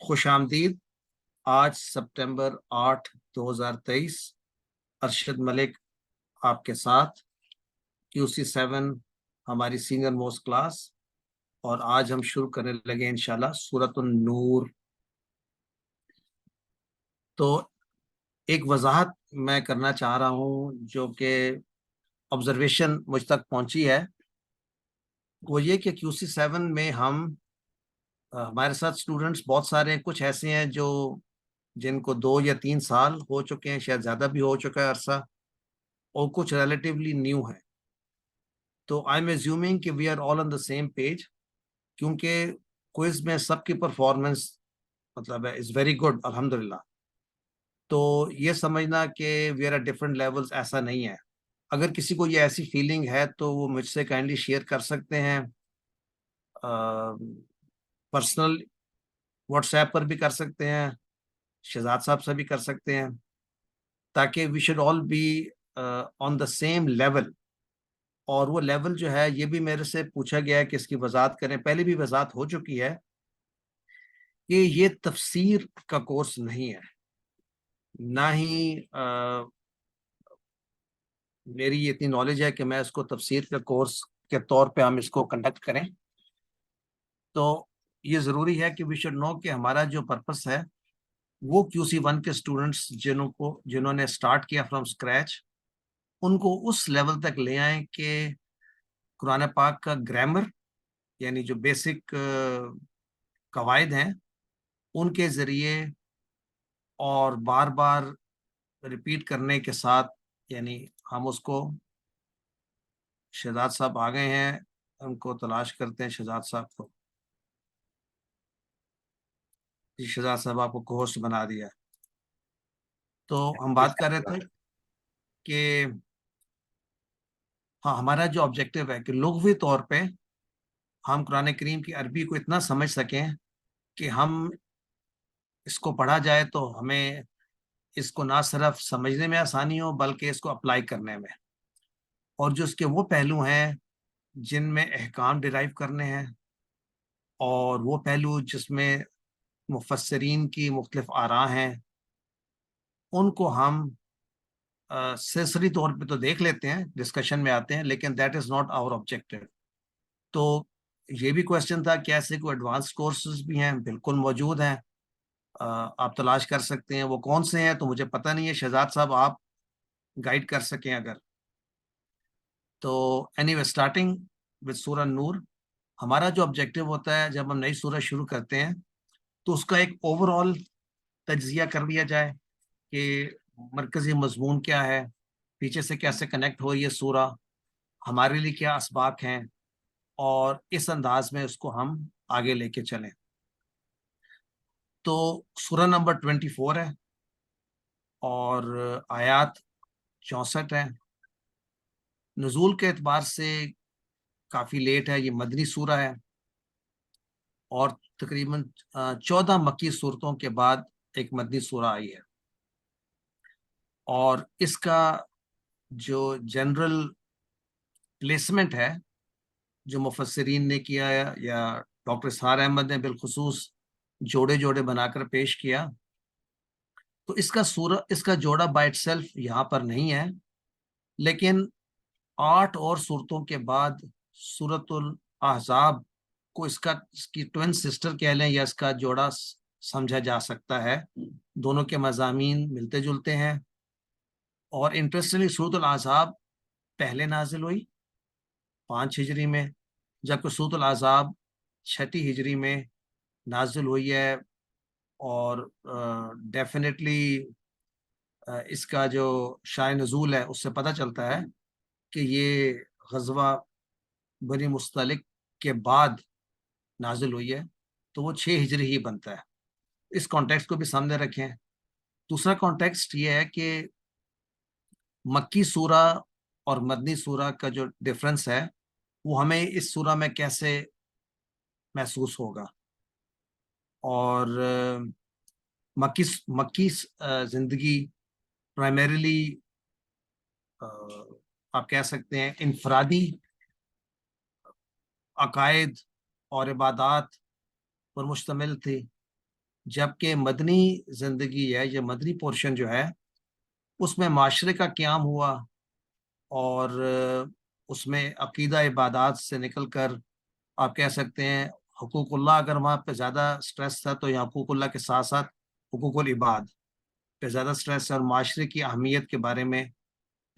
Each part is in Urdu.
خوش آمدید. آج سپٹمبر 8 2023 ارشد ملک آپ کے ساتھ QC7 ہماری سینئر موسٹ کلاس، اور آج ہم شروع کرنے لگے انشاءاللہ سورۃ النور. تو ایک وضاحت میں کرنا چاہ رہا ہوں جو کہ آبزرویشن مجھ تک پہنچی ہے، وہ یہ کہ QC7 میں ہمارے ساتھ اسٹوڈنٹس بہت سارے ہیں. کچھ ایسے ہیں جن کو 2 یا 3 سال ہو چکے ہیں، شاید زیادہ بھی ہو چکا ہے عرصہ، اور کچھ ریلیٹیولی نیو ہیں. تو آئی ایم ایزیومنگ کہ we are all on the same page, کیونکہ کوئز میں سب کی پرفارمنس مطلب ہے از ویری گڈ الحمدللہ. تو یہ سمجھنا کہ we are at different levels ایسا نہیں ہے. اگر کسی کو یہ ایسی فیلنگ ہے تو وہ مجھ سے کائنڈلی شیئر کر سکتے ہیں، پرسنل واٹس ایپ پر بھی کر سکتے ہیں، شہزاد صاحب سے بھی کر سکتے ہیں، تاکہ we should all be on the same level. اور وہ لیول جو ہے یہ بھی میرے سے پوچھا گیا ہے کہ اس کی وضاحت کریں. پہلے بھی وضاحت ہو چکی ہے کہ یہ تفسیر کا کورس نہیں ہے، نہ ہی میری یہ اتنی نالج ہے کہ میں اس کو تفسیر کا کورس کے طور پہ ہم اس کو کنڈکٹ کریں. تو یہ ضروری ہے کہ وی شوڈ نو کہ ہمارا جو پرپس ہے وہ QC1 کے اسٹوڈنٹس جنہوں نے اسٹارٹ کیا فرام اسکریچ، ان کو اس لیول تک لے آئیں کہ قرآن پاک کا گرامر یعنی جو بیسک قواعد ہیں ان کے ذریعے اور بار بار ریپیٹ کرنے کے ساتھ، یعنی ہم اس کو، شہزاد صاحب آ گئے ہیں، ان کو تلاش کرتے ہیں شہزاد صاحب کو. جی شہزاد صاحب آپ کو کوسٹ بنا دیا. تو ہم بات کر رہے تھے کہ ہاں ہمارا جو آبجیکٹو ہے کہ لغوی طور پہ ہم قرآن کریم کی عربی کو اتنا سمجھ سکیں کہ ہم اس کو پڑھا جائے تو ہمیں اس کو نہ صرف سمجھنے میں آسانی ہو بلکہ اس کو اپلائی کرنے میں، اور جو اس کے وہ پہلو ہیں جن میں احکام ڈیرائیو کرنے ہیں، اور وہ پہلو جس میں مفسرین کی مختلف آراء ہیں، ان کو ہم سرسری طور پہ تو دیکھ لیتے ہیں، ڈسکشن میں آتے ہیں، لیکن that is not our objective. تو یہ بھی کوشچن تھا کہ ایسے کوئی ایڈوانس کورسز بھی ہیں؟ بالکل موجود ہیں، آپ تلاش کر سکتے ہیں. وہ کون سے ہیں تو مجھے پتہ نہیں ہے، شہزاد صاحب آپ گائیڈ کر سکیں اگر. تو اینی وے اسٹارٹنگ وتھ سورہ نور، ہمارا جو آبجیکٹو ہوتا ہے جب ہم نئی سورہ شروع کرتے ہیں تو اس کا ایک اوور آل تجزیہ کر لیا جائے کہ مرکزی مضمون کیا ہے، پیچھے سے کیسے کنیکٹ ہو یہ سورہ، ہمارے لیے کیا اسباق ہیں، اور اس انداز میں اس کو ہم آگے لے کے چلیں. تو سورہ نمبر 24 ہے اور آیات 64 ہیں. نزول کے اعتبار سے کافی لیٹ ہے، یہ مدنی سورہ ہے، اور تقریباً 14 مکی صورتوں کے بعد ایک مدنی سورہ آئی ہے. اور اس کا جو جنرل پلیسمنٹ ہے جو مفسرین نے کیا ہے، یا ڈاکٹر اسحار احمد نے بالخصوص جوڑے جوڑے بنا کر پیش کیا، تو اس کا جوڑا بائی اٹ سیلف یہاں پر نہیں ہے، لیکن 8 اور صورتوں کے بعد سورۃ الاحزاب کو اس کی ٹوین سسٹر کہہ لیں یا اس کا جوڑا سمجھا جا سکتا ہے. دونوں کے مضامین ملتے جلتے ہیں. اور انٹرسٹنگلی سورۃ الاحزاب پہلے نازل ہوئی 5 ہجری میں، جبکہ سورۃ الاحزاب 6 ہجری میں نازل ہوئی ہے. اور ڈیفینیٹلی اس کا جو شائع نزول ہے اس سے پتہ چلتا ہے کہ یہ غزوہ بنی مستلق کے بعد نازل ہوئی ہے، تو وہ 6 ہجری ہی بنتا ہے. اس کانٹیکسٹ کو بھی سامنے رکھیں. دوسرا کانٹیکسٹ یہ ہے کہ مکی سورہ اور مدنی سورہ کا جو ڈفرنس ہے وہ ہمیں اس سورہ میں کیسے محسوس ہوگا. اور مکی زندگی پرائمریلی آپ کہہ سکتے ہیں انفرادی عقائد اور عبادات پر مشتمل تھی، جبکہ مدنی زندگی ہے یا مدنی پورشن جو ہے اس میں معاشرے کا قیام ہوا، اور اس میں عقیدہ عبادات سے نکل کر آپ کہہ سکتے ہیں حقوق اللہ، اگر وہاں پہ زیادہ سٹریس تھا تو یہاں حقوق اللہ کے ساتھ ساتھ حقوق العباد پہ زیادہ سٹریس ہے، اور معاشرے کی اہمیت کے بارے میں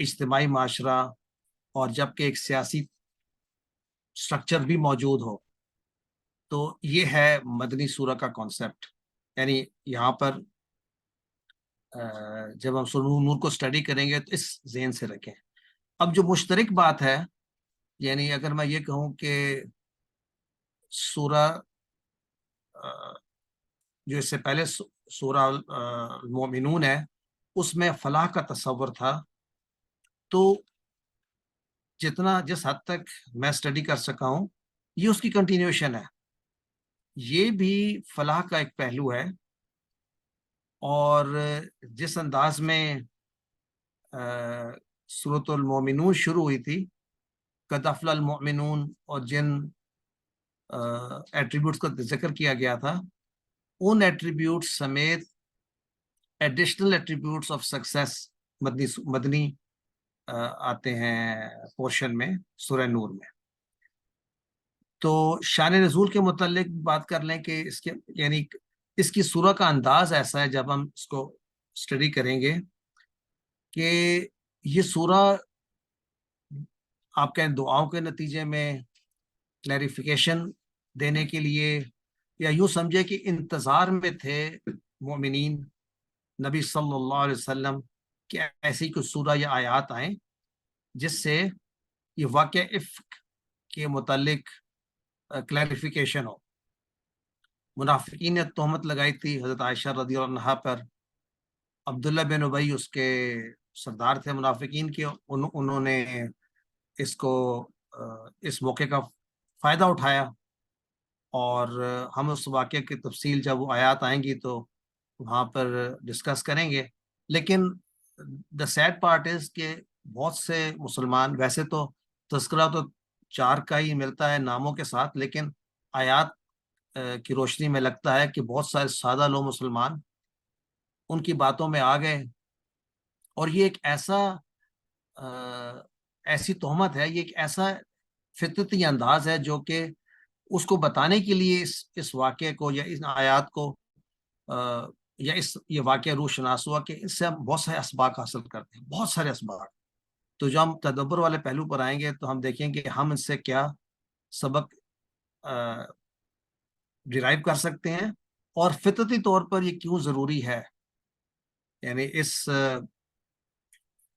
اجتماعی معاشرہ، اور جبکہ ایک سیاسی سٹرکچر بھی موجود ہو. تو یہ ہے مدنی سورہ کا کانسیپٹ. یعنی یہاں پر جب ہم سورہ نور کو اسٹڈی کریں گے تو اس ذہن سے رکھیں. اب جو مشترک بات ہے، یعنی اگر میں یہ کہوں کہ سورہ جو اس سے پہلے سورہ المومنون ہے اس میں فلاح کا تصور تھا، تو جس حد تک میں اسٹڈی کر سکا ہوں یہ اس کی کنٹینیوشن ہے. یہ بھی فلاح کا ایک پہلو ہے، اور جس انداز میں سورۃ المومنون شروع ہوئی تھی، قد افلح المؤمنون، اور جن ایٹریبیوٹس کا ذکر کیا گیا تھا ان ایٹریبیوٹس سمیت ایڈیشنل ایٹریبیوٹس آف سکسیس مدنی آتے ہیں پورشن میں سورہ نور میں. تو شان نزول کے متعلق بات کر لیں کہ اس کے یعنی اس کی سورہ کا انداز ایسا ہے جب ہم اس کو اسٹڈی کریں گے کہ یہ سورہ آپ کے دعاؤں کے نتیجے میں کلیریفیکیشن دینے کے لیے، یا یوں سمجھے کہ انتظار میں تھے مومنین نبی صلی اللہ علیہ وسلم کہ ایسی کوئی سورہ یا آیات آئیں جس سے یہ واقعہ افک کے متعلق کلیریفیکیشن ہو. منافقین نے تہمت لگائی تھی حضرت عائشہ رضی اللہ عنہا پر. عبداللہ بن ابی اس کے سردار تھے منافقین کے، انہوں نے اس کو اس موقع کا فائدہ اٹھایا، اور ہم اس واقعے کی تفصیل جب وہ آیات آئیں گی تو وہاں پر ڈسکس کریں گے. لیکن دا سیڈ پارٹ از کہ بہت سے مسلمان، ویسے تو تذکرہ تو 4 کا ہی ملتا ہے ناموں کے ساتھ، لیکن آیات کی روشنی میں لگتا ہے کہ بہت سارے سادہ لوگ مسلمان ان کی باتوں میں آ گئے، اور یہ ایک ایسی تہمت ہے، یہ ایک ایسا فطرتی انداز ہے جو کہ اس کو بتانے کے لیے اس واقعے کو یا اس آیات کو یا یہ واقعہ روح شناس ہوا کہ اس سے ہم بہت سارے اسباق حاصل کرتے ہیں، بہت سارے اسباق. تو جب ہم تدبر والے پہلو پر آئیں گے تو ہم دیکھیں کہ ہم اس سے کیا سبق ڈرائیو کر سکتے ہیں، اور فطرتی طور پر یہ کیوں ضروری ہے. یعنی اس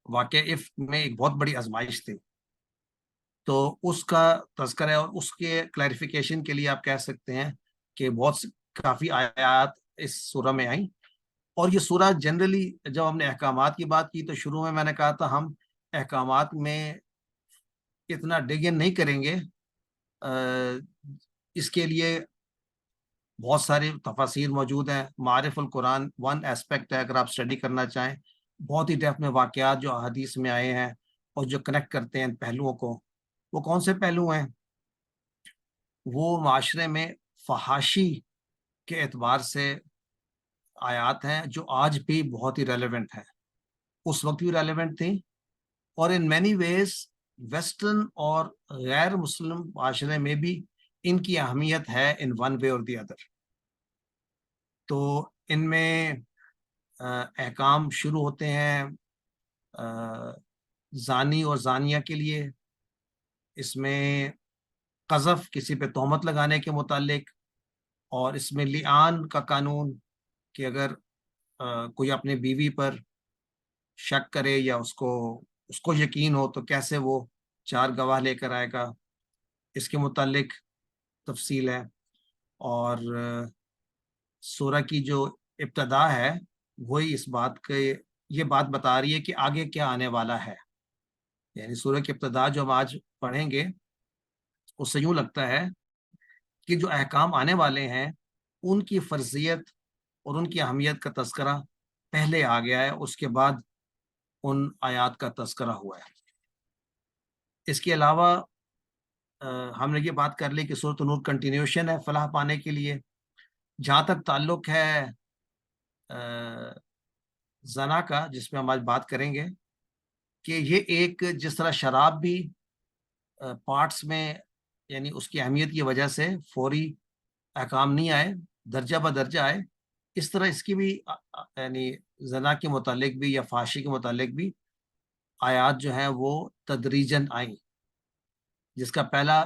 واقعہ میں ایک بہت بڑی آزمائش تھی، تو اس کا تذکرہ ہے، اور اس کے کلیریفیکیشن کے لیے آپ کہہ سکتے ہیں کہ کافی آیات اس سورہ میں آئیں. اور یہ سورہ جنرلی جب ہم نے احکامات کی بات کی تو شروع میں نے کہا تھا ہم احکامات میں اتنا ڈگ ان نہیں کریں گے، اس کے لیے بہت ساری تفاسیر موجود ہیں. معارف القرآن ون ایسپیکٹ ہے، اگر آپ اسٹڈی کرنا چاہیں. بہت ہی ڈیپتھ میں واقعات جو حدیث میں آئے ہیں اور جو کنیکٹ کرتے ہیں ان پہلوؤں کو. وہ کون سے پہلو ہیں؟ وہ معاشرے میں فحاشی کے اعتبار سے آیات ہیں جو آج بھی بہت ہی ریلیونٹ ہیں، اس وقت بھی ریلیونٹ تھیں، اور ان مینی ویز ویسٹرن اور غیر مسلم معاشرے میں بھی ان کی اہمیت ہے ان ون وے اور دی ادر. تو ان میں احکام شروع ہوتے ہیں زانی اور زانیہ کے لیے. اس میں قذف کسی پہ تہمت لگانے کے متعلق، اور اس میں لعان کا قانون کہ اگر کوئی اپنے بیوی پر شک کرے یا اس کو یقین ہو تو کیسے وہ 4 گواہ لے کر آئے گا، اس کے متعلق تفصیل ہے. اور سورہ کی جو ابتدا ہے وہی اس بات کے یہ بات بتا رہی ہے کہ آگے کیا آنے والا ہے. یعنی سورہ کی ابتدا جو ہم آج پڑھیں گے اس سے یوں لگتا ہے کہ جو احکام آنے والے ہیں ان کی فرضیت اور ان کی اہمیت کا تذکرہ پہلے آ گیا ہے، اس کے بعد ان آیات کا تذکرہ ہوا ہے. اس کے علاوہ ہم نے یہ بات کر لی کہ سورۃ نور کنٹینیوشن ہے فلاح پانے کے لیے. جہاں تک تعلق ہے زنا کا، جس میں ہم آج بات کریں گے، کہ یہ ایک جس طرح شراب بھی پارٹس میں، یعنی اس کی اہمیت کی وجہ سے فوری احکام نہیں آئے، درجہ بدرجہ آئے، اس طرح اس کی بھی یعنی زنا کے متعلق بھی یا فحاشی کے متعلق بھی آیات جو ہیں وہ تدریجاً آئیں، جس کا پہلا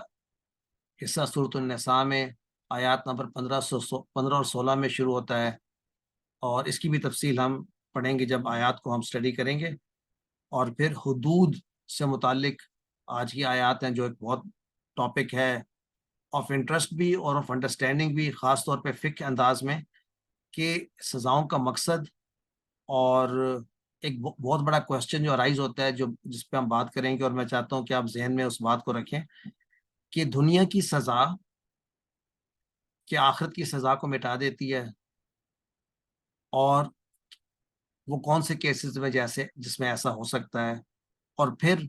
حصہ سورۃ النساء میں آیات نمبر 15 اور 16 میں شروع ہوتا ہے، اور اس کی بھی تفصیل ہم پڑھیں گے جب آیات کو ہم سٹڈی کریں گے۔ اور پھر حدود سے متعلق آج کی آیات ہیں، جو ایک بہت ٹاپک ہے آف انٹرسٹ بھی اور آف انڈرسٹینڈنگ بھی، خاص طور پہ فقہ انداز میں، کہ سزاؤں کا مقصد، اور ایک بہت بڑا کویسچن جو ارائز ہوتا ہے جس پہ ہم بات کریں گے، اور میں چاہتا ہوں کہ آپ ذہن میں اس بات کو رکھیں کہ دنیا کی سزا کہ آخرت کی سزا کو مٹا دیتی ہے، اور وہ کون سے کیسز میں جس میں ایسا ہو سکتا ہے، اور پھر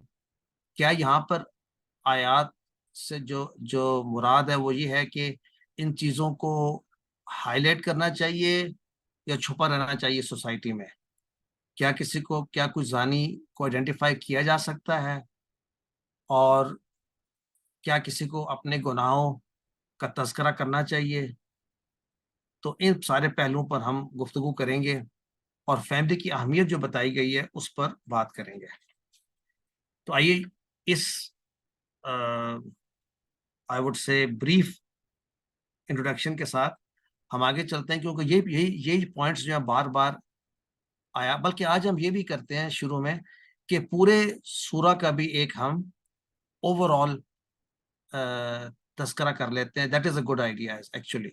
کیا یہاں پر آیات سے جو مراد ہے وہ یہ ہے کہ ان چیزوں کو ہائی لائٹ کرنا چاہیے یا چھپا رہنا چاہیے سوسائٹی میں؟ کیا کچھ زانی کو آئیڈینٹیفائی کیا جا سکتا ہے، اور کیا کسی کو اپنے گناہوں کا تذکرہ کرنا چاہیے؟ تو ان سارے پہلوؤں پر ہم گفتگو کریں گے، اور فیملی کی اہمیت جو بتائی گئی ہے اس پر بات کریں گے۔ تو آئیے اس آئی وڈ سے بریف انٹروڈکشن کے ساتھ ہم آگے چلتے ہیں، کیونکہ یہی پوائنٹس جو ہیں بار بار آیا، بلکہ آج ہم یہ بھی کرتے ہیں شروع میں کہ پورے سورہ کا بھی ایک ہم اوور آل تذکرہ کر لیتے ہیں۔ That is a good idea actually,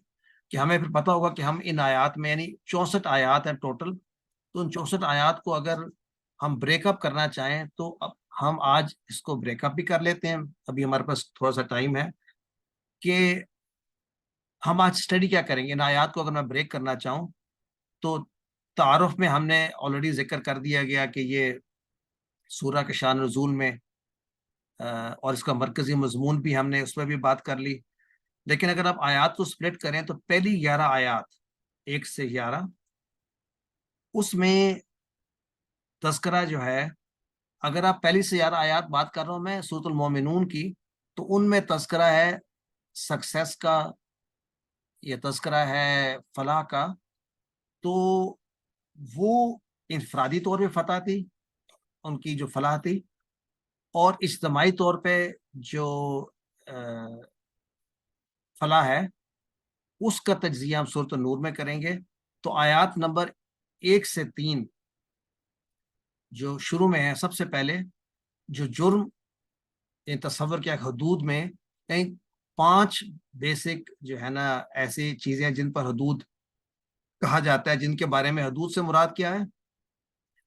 کہ ہمیں پھر پتہ ہوگا کہ ہم ان آیات میں، یعنی 64 آیات ہیں ٹوٹل، تو ان 64 آیات کو اگر ہم بریک اپ کرنا چاہیں تو اب ہم آج اس کو بریک اپ بھی کر لیتے ہیں۔ ابھی ہمارے پاس تھوڑا سا ٹائم ہے کہ ہم آج اسٹڈی کیا کریں گے۔ ان آیات کو اگر میں بریک کرنا چاہوں تو تعارف میں ہم نے آلریڈی ذکر کر دیا گیا کہ یہ سورہ کے شان نزول میں اور اس کا مرکزی مضمون بھی ہم نے اس میں بھی بات کر لی۔ لیکن اگر آپ آیات کو سپلٹ کریں تو پہلی 11 آیات 1 سے 11 اس میں تذکرہ جو ہے، اگر آپ پہلی سے 11 آیات بات کر رہا ہوں میں سورۃ المومنون کی، تو ان میں تذکرہ ہے سکسیس کا، یہ تذکرہ ہے فلاح کا۔ تو وہ انفرادی طور پہ فتح تھی، ان کی جو فلاح تھی، اور اجتماعی طور پہ جو فلاح ہے اس کا تجزیہ ہم سورۃ النور میں کریں گے۔ تو آیات نمبر 1 سے 3 جو شروع میں ہے، سب سے پہلے جو جرم تصور کیا حدود میں کہیں 5 بیسک جو ہے نا ایسی چیزیں جن پر حدود کہا جاتا ہے، جن کے بارے میں حدود سے مراد کیا ہے،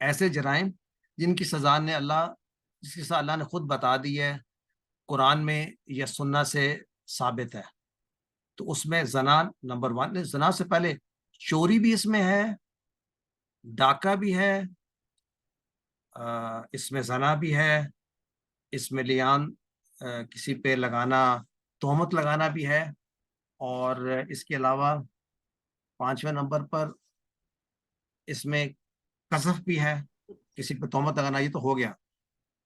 ایسے جرائم جن کی سزا جس کی سزا اللہ نے خود بتا دی ہے، قرآن میں یا سنت سے ثابت ہے۔ تو اس میں زنا نمبر 1، زنا سے پہلے چوری بھی اس میں ہے، ڈاکہ بھی ہے، اس میں زنا بھی ہے، اس میں لیان کسی پہ لگانا، تہمت لگانا بھی ہے، اور اس کے علاوہ 5ویں نمبر پر اس میں قذف بھی ہے، کسی پہ تہمت لگانا۔ یہ تو ہو گیا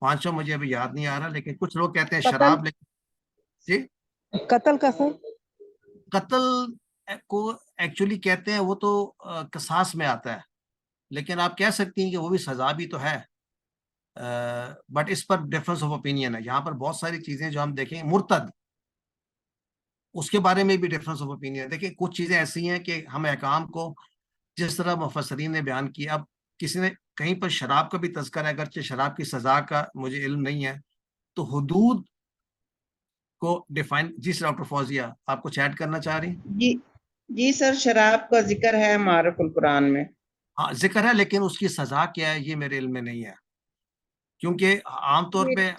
5واں، مجھے ابھی یاد نہیں آ رہا، لیکن کچھ لوگ کہتے ہیں قتل، شراب، لیکن جی قتل کا سر، قتل کو ایکچولی کہتے ہیں وہ تو قصاص میں آتا ہے، لیکن آپ کہہ سکتی ہیں کہ وہ بھی سزا بھی تو ہے، بٹ اس پر ڈفرنس آف اوپینین ہے۔ یہاں پر بہت ساری چیزیں جو ہم دیکھیں، مرتد، اس کے بارے میں بھی ڈفرنس آف اوپینین ہے۔ دیکھیں کچھ چیزیں ایسی ہیں کہ ہم احکام کو جس طرح مفسرین نے بیان کیا، اب کسی نے کہیں پر شراب کا بھی تذکرہ ہے، اگرچہ شراب کی سزا کا مجھے علم نہیں ہے، تو حدود کو ڈیفائن۔ جی سر ڈاکٹر فوزیہ، آپ کچھ ایڈ کرنا چاہ رہی ہیں؟ جی جی سر، شراب کا ذکر ہے معرف القرآن میں۔ ہاں ذکر ہے، لیکن اس کی سزا کیا ہے یہ میرے علم میں نہیں ہے، کیونکہ عام طور پہ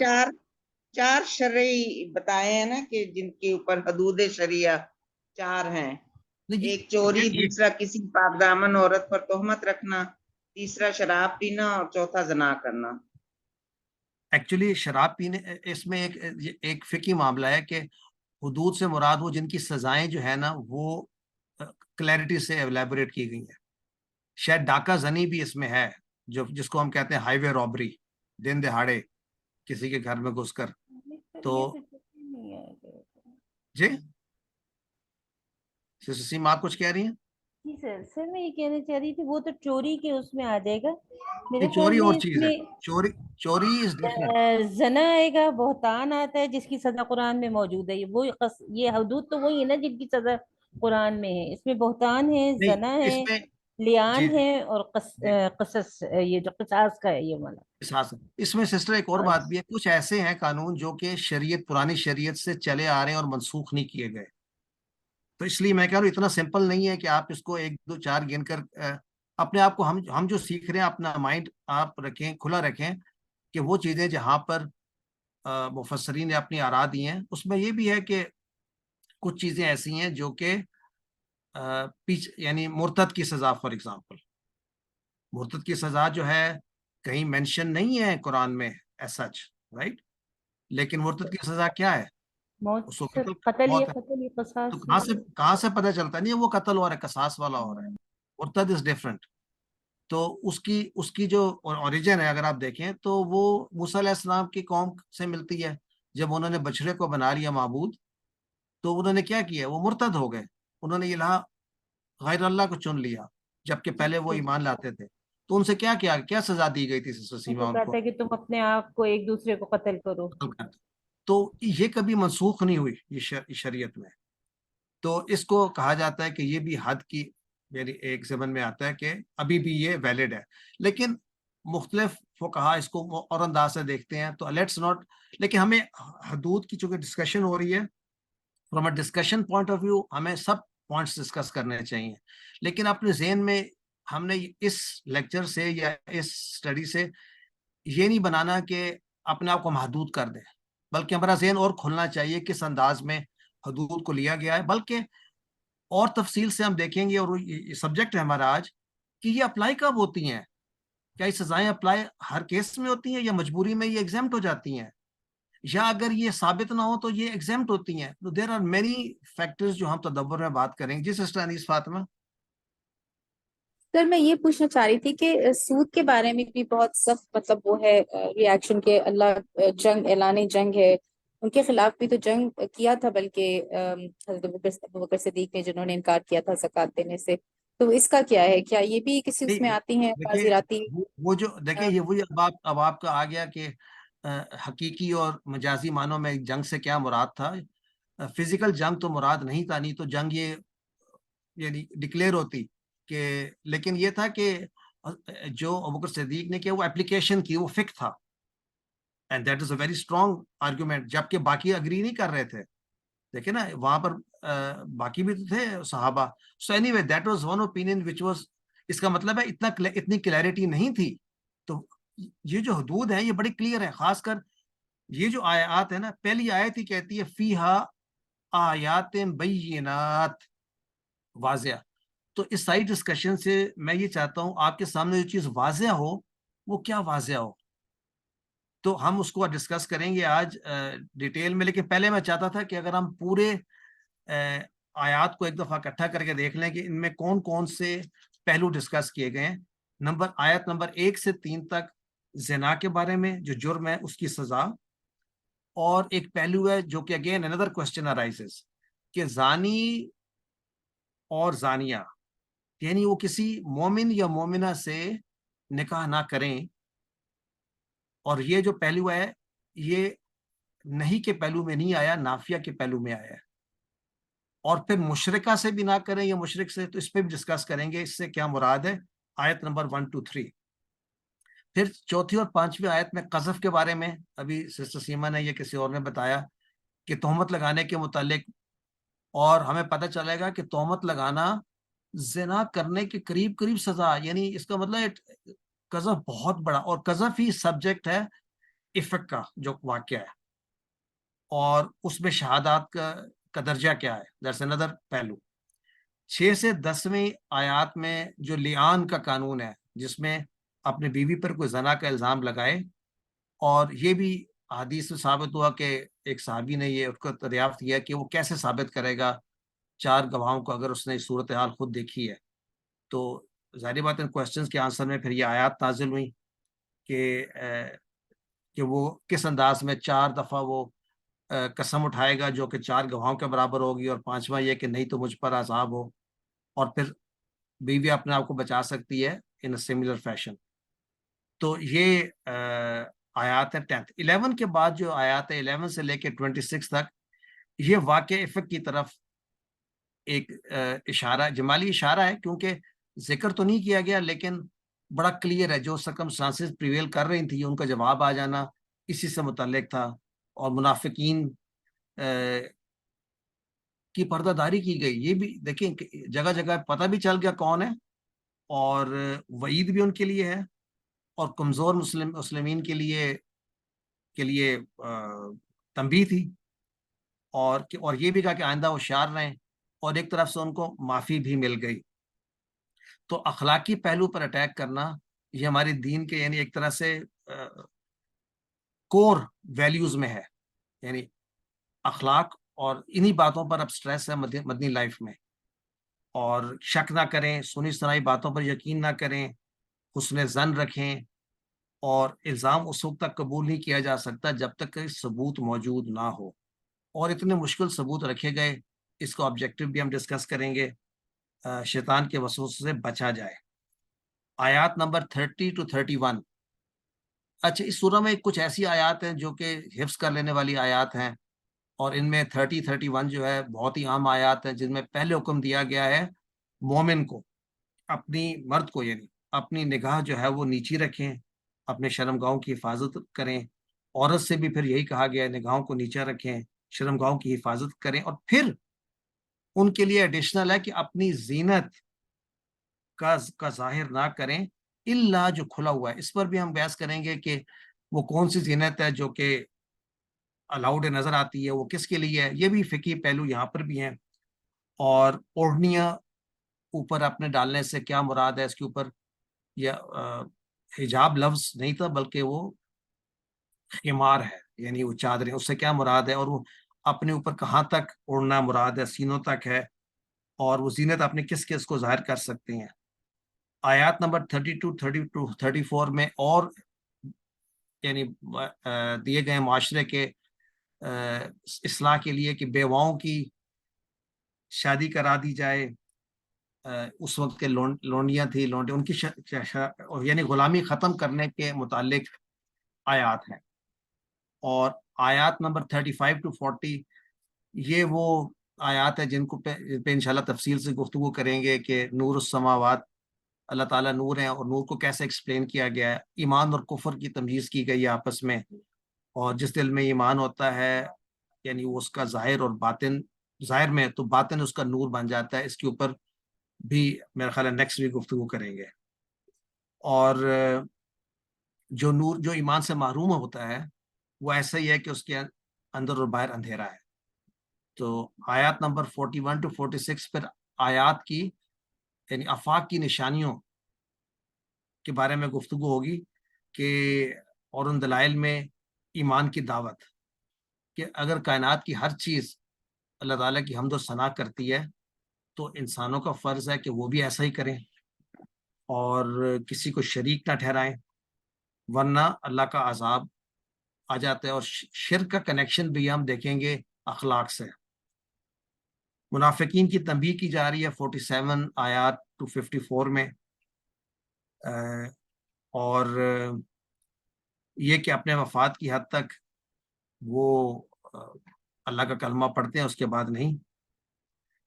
چار شرعی بتائے ہیں نا کہ جن کے اوپر حدود شریعہ 4 ہیں۔ ایک چوری، دوسرا کسی پاک دامن عورت پر تہمت رکھنا، تیسرا شراب پینا، اور چوتھا زنا کرنا۔ ایکچولی شراب پینے، اس میں ایک فقہی معاملہ ہے کہ حدود سے مراد وہ جن کی سزائیں جو ہے نا وہ کلیئرٹی سے ایلیبوریٹ کی گئی ہیں. شاید ڈاکہ زنی بھی اس میں ہے, جس کو ہم کہتے ہیں ہائی وے رابری, دن دہاڑے کسی کے گھر میں گھس کر. تو جی سسٹر سیما آپ کچھ کہہ رہی ہیں؟ جی سر میں یہ کہنا چاہ رہی تھی وہ تو چوری کے اس میں آ جائے گا میرے خیال چوری میں. اور اس چیز ہے, میں چوری زنا آئے گا, بہتان آتا ہے جس کی سزا قرآن میں موجود ہے. یہ حدود تو وہی ہے نا جن کی سزا قرآن میں ہے. اس میں بہتان ہے, نہیں, زنا ہے, اس میں لیان جی ہے, اور قصص, یہ جو قصاص کا ہے یہ والا. اس میں سسٹر ایک اور بات بھی ہے, کچھ ایسے ہیں قانون جو کہ پرانی شریعت سے چلے آ رہے ہیں اور منسوخ نہیں کیے گئے. تو اس لیے میں کہہ رہا ہوں اتنا سمپل نہیں ہے کہ آپ اس کو 1 2 4 گن کر اپنے آپ کو ہم جو سیکھ رہے ہیں اپنا مائنڈ آپ رکھیں, کھلا رکھیں کہ وہ چیزیں جہاں پر مفسرین نے اپنی آراء دی ہیں اس میں یہ بھی ہے کہ کچھ چیزیں ایسی ہیں جو کہ یعنی مرتد کی سزا, فار ایگزامپل مرتد کی سزا جو ہے کہیں مینشن نہیں ہے قرآن میں ایز سچ, رائٹ, لیکن مرتد کی سزا کیا ہے؟ اس کو قتل موت ہے. یہ قصاص. تو کہاں سے پتہ چلتا ہے؟ نہیں وہ قتل ہو رہا ہے, قصاص والا ہو رہا ہے. مرتد از ڈفرنٹ. تو اس کی جو اوریجن ہے اگر آپ دیکھیں تو وہ موسیٰ علیہ السلام کی قوم سے ملتی ہے. جب انہوں نے بچڑے کو بنا لیا معبود تو انہوں نے کیا کیا, وہ مرتد ہو گئے. انہوں نے الہ غیر اللہ کو چن لیا جبکہ پہلے وہ ایمان لاتے تھے. تو ان سے کیا سزا دی گئی تھی سسٹر سیما ان کو؟ کہ تم اپنے آپ کو ایک دوسرے کو قتل کرو. تو یہ کبھی منسوخ نہیں ہوئی یہ شریعت میں. تو اس کو کہا جاتا ہے کہ یہ بھی حد کی یعنی ایک زمن میں آتا ہے کہ ابھی بھی یہ ویلڈ ہے. لیکن مختلف فقہا اس کو اور انداز سے دیکھتے ہیں. تو لیٹس ناٹ, لیکن ہمیں حدود کی چونکہ ڈسکشن ہو رہی ہے, from a discussion point of view ہمیں سب پوائنٹس ڈسکس کرنے چاہیے. لیکن اپنے ذہن میں ہم نے اس لیکچر سے یا اس اسٹڈی سے یہ نہیں بنانا کہ اپنے آپ کو محدود کر دیں, بلکہ ہمارا ذہن اور کھلنا چاہیے کس انداز میں حدود کو لیا گیا ہے. بلکہ اور تفصیل سے ہم دیکھیں گے, اور یہ سبجیکٹ ہے ہمارا آج, کہ یہ اپلائی کب ہوتی ہیں. کیا یہ سزائیں اپلائی ہر کیس میں ہوتی ہیں یا مجبوری میں یہ ایگزیمٹ ہو جاتی ہیں, یا اگر یہ ثابت نہ ہو تو یہ ایگزیمٹ ہوتی ہیں. تو دیر آر مینی فیکٹرز جو ہم تدبر میں بات کریں گے. جی سسٹر انیس فاطمہ. سر میں یہ پوچھنا چاہ رہی تھی کہ سود کے بارے میں بھی بہت سخت مطلب وہ ہے ریاکشن کے اللہ اعلان جنگ ہے ان کے خلاف بھی تو جنگ کیا تھا, بلکہ حضرت ابوبکر صدیق نے جنہوں نے انکار کیا تھا زکوٰۃ دینے سے. تو اس کا کیا ہے, کیا یہ بھی کسی اس میں آتی ہیں تعزیراتی؟ وہ جو دیکھیں یہ وہی اب آپ کا آ گیا کہ حقیقی اور مجازی معنوں میں جنگ سے کیا مراد تھا. فزیکل جنگ تو مراد نہیں تھا, نہیں تو جنگ یہ یعنی ڈکلیئر ہوتی کہ, لیکن یہ تھا کہ جو ابوبکر صدیق نے کیا وہ اپلیکیشن کی, وہ فک تھا. And that is a very strong argument, جبکہ باقی اگری نہیں کر رہے تھے. دیکھیں نا وہاں پر باقی بھی تو تھے صحابہ. So anyway that was one opinion which was, اس کا مطلب ہے اتنی کلیئرٹی نہیں تھی. تو یہ جو حدود ہیں یہ بڑی کلیئر ہے. خاص کر یہ جو آیات ہے نا, پہلی آیت ہی کہتی ہے فیہا آیات بینات, واضح. تو اس ساری ڈسکشن سے میں یہ چاہتا ہوں آپ کے سامنے جو چیز واضح ہو وہ کیا واضح ہو, تو ہم اس کو ڈسکس کریں گے آج ڈیٹیل میں. لیکن پہلے میں چاہتا تھا کہ اگر ہم پورے آیات کو ایک دفعہ اکٹھا کر کے دیکھ لیں کہ ان میں کون کون سے پہلو ڈسکس کیے گئے ہیں. آیت نمبر 1 سے 3 تک زنا کے بارے میں جو جرم ہے اس کی سزا, اور ایک پہلو ہے جو کہ اگین another question arises کہ زانی اور زانیہ یعنی وہ کسی مومن یا مومنہ سے نکاح نہ کریں. اور یہ جو پہلو ہے یہ نہیں کے پہلو میں نہیں آیا, نافیہ کے پہلو میں آیا ہے. اور پھر مشرکہ سے بھی نہ کریں یا مشرک سے, تو اس پہ بھی ڈسکس کریں گے اس سے کیا مراد ہے, آیت نمبر 1 2 3. پھر چوتھی اور پانچویں آیت میں قذف کے بارے میں, ابھی سسٹر سیما نے یہ کسی اور نے بتایا کہ تہمت لگانے کے متعلق, اور ہمیں پتہ چلے گا کہ تہمت لگانا زنا کرنے کے قریب قریب سزا, یعنی اس کا مطلب قذف بہت بڑا, اور قذف ہی سبجیکٹ ہے افک کا جو واقعہ ہے, اور اس میں شہادات کا درجہ کیا ہے, دیٹس another پہلو. 6 سے 10ویں آیات میں جو لیان کا قانون ہے جس میں اپنے بیوی پر کوئی زنا کا الزام لگائے, اور یہ بھی حدیث میں ثابت ہوا کہ ایک صحابی نے یہ اس کو دریافت کیا کہ وہ کیسے ثابت کرے گا 4 گواہوں کو اگر اس نے صورتحال خود دیکھی ہے تو ظاہر بات ہے کوشچنس کے آنسر میں پھر یہ آیات نازل ہوئی کہ وہ کس انداز میں 4 دفعہ وہ قسم اٹھائے گا جو کہ 4 گواہوں کے برابر ہوگی، اور 5واں یہ کہ نہیں تو مجھ پر عذاب ہو، اور پھر بیوی اپنے آپ کو بچا سکتی ہے ان سملر فیشن. تو یہ آیات ہے 10 11 کے بعد جو آیات ہے 11 سے لے کے 26 تک یہ واقع افق کی طرف ایک اشارہ، جمالی اشارہ ہے، کیونکہ ذکر تو نہیں کیا گیا لیکن بڑا کلیئر ہے جو سرکمسٹانسز پریویل کر رہی تھیں ان کا جواب آ جانا اسی سے متعلق تھا، اور منافقین کی پردہ داری کی گئی. یہ بھی دیکھیں جگہ جگہ پتہ بھی چل گیا کون ہے، اور وعید بھی ان کے لیے ہے، اور کمزور مسلمین کے لیے تنبیہ تھی، اور یہ بھی کہا کہ آئندہ ہوشیار رہیں، اور ایک طرف سے ان کو معافی بھی مل گئی. تو اخلاقی پہلو پر اٹیک کرنا یہ ہمارے دین کے یعنی ایک طرح سے کور ویلیوز میں ہے، یعنی اخلاق، اور انہی باتوں پر اب سٹریس ہے مدنی لائف میں. اور شک نہ کریں، سنی سنائی باتوں پر یقین نہ کریں، حسن ظن رکھیں، اور الزام اس وقت تک قبول نہیں کیا جا سکتا جب تک کہ ثبوت موجود نہ ہو، اور اتنے مشکل ثبوت رکھے گئے. اس کو آبجیکٹو بھی ہم ڈسکس کریں گے، شیطان کے وسوسے سے بچا جائے. آیات نمبر 30 to 31. اچھا، اس سورہ میں کچھ ایسی آیات ہیں جو کہ حفظ کر لینے والی آیات ہیں، اور ان میں 31 جو ہے بہت ہی عام آیات ہیں، جن میں پہلے حکم دیا گیا ہے مومن کو اپنی مرد کو یعنی اپنی نگاہ جو ہے وہ نیچی رکھیں، اپنے شرمگاہوں کی حفاظت کریں. عورت سے بھی پھر یہی کہا گیا ہے نگاہوں کو نیچا رکھیں، شرمگاہوں کی حفاظت کریں، اور پھر ان کے لیے ایڈیشنل ہے کہ اپنی زینت کا ظاہر نہ کریں الا جو کھلا ہوا ہے. اس پر بھی ہم بحث کریں گے کہ وہ کون سی زینت ہے جو کہ الاؤڈ نظر آتی ہے، وہ کس کے لیے ہے. یہ بھی فقہی پہلو یہاں پر بھی ہیں. اور اوڑھنیاں اوپر اپنے ڈالنے سے کیا مراد ہے، اس کے اوپر یہ حجاب لفظ نہیں تھا بلکہ وہ خمار ہے، یعنی وہ چادریں، اس سے کیا مراد ہے، اور وہ اپنے اوپر کہاں تک اوڑھنا مراد ہے، سینوں تک ہے، اور وہ زینت اپنے کس کس کو ظاہر کر سکتے ہیں. آیات نمبر 32 34 میں اور یعنی دیے گئے معاشرے کے اصلاح کے لیے کہ بیواؤں کی شادی کرا دی جائے. اس وقت کے لونڈیاں تھیں، لونڈے ان کی یعنی غلامی ختم کرنے کے متعلق آیات ہیں. اور آیات نمبر 35 to 40 یہ وہ آیات ہے جن کو پہ انشاءاللہ تفصیل سے گفتگو کریں گے کہ نور السماوات، اللہ تعالیٰ نور ہیں، اور نور کو کیسے ایکسپلین کیا گیا ہے. ایمان اور کفر کی تمیز کی گئی ہے آپس میں، اور جس دل میں ایمان ہوتا ہے یعنی وہ اس کا ظاہر اور باطن، ظاہر میں تو باطن اس کا نور بن جاتا ہے. اس کے اوپر بھی میرا خیال ہے نیکسٹ ویک گفتگو کریں گے. اور جو نور جو ایمان سے محروم ہوتا ہے وہ ایسا ہی ہے کہ اس کے اندر اور باہر اندھیرا ہے. تو آیات نمبر 41 to 46 پر آیات کی یعنی آفاق کی نشانیوں کے بارے میں گفتگو ہوگی کہ اور ان دلائل میں ایمان کی دعوت کہ اگر کائنات کی ہر چیز اللہ تعالیٰ کی حمد و ثنا کرتی ہے تو انسانوں کا فرض ہے کہ وہ بھی ایسا ہی کریں اور کسی کو شریک نہ ٹھہرائیں، ورنہ اللہ کا عذاب آ جاتا ہے. اور شرک کا کنیکشن بھی ہم دیکھیں گے اخلاق سے. منافقین کی تنبیہ کی جا رہی ہے 47 آیات to 54 میں، اور یہ کہ اپنے مفاد کی حد تک وہ اللہ کا کلمہ پڑھتے ہیں، اس کے بعد نہیں.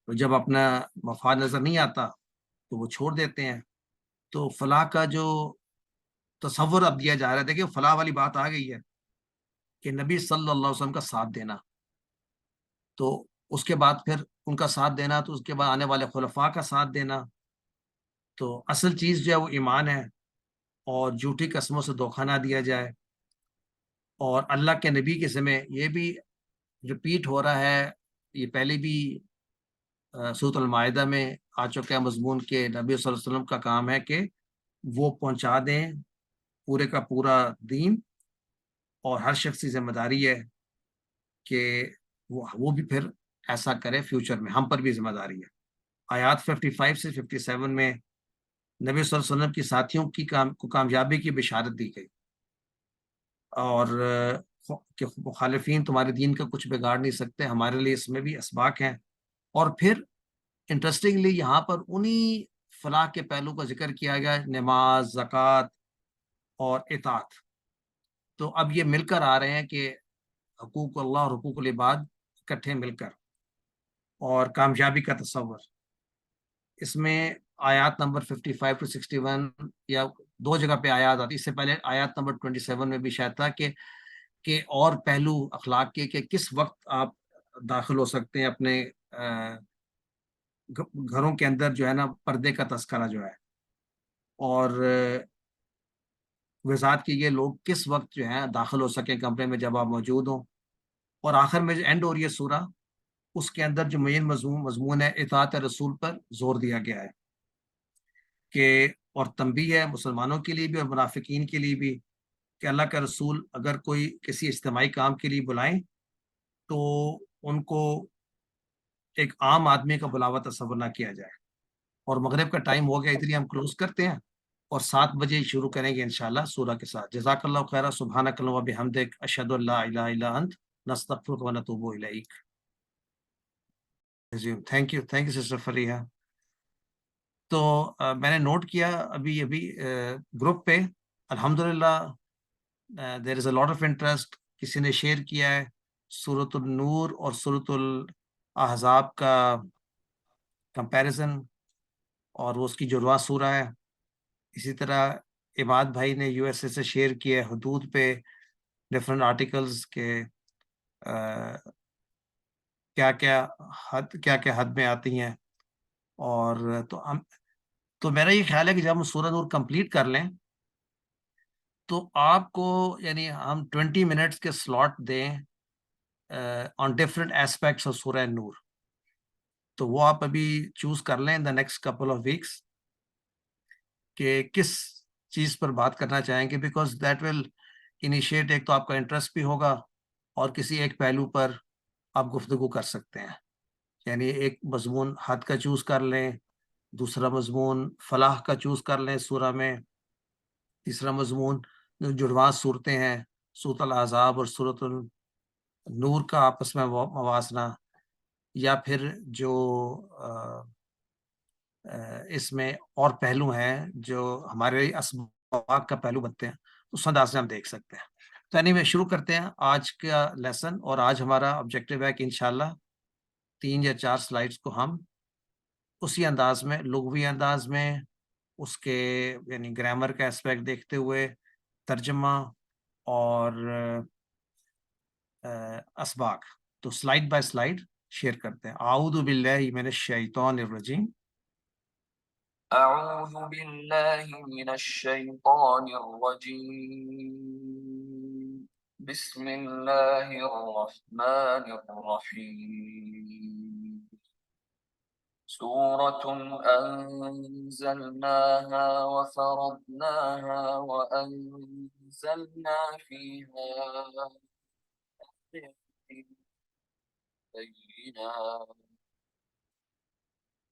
تو جب اپنا مفاد نظر نہیں آتا تو وہ چھوڑ دیتے ہیں. تو فلاح کا جو تصور اب دیا جا رہا ہے، دیکھیں فلاح والی بات آ گئی ہے کہ نبی صلی اللہ علیہ وسلم کا ساتھ دینا، تو اس کے بعد پھر ان کا ساتھ دینا، تو اس کے بعد آنے والے خلفاء کا ساتھ دینا. تو اصل چیز جو ہے وہ ایمان ہے، اور جھوٹی قسموں سے دھوکہ نہ دیا جائے. اور اللہ کے نبی کے ذمہ یہ بھی ریپیٹ ہو رہا ہے، یہ پہلے بھی سورۃ المائدہ میں آ چکا ہے مضمون کہ نبی صلی اللہ علیہ وسلم کا کام ہے کہ وہ پہنچا دیں پورے کا پورا دین، اور ہر شخص کی ذمہ داری ہے کہ وہ بھی پھر ایسا کرے فیوچر میں، ہم پر بھی ذمہ داری ہے۔ آیات 55 سے 57 میں نبی صلی اللہ علیہ وسلم کی ساتھیوں کی کو کامیابی کی بشارت دی گئی، اور کہ مخالفین تمہارے دین کا کچھ بگاڑ نہیں سکتے، ہمارے لیے اس میں بھی اسباق ہیں۔ اور پھر انٹرسٹنگلی یہاں پر انہی فلاح کے پہلو کا ذکر کیا گیا، نماز، زکوٰۃ اور اطاعت۔ تو اب یہ مل کر آ رہے ہیں کہ حقوق اللہ اور حقوق العباد اکٹھے مل کر، اور کامیابی کا تصور۔ اس میں آیات نمبر 55 to 61 یا دو جگہ پہ آیات آتی، اس سے پہلے آیات نمبر 27 میں بھی شاید تھا کہ اور پہلو اخلاق کے، کہ کس وقت آپ داخل ہو سکتے ہیں اپنے گھروں کے اندر، جو ہے نا پردے کا تذکرہ جو ہے، اور وضاحت کی یہ لوگ کس وقت جو ہے داخل ہو سکیں کمرے میں جب آپ موجود ہوں۔ اور آخر میں جو اینڈ ہو رہی ہے سورہ، اس کے اندر جو مین مضمون ہے اطاعت رسول پر زور دیا گیا ہے، کہ اور تنبیہ ہے مسلمانوں کے لیے بھی اور منافقین کے لیے بھی، کہ اللہ کا رسول اگر کوئی کسی اجتماعی کام کے لیے بلائیں تو ان کو ایک عام آدمی کا بلاوا تصور نہ کیا جائے۔ اور مغرب کا ٹائم ہو گیا، ادھر ہی ہم کلوز کرتے ہیں، اور 7 بجے شروع کریں گے انشاءاللہ سورہ کے ساتھ۔ جزاک اللہ خیرہ، سبحانک اللہم و بحمدک، اشہد ان لا الہ الا انت، نستغفرک و نتوب الیک۔ Thank you sister Fariha. تو میں نے نوٹ کیا ابھی گروپ پہ، الحمدللہ دیر از اے لاٹ آف انٹرسٹ۔ کسی نے شیئر کیا ہے سورۃ النور اور سورۃ الاحزاب کا کمپیریزن، اور وہ اس کی جڑواں سورہ ہے۔ اسی طرح عباد بھائی نے یو ایس اے سے شیئر کیا ہے حدود پہ ڈفرینٹ آرٹیکلز کے کیا حد میں آتی ہیں۔ اور تو میرا یہ خیال ہے کہ جب ہم سورہ نور کمپلیٹ کر لیں تو آپ کو یعنی ہم 20 منٹس کے سلاٹ دیں آن ڈفرینٹ ایسپیکٹس آف سورہ نور، تو وہ آپ ابھی چوز کر لیں in the next couple of weeks کہ کس چیز پر بات کرنا چاہیں گے، بیکاز دیٹ ول انیشیٹ، ایک تو آپ کا انٹرسٹ بھی ہوگا اور کسی ایک پہلو پر آپ گفتگو کر سکتے ہیں۔ یعنی ایک مضمون حد کا چوز کر لیں، دوسرا مضمون فلاح کا چوز کر لیں سورہ میں، تیسرا مضمون جڑواں صورتیں ہیں سورۃ الاحزاب اور سورۃ النور کا آپس میں موازنہ، یا پھر جو اس میں اور پہلو ہیں جو ہمارے اسباق کا پہلو بنتے ہیں، اس انداز سے ہم دیکھ سکتے ہیں۔ تو anyway شروع کرتے ہیں آج کا لیسن، اور آج ہمارا آبجیکٹیو ہے کہ انشاءاللہ 3 یا 4 سلائیڈز کو ہم اسی انداز میں، لغوی انداز میں، اس کے یعنی گرامر کا اسپیکٹ دیکھتے ہوئے، ترجمہ اور اسباق، تو سلائیڈ بائی سلائیڈ شیئر کرتے ہیں۔ اعوذ باللہ من الشیطان الرجیم، أعوذ بالله من الشيطان الرجيم، بسم الله الرحمن الرحيم، سورة أنزلناها وفرضناها وأنزلنا فيها آيات بينات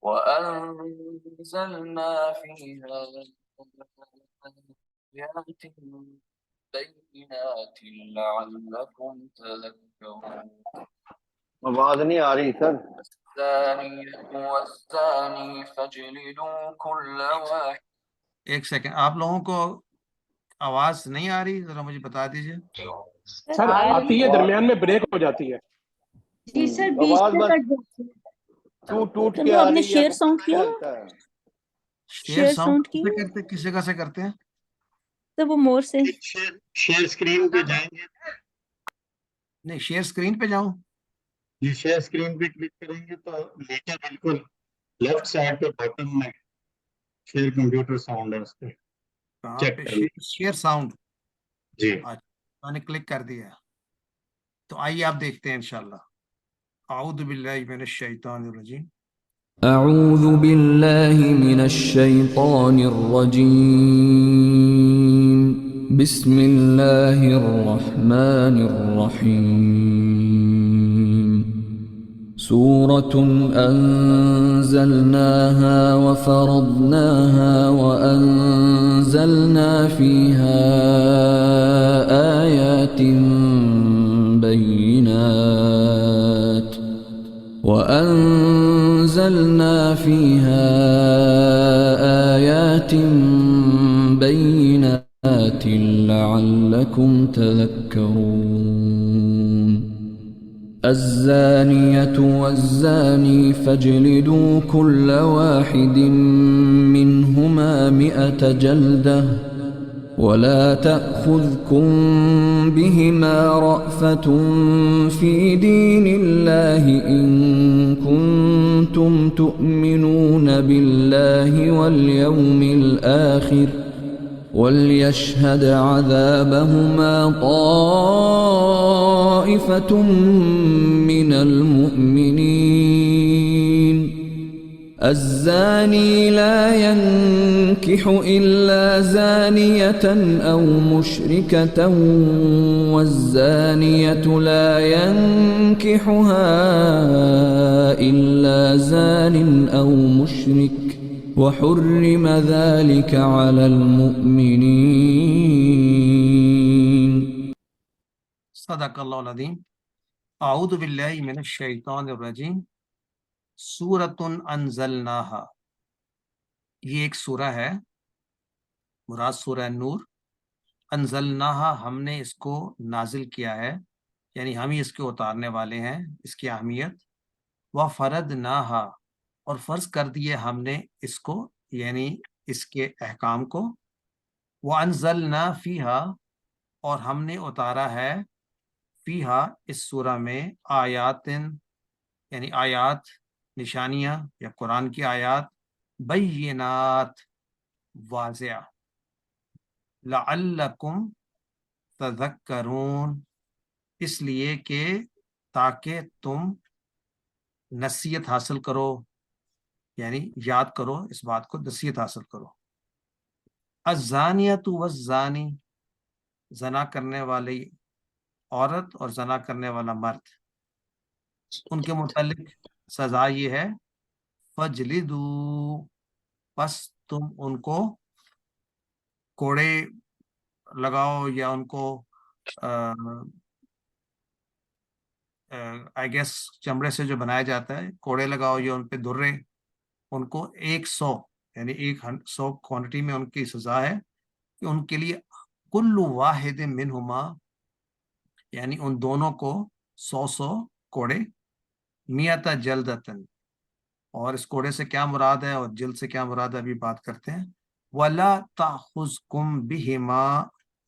وأنزلنا فيها آيات بينات لعلكم تذكرون۔ آواز نہیں آ رہی سر۔ الزانية والزاني فاجلدوا كل واحد۔ ایک سیکنڈ، آپ لوگوں کو آواز نہیں آ رہی؟ ذرا مجھے بتا دیجیے۔ سر آتی ہے، درمیان میں بریک ہو جاتی ہے۔ جی سر، بیچ آواز میں بس کٹ جاتی ہے۔ ٹوٹ تو کے وہ آ آپ نے رہی ہے، شیئر ساؤنڈ کیا؟ شیئر شیئر ساؤنڈ ساؤنڈ کی کیسے کرتے، کس جگہ سے کرتے ہیں؟ تو وہ مور سے شیئر اسکرین پہ جائیں گے، نہیں، شیئر اسکرین پہ جاؤں؟ یہ شیئر اسکرین پہ کلک کریں گے تو نیچے بالکل لیفٹ سائڈ پہ باٹم میں شیئر کمپیوٹر ساؤنڈ ہے، اس پہ کہاں چیک پہ کر لیں۔ Share sound? جی میں نے کلک کر دیا، تو آئیے آپ دیکھتے ہیں انشاءاللہ۔ اعوذ باللہ من الشیطان الرجیم، أعوذ بالله من الشيطان الرجيم، بسم الله الرحمن الرحيم، سورة أنزلناها وفرضناها وأنزلنا فيها آيات بينات لعلكم تذكرون الزانية والزاني فاجلدوا كل واحد منهما 100 جلدة ولا تأخذكم بهما رأفة في دين الله إن كنتم تؤمنون بالله واليوم الآخر وليشهد عذابهما طائفة من المؤمنين الزاني لا ينكح إلا زانية أو مشركة والزانية لا ينكحها إلا زان أو مشرك وحرم ذلك على المؤمنين صدق اللہ العظیم. اعوذ باللہ من الشیطان الرجیم. سورۃ انزلناہا، یہ ایک سورہ ہے، مراد سورہ نور. انزلناہا، ہم نے اس کو نازل کیا ہے، یعنی ہم ہی اس کے اتارنے والے ہیں، اس کی اہمیت. وفرضناہا، اور فرض کر دیے ہم نے اس کو، یعنی اس کے احکام کو. وانزلنا فیہا، اور ہم نے اتارا ہے فیہا، اس سورہ میں، آیاتن، یعنی آیات، نشانیاں یا قرآن کی آیات، بینات، واضح، لعلکم تذکرون، اس لیے کہ تاکہ تم نصیحت حاصل کرو، یعنی یاد کرو اس بات کو، نصیحت حاصل کرو. الزانیۃ والزانی، زنا کرنے والی عورت اور زنا کرنے والا مرد، ان کے متعلق سزا یہ ہے، فجلدو، پس تم ان کو کوڑے لگاؤ، یا ان کو آئی گیس چمڑے سے جو بنایا جاتا ہے، کوڑے لگاؤ یا ان پہ دھرے، ان کو 100، یعنی 100 کوانٹٹی میں ان کی سزا ہے کہ ان کے لیے کل واحد منہما، یعنی ان دونوں کو 100 کوڑے، 100 جلدتن، اور اس کوڑے سے کیا مراد ہے اور جلد سے کیا مراد ہے ابھی بات کرتے ہیں. وَلَا تَأْخُذْكُمْ بِهِمَا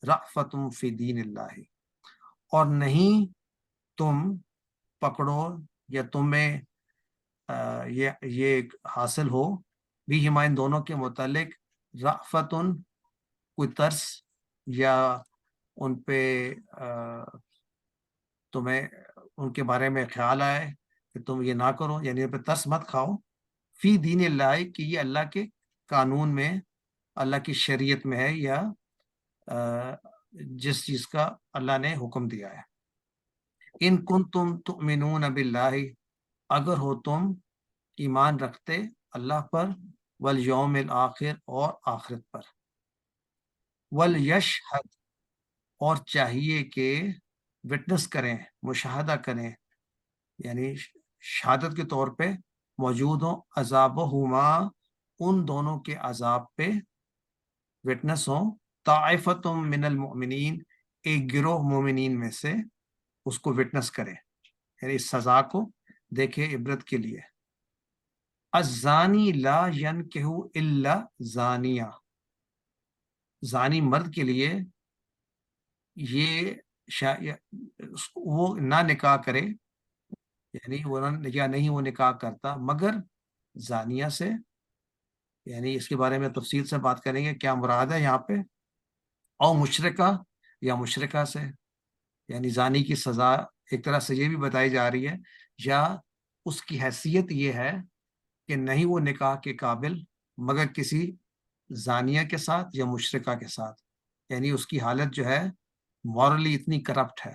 رَأْفَةٌ فِي دِينِ اللَّهِ، اور نہیں تم پکڑو یا تمہیں یہ حاصل ہو، بِهِمَا، ان دونوں کے متعلق، رأفتٌ، کوئی ترس، یا ان پہ تمہیں ان کے بارے میں خیال آئے کہ تم یہ نہ کرو، یعنی ان پہ ترس مت کھاؤ، فی دین اللہ، کہ یہ اللہ کے قانون میں، اللہ کی شریعت میں ہے، یا جس چیز کا اللہ نے حکم دیا ہے. ان کنتم تؤمنون باللہ، اگر ہو تم ایمان رکھتے اللہ پر، والیوم الآخر، اور آخرت پر. ولیشہد، اور چاہیے کہ وٹنس کریں، مشاہدہ کریں، یعنی شہادت کے طور پہ موجود ہوں، عذابہما، ان دونوں کے عذاب پہ وٹنس ہوں، طائفۃ من المؤمنین، ایک گروہ مومنین میں سے اس کو وٹنس کریں، یعنی اس سزا کو دیکھیں عبرت کے لیے. الزانی لا ینکح الا زانیہ، زانی مرد کے لیے یہ وہ نہ نکاح کرے، یعنی وہ نہیں وہ نکاح کرتا مگر زانیہ سے، یعنی اس کے بارے میں تفصیل سے بات کریں گے کیا مراد ہے یہاں پہ. او مشرکہ، یا مشرکہ سے، یعنی زانی کی سزا ایک طرح سے یہ بھی بتائی جا رہی ہے، یا اس کی حیثیت یہ ہے کہ نہیں وہ نکاح کے قابل مگر کسی زانیہ کے ساتھ یا مشرکہ کے ساتھ، یعنی اس کی حالت جو ہے مورلی اتنی کرپٹ ہے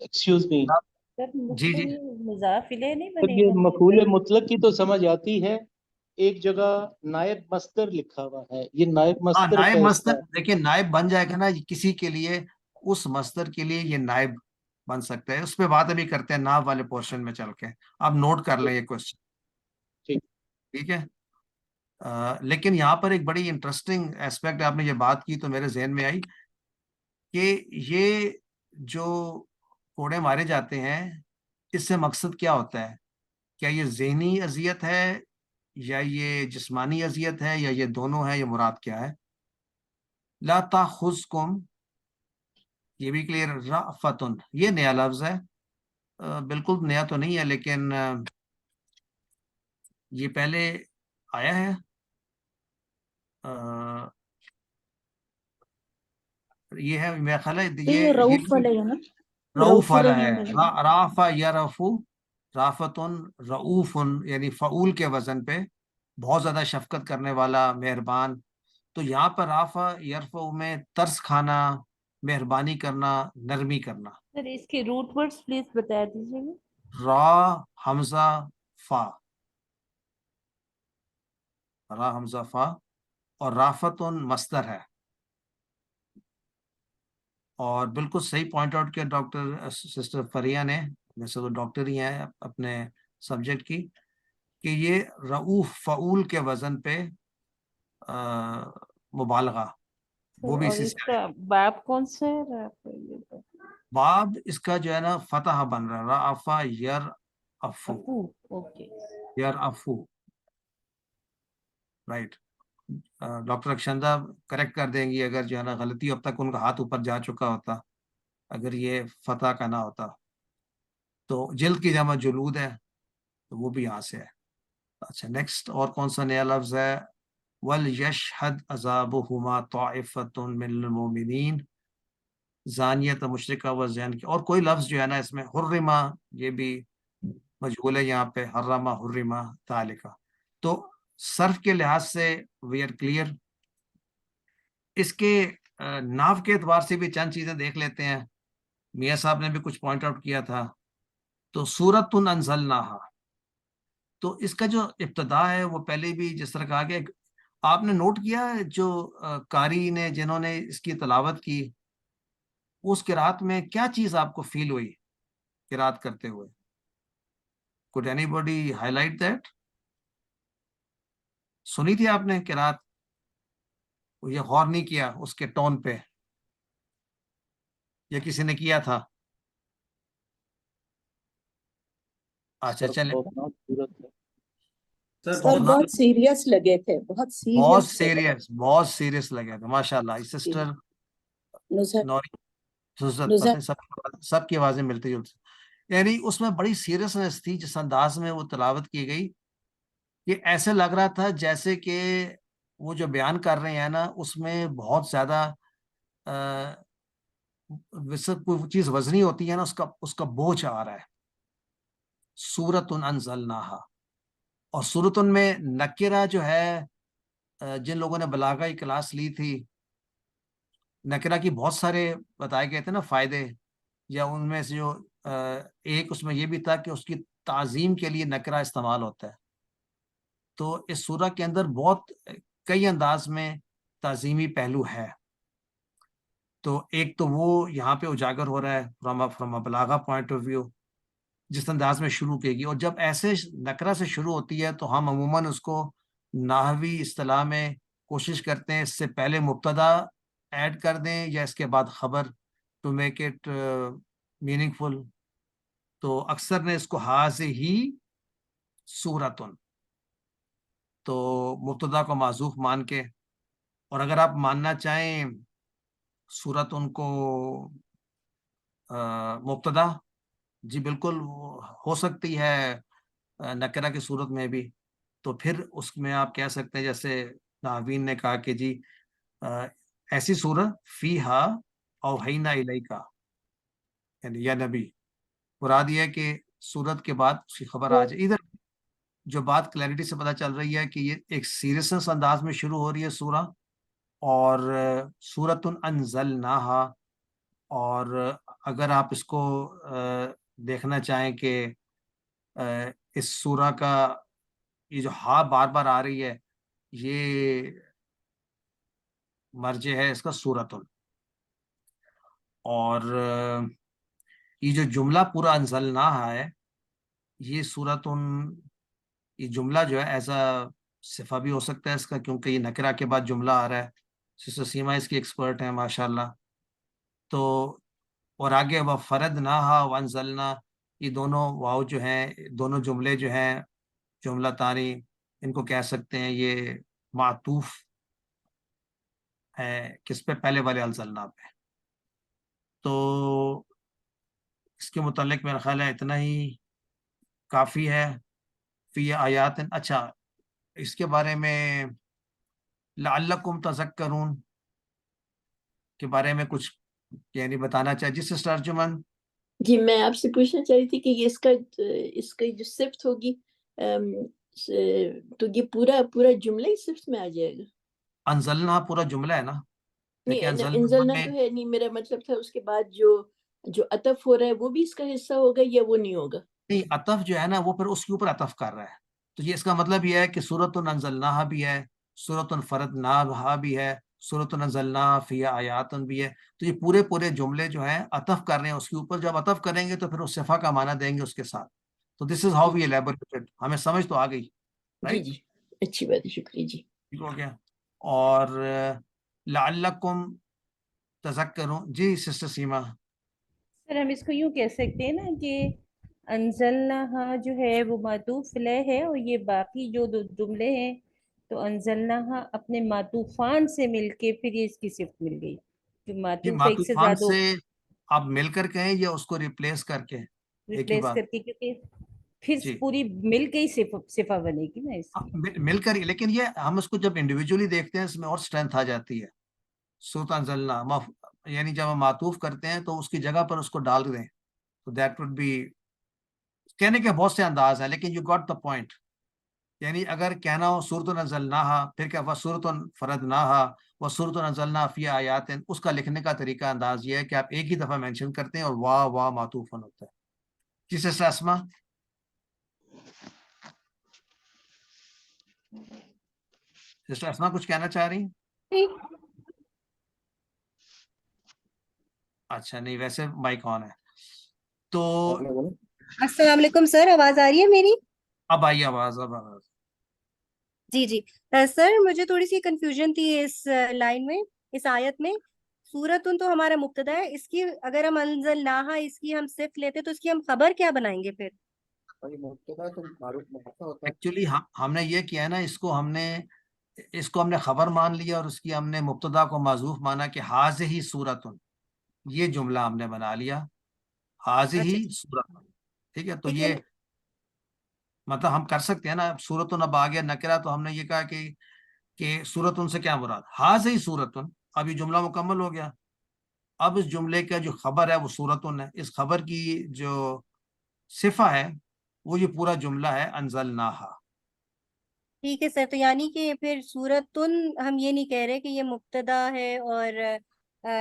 ایکسکیوز می سر جی جی مضاف الیہ نہیں سر، یہ بنے گا؟ مفعول مطلق کی تو سمجھ آتی ہے، ایک جگہ نائب مصدر لکھا ہوا ہے، یہ نائب ہاں مصدر نائب کیسا مصدر، ہے؟ دیکھیں نائب بن جائے گا نا کسی کے لیے، اس مصدر کے لیے یہ نائب بن سکتا ہے. اس پہ بات ابھی کرتے ہیں نائب والے پورشن میں چل کے. آپ نوٹ کر لیں یہ کوشچن. ٹھیک. ٹھیک ہے. لیکن یہاں پر ایک بڑی انٹرسٹنگ ایسپیکٹ آپ نے یہ بات کی تو میرے ذہن میں آئی کہ یہ جو کوڑے مارے جاتے ہیں اس سے مقصد کیا ہوتا ہے؟ کیا یہ ذہنی اذیت ہے یا یہ جسمانی اذیت ہے یا یہ دونوں ہے؟ یہ مراد کیا ہے؟ لا تاخذکم، یہ بھی کلیئر. رأفتن یہ نیا لفظ ہے، بالکل نیا تو نہیں ہے لیکن یہ پہلے آیا ہے. یہ ہے میرا خیال ہے یہ رؤوف والا ہے نا، رؤوف رؤوف والا ہے. الرحیم ہے. رافع یرفو، رافتن رؤوفن، یعنی فعول کے وزن پہ بہت زیادہ شفقت کرنے والا، مہربان. تو یہاں پر رافع یرفع میں ترس کھانا، مہربانی کرنا، نرمی کرنا. سر اس کے روٹ ورڈز پلیز بتا دیجیے گا. را حمزہ فا، را حمزہ فا، اور رافتن مصدر ہے. اور بالکل صحیح پوائنٹ آؤٹ کیا ڈاکٹر سسٹر فریہ نے، ویسے تو ڈاکٹر ہی ہیں اپنے سبجیکٹ کی، کہ یہ رؤوف فعول کے وزن پہ مبالغہ، وہ بھی اور اسی اس سے کا باب کون سا ہے؟ آپ یہ بتا- باب اس کا جو ہے نا فتح بن رہا ہے، رافع یر افو، افو، اوکے. یر افو، رائٹ. ڈاکٹر اکشندہ کریکٹ کر دیں گی اگر جو ہے نا غلطی اب تک ان کا ہاتھ اوپر جا چکا ہوتا، اگر یہ فتح کا نہ ہوتا. تو جلد کی جمع جلود ہے تو وہ بھی یہاں سے ہے. اچھا نیکسٹ اور کون سا نیا لفظ ہے؟ وَلْيَشْهَدْ عَذَابُهُمَا طَائِفَةٌ مِّنَ الْمُؤْمِنِينَ، زانیت مشرکہ و زین کی. اور کوئی لفظ جو ہے نا اس میں حرمہ، یہ بھی مجہول ہے یہاں پہ، حرمہ حرمہ ذالک. تو صرف کے لحاظ سے وی آر کلیئر. اس کے ناف کے اعتبار سے بھی چند چیزیں دیکھ لیتے ہیں. میاں صاحب نے بھی کچھ پوائنٹ آؤٹ کیا تھا. تو سورۃ انزلناہا، تو اس کا جو ابتدا ہے وہ پہلے بھی جس طرح کہا کہ آپ نے نوٹ کیا جو قاری نے جنہوں نے اس کی تلاوت کی، اس قرات میں کیا چیز آپ کو فیل ہوئی قرات کرتے ہوئے؟ could anybody highlight that؟ سنی تھی آپ نے قرات؟ یہ غور نہیں کیا اس کے ٹون پہ یا کسی نے کیا تھا؟ اچھا چلیں. سر بہت سیریس لگے تھے، بہت بہت سیریس تھے. سیریس، بہت سیریس لگے تھے. ماشاء اللہ سسٹر نظر سب کی آوازیں ملتی جلتی، یعنی اس میں بڑی سیریسنس تھی جس انداز میں وہ تلاوت کی گئی. یہ ایسے لگ رہا تھا جیسے کہ وہ جو بیان کر رہے ہیں نا اس میں بہت زیادہ کوئی چیز وزنی ہوتی ہے نا اس کا بوجھ آ رہا ہے. سورۃ انزلناہا، اور سورۃ میں نکرہ جو ہے، جن لوگوں نے بلاغہ کی کلاس لی تھی، نکرہ کی بہت سارے بتائے گئے تھے نا فائدے، یا ان میں سے جو ایک اس میں یہ بھی تھا کہ اس کی تعظیم کے لیے نکرہ استعمال ہوتا ہے. تو اس سورہ کے اندر بہت کئی انداز میں تعظیمی پہلو ہے. تو ایک تو وہ یہاں پہ اجاگر ہو رہا ہے فرام اے بلاغہ پوائنٹ آف ویو، جس انداز میں شروع کی گئی. اور جب ایسے نکرہ سے شروع ہوتی ہے تو ہم عموماً اس کو نحوی اصطلاح میں کوشش کرتے ہیں اس سے پہلے مبتدا ایڈ کر دیں یا اس کے بعد خبر، ٹو میک اٹ میننگ فل. تو اکثر نے اس کو ہی سورتن، تو مبتدا کو معذوف مان کے، اور اگر آپ ماننا چاہیں سورتن کو مبتدا، جی بالکل ہو سکتی ہے نکرہ کی صورت میں بھی. تو پھر اس میں آپ کہہ سکتے ہیں جیسے ناوین نے کہا کہ جی ایسی صورت فیہا اوحینا الیکا، یعنی یا نبی، مراد یہ ہے کہ صورت کے بعد اس کی خبر آ جائے. ادھر جو بات کلیئرٹی سے پتہ چل رہی ہے کہ یہ ایک سیریسنس انداز میں شروع ہو رہی ہے سورہ، اور سورۃ انزلناہا اور اگر آپ اس کو دیکھنا چاہیں کہ اس سورہ کا یہ جو ہا بار بار آ رہی ہے یہ مرجع ہے اس کا سورتن، اور یہ جو جملہ پورا انزلنا ہے یہ سورتن، یہ جملہ جو ہے ایسا صفہ بھی ہو سکتا ہے اس کا، کیونکہ یہ نکرہ کے بعد جملہ آ رہا ہے. سسٹر سیما اس کی ایکسپرٹ ہیں ماشاءاللہ. تو اور آگے وہ فردناہا وانزلنا، یہ دونوں واو جو ہیں، دونوں جملے جو ہیں جملہ تانی، ان کو کہہ سکتے ہیں یہ معطوف ہے کس پہ؟ پہلے والے انزلنا پہ. تو اس کے متعلق میرا خیال ہے اتنا ہی کافی ہے. فی آیات، اچھا اس کے بارے میں لعلکم تذکرون کے بارے میں کچھ یعنی بتانا چاہے جس سے ترجمان؟ جی میں آپ سے پوچھنا چاہ رہی تھی کہ یہ اس کا جو صفت ہوگی تو یہ پورا جملہ ہی صفت میں آ جائے گا؟ انزلنا پورا جملہ ہے نا، لیکن نہیں، انزلنا انزلنا میں تو ہے نہیں، میرا مطلب تھا اس کے بعد جو عطف ہو رہا ہے وہ بھی اس کا حصہ ہوگا یا وہ نہیں ہوگا؟ نہیں، عطف جو ہے نا وہ پھر اس کے اوپر عطف کر رہا ہے. تو یہ اس کا مطلب یہ ہے کہ سورۃ انزلناہا بھی ہے، سورۃ فرضناہا بھی ہے، سورۃ انزلنا فی آیات بھی ہے. تو یہ پورے جملے جو ہیں عطف کر رہے ہیں اس کے اوپر. جب عطف کریں گے تو پھر اس صفحہ کا معنی دیں گے اس کے ساتھ. تو دس از ہاؤ وی ایلیبوریٹڈ. ہمیں سمجھ تو آ گئی، جی رائٹ؟ جی اچھی بات ہے، شکریہ جی. ٹھیک ہو گیا. اور لعلکم تذکرون. جی سسٹر سیما. سر ہم اس کو یوں کہہ سکتے ہیں نا کہ انزلناہا جو ہے وہ معطوف علیہ ہے، اور یہ باقی جو دو جملے ہیں تو انزلناہا اپنے معطوفان سے مل کے پھر یہ اس کی صفت مل گئی. جو یہ معطوف ایک سے معطوفان زیادہ سے آپ مل کر کہیں یا اس کو ریپلیس کر کے؟ ایک ہی ریپلیس بات. کر کے، کیونکہ پھر جی پوری مل کے ہی صفہ بنے گی نا اس کی. مل کر ہی، لیکن یہ ہم اس کو جب انڈیویجولی دیکھتے ہیں اس میں اور اسٹرینتھ آ جاتی ہے. سورۃ انزلنا یعنی جب ہم معطوف کرتے ہیں تو اس کی جگہ پر اس کو ڈال دیں تو دیٹ وڈ بی. کہنے کے بہت سے انداز ہیں لیکن یو گاٹ دا پوائنٹ. یعنی اگر کہنا ہو سورۃ انزلناہا پھر کیا وسورۃ فرضناہا وسورۃ انزلنا فی آیات، اس کا لکھنے کا طریقہ انداز یہ ہے کہ آپ ایک ہی دفعہ مینشن کرتے ہیں اور واہ معطوفن ہوتا ہے. جی سسٹر اسما. سسٹر اسما کچھ کہنا چاہ رہی ہیں؟ اچھا نہیں، ویسے مائک آن ہے. تو السلام علیکم سر، آواز آ رہی ہے میری؟ اب آئی آواز. جی سر، مجھے تھوڑی سی کنفیوژن تھی اس لائن میں، اس آیت میں. سورتن تو ہمارا مبتدا ہے، اس کی اگر ہم انزلناہا اس کی ہم صفت لیتے تو اس کی ہم خبر کیا بنائیں گے پھر؟ ایکچولی ہم نے یہ کیا ہے نا، اس کو ہم نے خبر مان لیا اور اس کی ہم نے مبتدا کو معذوف مانا کہ حاذہ سورتن، یہ جملہ ہم نے بنا لیا حاذہ سورتن. ٹھیک ہے. تو یہ مطلب ہم کر سکتے ہیں نا. سورتن اب آ گیا نکرہ تو ہم نے یہ کہا کہ سورتن سے کیا مراد؟ حاذہ سورتن. اب یہ جملہ مکمل ہو گیا. اب اس جملے کا جو خبر ہے وہ سورتن ہے. اس خبر کی جو صفہ ہے وہ یہ پورا جملہ ہے انزلناہا. ٹھیک ہے سر، تو یعنی کہ پھر سورتن ہم یہ نہیں کہہ رہے کہ یہ مبتدا ہے اور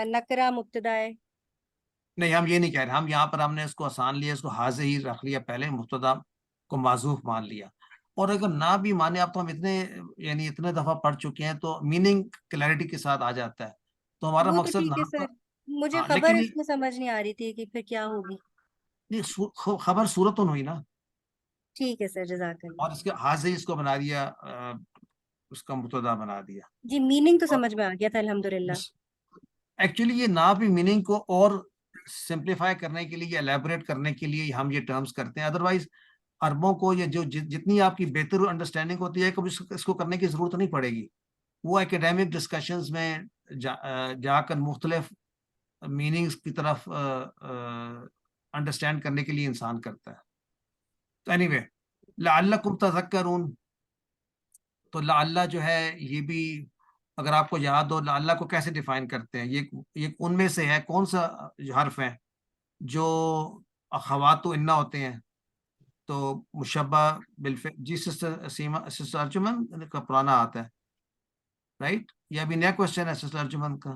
نکرہ مبتدا ہے؟ نہیں، ہم یہ نہیں کہہ رہے. ہم یہاں پر ہم نے اس کو آسان لیا، اس کو حاضر ہی رکھ لیا، پہلے مبتدا کو معذوف مان لیا. اور اگر نہ بھی مانے اب تو ہم اتنے دفعہ پڑھ چکے ہیں تو میننگ کلیئرٹی کے ساتھ آ جاتا ہے. تو ہمارا وہ تو مقصد ٹھیک ہے سر، مجھے خبر لیکن اس میں سمجھ نہیں آ رہی تھی کہ پھر کیا ہوگی. خبر سورتن ہوئی نا. ٹھیک ہے سر، جزاک اللہ. اور اس کے حاضر اس کو بنا دیا، اس کا مبتدا بنا دیا. جی میننگ تو سمجھ میں آ گیا تھا الحمدللہ. ایکچولی یہ نہ بھی میننگ کو اور سمپلیفائی کرنے کے لیے، الیبوریٹ کرنے کے لیے ہم یہ ٹرمز کرتے ہیں. ادروائز عربوں کو یہ جو جتنی آپ کی بہتر انڈرسٹینڈنگ ہوتی ہے کبھی اس کو کرنے کی ضرورت نہیں پڑے گی. وہ ایکیڈیمک ڈسکشنز میں جا کر مختلف میننگز کی طرف انڈرسٹینڈ کرنے کے لیے انسان کرتا ہے. تو اینی وے لعلکم تذکرون، تو لعلہ جو ہے یہ بھی اگر آپ کو یاد ہو لعلہ کو کیسے ڈیفائن کرتے ہیں. یہ ان میں سے ہے کون سا حرف ہے جو اخوات و انا ہوتے ہیں تو مشبہ بالفعل. جی سسٹر سیما، سسٹر ارجمن کا پرانا آتا ہے رائٹ. یہ ابھی نیا کوشچن ہے سسٹر ارجمن کا.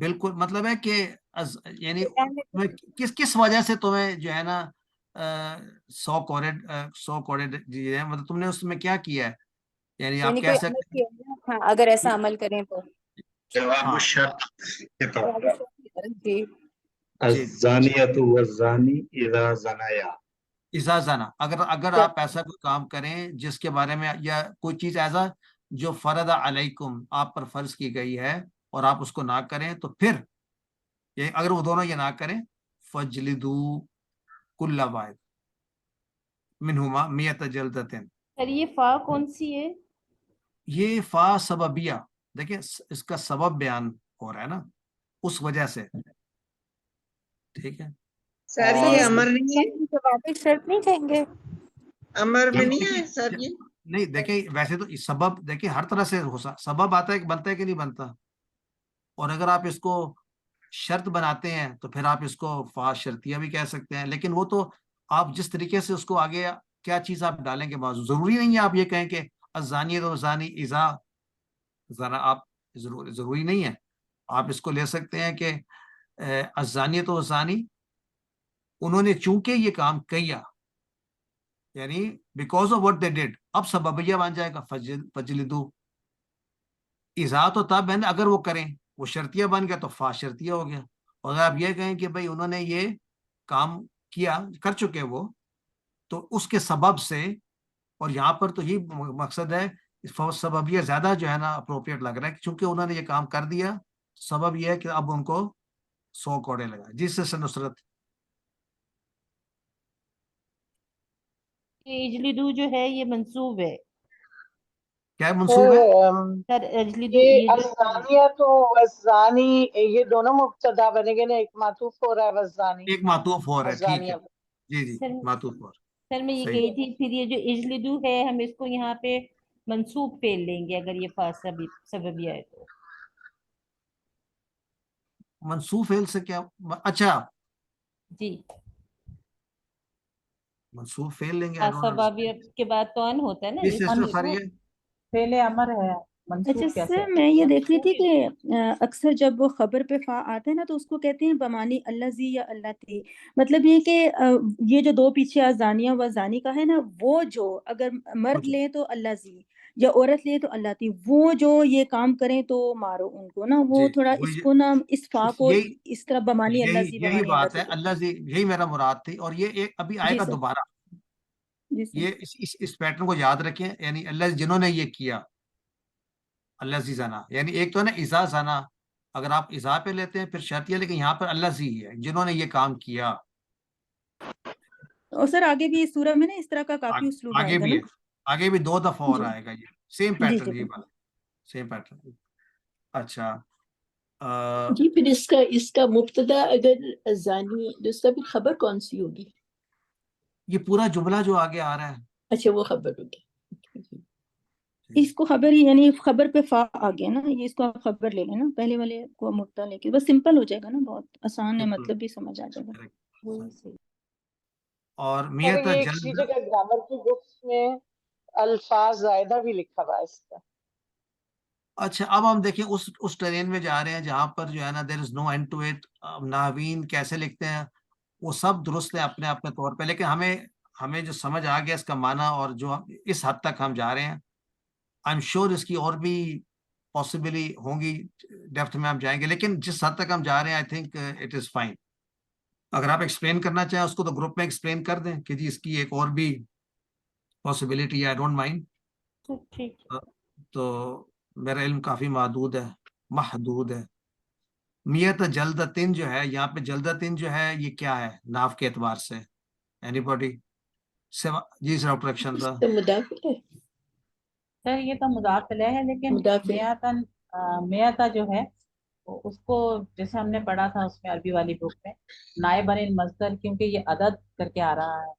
بالکل مطلب ہے کہ یعنی کس وجہ سے تمہیں جو ہے نا 100 کوڑے دیے ہیں، مطلب تم نے اس میں کیا کیا ہے؟ یعنی آپ یعنی کہہ کوئی عمل سکتے کیا ہے نا، ہاں اگر ایسا عمل کریں تو جواب ہاں الشرط کے طور پر جی جی الزانیۃ والزانی اذا زنایا. اذا زنا، اگر آپ ایسا کوئی کام کریں جس کے بارے میں، یا کوئی چیز ایسا جو فرض علیکم آپ پر فرض کی گئی ہے اور آپ اس کو نہ کریں، تو پھر یہ اگر وہ دونوں یہ نہ کریں فجلدو کل واحد منہما میت جلدتن. سر یہ فا کون سی ہے؟ یہ فا سببیہ، دیکھیں اس کا سبب بیان ہو رہا ہے نا، اس وجہ سے. ٹھیک ہے، سر اور یہ امر نہیں ہے، جواب شرط نہیں کہیں گے؟ امر میں نہیں دیکھیں ہے سر یہ؟ نہیں، دیکھیں ویسے تو سبب دیکھیں ہر طرح سے سبب آتا ہے کہ بنتا ہے کہ نہیں بنتا، اور اگر آپ اس کو شرط بناتے ہیں تو پھر آپ اس کو فا شرطیہ بھی کہہ سکتے ہیں، لیکن وہ تو آپ جس طریقے سے اس کو آگے کیا چیز آپ ڈالیں گے موضوع، ضروری نہیں ہے آپ یہ کہیں کہ الزانی و زانی اذا زنا، آپ ضروری نہیں ہے. آپ اس کو لے سکتے ہیں کہ الزانیۃ و زانی، انہوں نے چونکہ یہ کام کیا، یعنی because of what they did, اب سببیہ بن جائے گا فجلدو. اذا تو تب ہے نا اگر وہ کریں، وہ شرطیہ بن گیا تو فا شرطیہ ہو گیا. اور اگر آپ یہ کہیں کہ بھائی انہوں نے یہ کام کیا، کر چکے وہ، تو اس کے سبب سے، اور یہاں پر تو یہ مقصد ہے سببیہ زیادہ جو ہے نا اپروپریٹ لگ رہا ہے، چونکہ انہوں نے یہ کام کر دیا، سبب یہ ہے کہ اب ان کو 100 کوڑے لگا. جس سے نصرت اجلدو جو ہے یہ منصوب ہے کیا منصوب ہے؟ سر. اجلدو یہ یہ جو الزانیۃ والزانی یہ دونوں مبتدا بنے گے نا، ایک معطوف ہو رہا ہے والزانی ایک معطوف ہو رہا ہے، ٹھیک ہے، الزانیہ. جی جی سر معطوف ہو رہا سر میں یہ صحیح. کہی تھی، پھر یہ جو اجلدو ہے ہم اس کو یہاں پہ منصوب فعل لیں گے اگر یہ فا سببیہ ہے تو. منصوب فعل سے کیا؟ اچھا جی منصوب فعل لیں گے. I فا don't understand. سببیہ کے بعد تو ان ہوتا ہے نا، جی جیسے سسٹر فریہ، فعل امر ہے اچھا منصوب کیسے سر، میں یہ دیکھ رہی تھی کہ اکثر جب وہ خبر پہ فا آتا ہے نا تو اس کو کہتے ہیں بمانی اللہ زی یا اللہ تی. مطلب یہ کہ یہ جو دو پیچھے ازانیہ و زانی کا ہے نا، وہ جو اگر مرد لیں تو اللہ زی، یا عورت لے تو اللہ تی، وہ جو یہ کام کریں تو مارو ان کو نا، وہ جی تھوڑا وہ اس کو نا اس فا کو یہی اس طرح بمانی اللہ زی یہی بمانی اللہ بات تی ہے. دیکھتے اللہ ہیں. سے یہی میرا مراد تھی، اور یہ ایک ابھی آئے جی گا سر، دوبارہ. جی سر. یہ اس پیٹرن کو یاد رکھیں، یعنی اللہ جنہوں نے یہ کیا، اللہ زی زنا، یعنی ایک تو ہے نا اذا زنا، اگر آپ اذا پہ لیتے ہیں پھر شرطیہ، لیکن یہاں پر اللہ زی ہے جنہوں نے یہ کام کیا. اور سر آگے بھی اس سورہ میں نا اس طرح کا کافی اسلوب آئے آگے گا بھی نا. ہے، آگے بھی 2 دفعہ اور جی آئے گا یہ سیم جی پیٹرن، جی یہ بالکل. بات سیم پیٹرن. اچھا جی پھر اس کا مبتدا اگر زانی ہے تو اس کا پھر خبر کون سی ہوگی؟ یہ پورا جملہ جو آگے آ رہا ہے، اچھا وہ خبر ہوگی. اس کو خبر ہی یعنی خبر پہ فا آ گیا نا، یہ اس کو آپ خبر لے لیں نا، پہلے والے کو مبتدا لے کے، بس سمپل ہو جائے گا نا، بہت آسان ہے، بالکل مطلب بھی سمجھ آ جائے گا. correct. اور سر میت یہ کسی جلد. جگہ گرامر کی بکس میں الفاظ زائدہ بھی لکھا ہوا ہے اس کا. اچھا اب ہم دیکھیں اس ٹرین میں جا رہے ہیں جہاں پر جو ہے نا دیر از نو اینڈ ٹو اٹ. ناوین کیسے لکھتے ہیں وہ سب درست ہے اپنے اپنے طور پہ، لیکن ہمیں جو سمجھ آ گیا اس کا معنی، اور جو اس حد تک ہم جا رہے ہیں، آئی ایم شیور اس کی اور بھی پاسبلی ہوں گی، ڈیپتھ میں ہم جائیں گے، لیکن جس حد تک ہم جا رہے ہیں I think it is fine. اگر آپ ایکسپلین کرنا چاہیں اس کو تو گروپ میں ایکسپلین کر دیں کہ جی اس کی ایک اور بھی پاسبلٹی ہے، آئی ڈونٹ مائنڈ. ٹھیک. تو میرا علم کافی محدود ہے. میت جلدتن جو ہے یہاں پہ، جلدتن جو ہے یہ کیا ہے ناف کے اعتبار سے؟ Anybody? جی سر ڈاکٹر اکشندہ. تو مداخل ہے، سر یہ تو مداخل ہے، لیکن مداخل میتا جو ہے اس کو جیسے ہم نے پڑھا تھا اس میں عربی والی بک میں نائب عن مصدر، کیونکہ یہ عدد کر کے آ رہا ہے،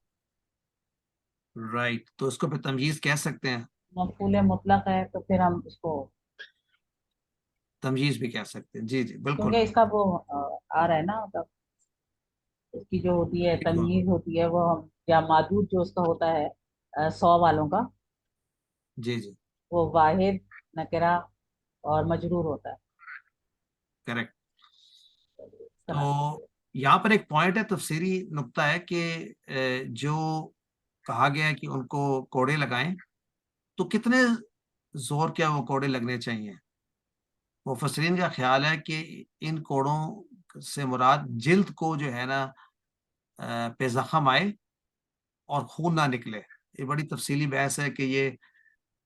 رائٹ، تو اس کو پھر تمجیز کہہ سکتے ہیں، مفعول مطلق ہے، تو پھر ہم اس کو تمجیز بھی کہہ سکتے ہیں. جی جی بالکل. کیونکہ اس کا وہ آ رہا ہے نا، مطلب اس کی جو ہوتی ہے تمیز ہوتی ہے وہ یا معدود جو اس کا ہوتا ہے 100 والوں کا، جی جی وہ واحد، نکرہ اور مجرور ہوتا ہے. کریکٹ. تو یہاں پر ایک پوائنٹ ہے، تفسیری نقطہ ہے کہ جو کہا گیا ہے کہ ان کو کوڑے لگائیں، تو کتنے زور کیا وہ کوڑے لگنے چاہیے؟ مفسرین کا خیال ہے کہ ان کوڑوں سے مراد جلد کو جو ہے نا پہ زخم آئے اور خون نہ نکلے. یہ بڑی تفصیلی بحث ہے کہ یہ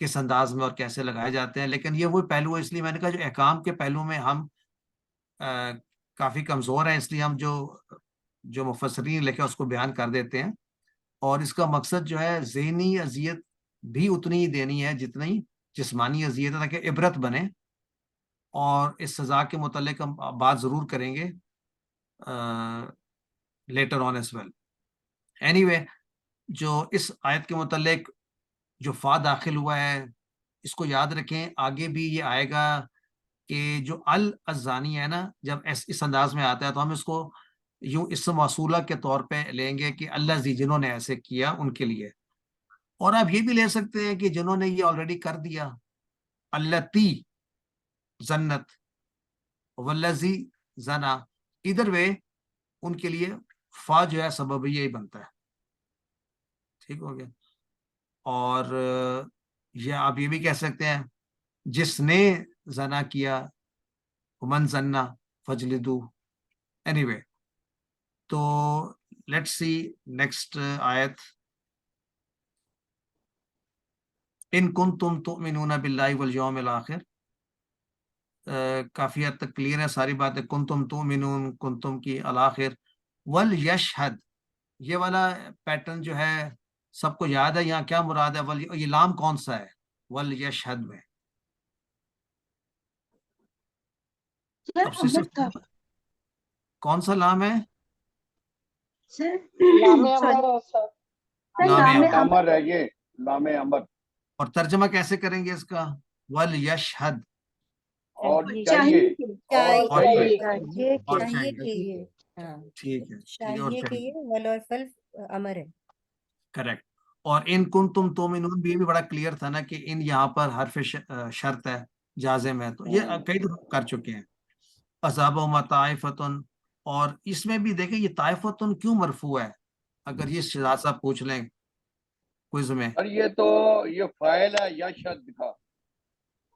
کس انداز میں اور کیسے لگائے جاتے ہیں، لیکن یہ وہ پہلو ہے. اس لیے میں نے کہا جو احکام کے پہلو میں ہم کافی کمزور ہیں، اس لیے ہم جو مفسرین لکھے اس کو بیان کر دیتے ہیں. اور اس کا مقصد جو ہے ذہنی اذیت بھی اتنی ہی دینی ہے جتنی جسمانی اذیت ہے، تاکہ عبرت بنے. اور اس سزا کے متعلق ہم بات ضرور کریں گے later on as well. Anyway, جو اس آیت کے متعلق جو فا داخل ہوا ہے اس کو یاد رکھیں. آگے بھی یہ آئے گا کہ جو الزانی ہے نا، جب اس انداز میں آتا ہے تو ہم اس کو یوں اسم موصولہ کے طور پہ لیں گے کہ اللہ زی، جنہوں نے ایسے کیا ان کے لیے. اور آپ یہ بھی لے سکتے ہیں کہ جنہوں نے یہ آلریڈی کر دیا، اللتی زنت والذی زنا، ادھر وے ان کے لیے فا جو ہے سببیہ ہی بنتا ہے. ٹھیک ہو گیا. اور یہ آپ یہ بھی کہہ سکتے ہیں جس نے زنا کیا، من زنا فجلدو. اینی وے، تو لیٹس سی نیکسٹ آیت. ان کنتم تؤمنون باللہ والیوم الآخر. کافی حد تک کلیئر ہے ساری باتیں. کنتم تؤمنون، کنتم کی الآخر. ولیشہد، یہ والا پیٹرن جو ہے سب کو یاد ہے. یہاں کیا مراد ہے؟ یہ لام کون سا ہے ولیشہد میں؟ کون سا لام ہے؟ لام امر ہے یہ، لام امر. اور ترجمہ کیسے کریں گے اس کا؟ ولیشہد، اور چاہیے، ٹھیک ہے. امر ہے، کریکٹ. اور ان کنتم تؤمنون بھی بڑا کلیئر تھا نا کہ ان یہاں پر حرف شرط ہے، جازم ہے. تو یہ کئی دفعہ کر چکے ہیں. اصابہم طائفتن، اور اس میں بھی دیکھیں یہ طائفتن کیوں مرفوع ہے، اگر یہ شہزاد صاحب پوچھ لیں کوئز میں. اور یہ تو یہ فاعل ہے یا شد کا.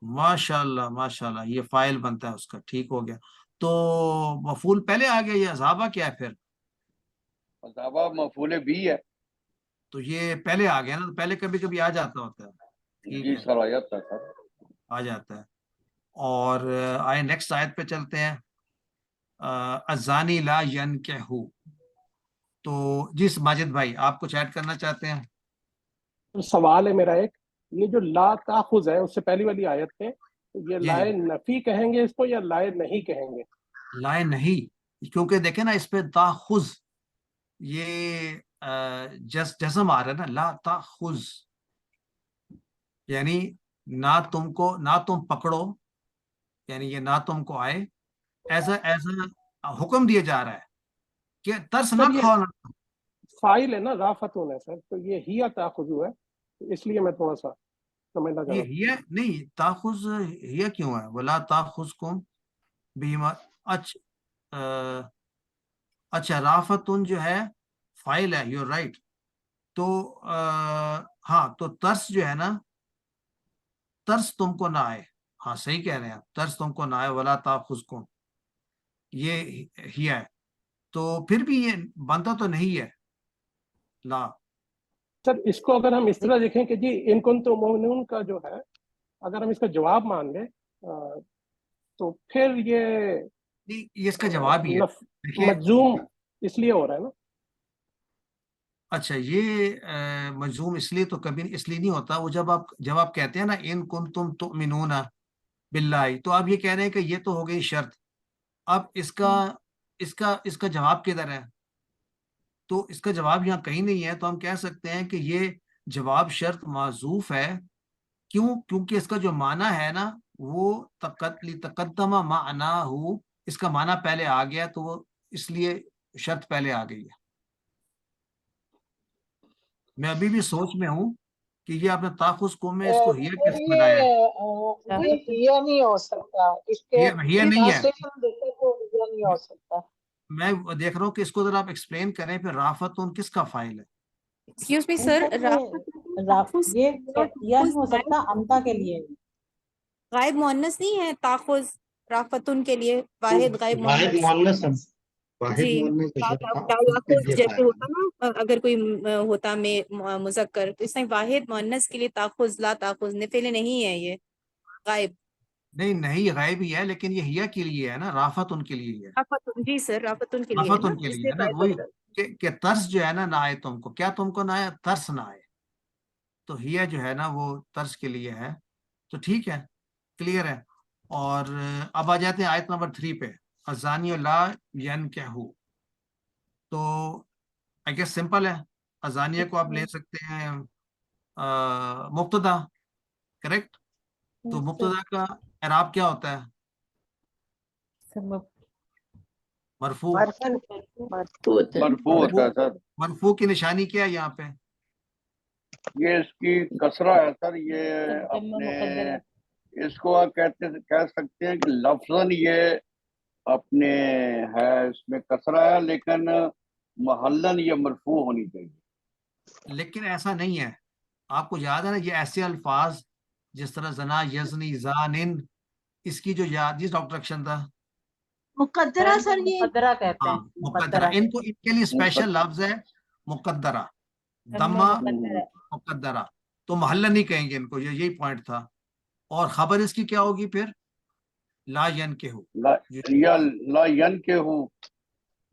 ماشاءاللہ ماشاءاللہ، یہ فاعل بنتا ہے اس کا. ٹھیک ہو گیا. تو مفعول پہلے آ گیا، یہ عذابہ کیا ہے پھر؟ عذابہ مفعول بھی ہے. تو یہ پہلے آ گیا نا، تو پہلے کبھی کبھی آ جاتا ہوتا ہے. جی سر، آ جاتا ہے سر، آ جاتا ہے. اور آئے نیکسٹ آیت پہ چلتے ہیں. الزانی لا ینکحو. تو جس ماجد بھائی آپ کچھ ایڈ کرنا چاہتے ہیں؟ سوال ہے میرا ایک، یہ جو لا تاخذ ہے اس سے پہلی والی آیت پہ، یہ لائے نفی کہیں گے اس کو یا لائے نہیں کہیں گے؟ لائے نہیں، کیونکہ دیکھیں نا اس پہ تاخذ، یہ جزم آ رہا ہے نا. لا تاخذ یعنی نہ تم کو، نہ تم پکڑو، یعنی یہ نہ تم کو آئے. ایسا حکم دیا جا رہا ہے کہ ترس نہ کھاؤ. فائل ہے نا، رافتون ہے سر، تو یہ ہی تاخذو ہے، اس لیے میں تھوڑا سا سمجھنا چاہ رہا ہوں. یہ نہیں، تاخذ ہی کیوں ہے؟ ولا تاخذکم بہما. اچھا رافتون جو ہے فائل ہے، یو رائٹ. تو ہاں، تو ترس جو ہے نا، ترس تم کو نہ آئے. ہاں صحیح کہہ رہے ہیں آپ، ترس تم کو نہ آئے. ولا تاخذکم یہ ہی ہے، تو پھر بھی یہ بنتا تو نہیں ہے لا. سر اس کو اگر ہم اس طرح دیکھیں کہ جی ان کنتم مؤمنون کا جو ہے، اگر ہم اس کا جواب مان لیں تو پھر یہ اس کا جواب ہی ہے مجزوم اس لیے ہو رہا ہے نا. اچھا، یہ مجزوم اس لیے تو کبھی اس لیے نہیں ہوتا. وہ جب آپ کہتے ہیں نا ان کنتم تؤمنون باللہ، تو آپ یہ کہہ رہے ہیں کہ یہ تو ہو گئی شرط. اب اس کا جواب کدھر ہے؟ تو اس کا جواب یہاں کہیں نہیں ہے. تو ہم کہہ سکتے ہیں کہ یہ جواب شرط معذوف ہے. کیوں؟ کیونکہ اس کا جو معنی ہے نا وہ تقدم معناہ، اس کا معنی پہلے آ گیا، تو وہ اس لیے شرط پہلے آ گئی ہے. میں ابھی بھی سوچ میں ہوں کہ یہ آپ نے تاخذ کو میں اس کو ہیئر کیسے بنایا ہے. یہ نہیں ہو سکتا، اس کے ہیئر نہیں ہے. نہیں ہو سکتا. میں دیکھ رہا ہوں کہ اس کو ذرا آپ ایکسپلین کریں پھر رافتن کس کا فائل ہے؟ ایکسکیوز می سر، یہ نہیں ہو سکتا انتا کے لیے، غائب مؤنث نہیں ہے تاخذ رافتن کے لیے، واحد غائب واحد مؤنث مؤنث ہے، جی واحد مؤنث ہے، تاخذ جیسے ہوتا نا اگر کوئی ہوتا میں مذکر، تو اس میں واحد مؤنث کے لیے تاخذ لا تاخذ نفل نہیں ہے، یہ غائب نہیں غائب ہی ہے، لیکن یہ ہیا کے لیے ہے نا، رافتن کے لیے ہے، رافتن، جی سر رافتن کے لیے ہے نا، رافتن کے اس لیے لیے ہے نا، غائب وہی وغیرہ۔ کہ ترس جو ہے نا نہ آئے تم کو، کیا تم کو نہ آئے؟ ترس نہ آئے، تو ہیا جو ہے نا وہ ترس کے لیے ہے، تو ٹھیک ہے، کلیئر ہے۔ اور اب آ جاتے ہیں آیت نمبر 3 پہ، الزانی لا ینکحو، تو آئی گیس سمپل ہے، ازانیہ کو آپ لے سکتے ہیں مبتدا، کریکٹ؟ تو مبتدا کا اعراب کیا ہوتا ہے؟ مرفوع۔ مرفوع ہوتا ہے سر، مرفوع کی نشانی کیا ہے یہاں پہ؟ یہ اس کی کسرہ ہے سر، یہ اپنے اس کو آپ کہہ سکتے ہیں کہ لفظاً یہ اپنے ہے، اس میں کسرہ ہے، لیکن محلن یہ مرفوع ہونی چاہیے۔ لیکن ایسا نہیں ہے، آپ کو یاد ہے نا یہ ایسے الفاظ جس طرح زنا، یزنی، زانن، اس کی جو یاد، جس ڈاکٹر اکشن تھا مقدرہ سر، یہ مقدرہ کہتے ہاں ہیں، مقدرہ، ان کے لیے اسپیشل لفظ ہے مقدرہ، دمہ مقدرہ، تو محلہ نہیں کہیں گے ان کو، یہی پوائنٹ تھا۔ اور خبر اس کی کیا ہوگی پھر؟ لا ینکحو، یا لا ینکحو،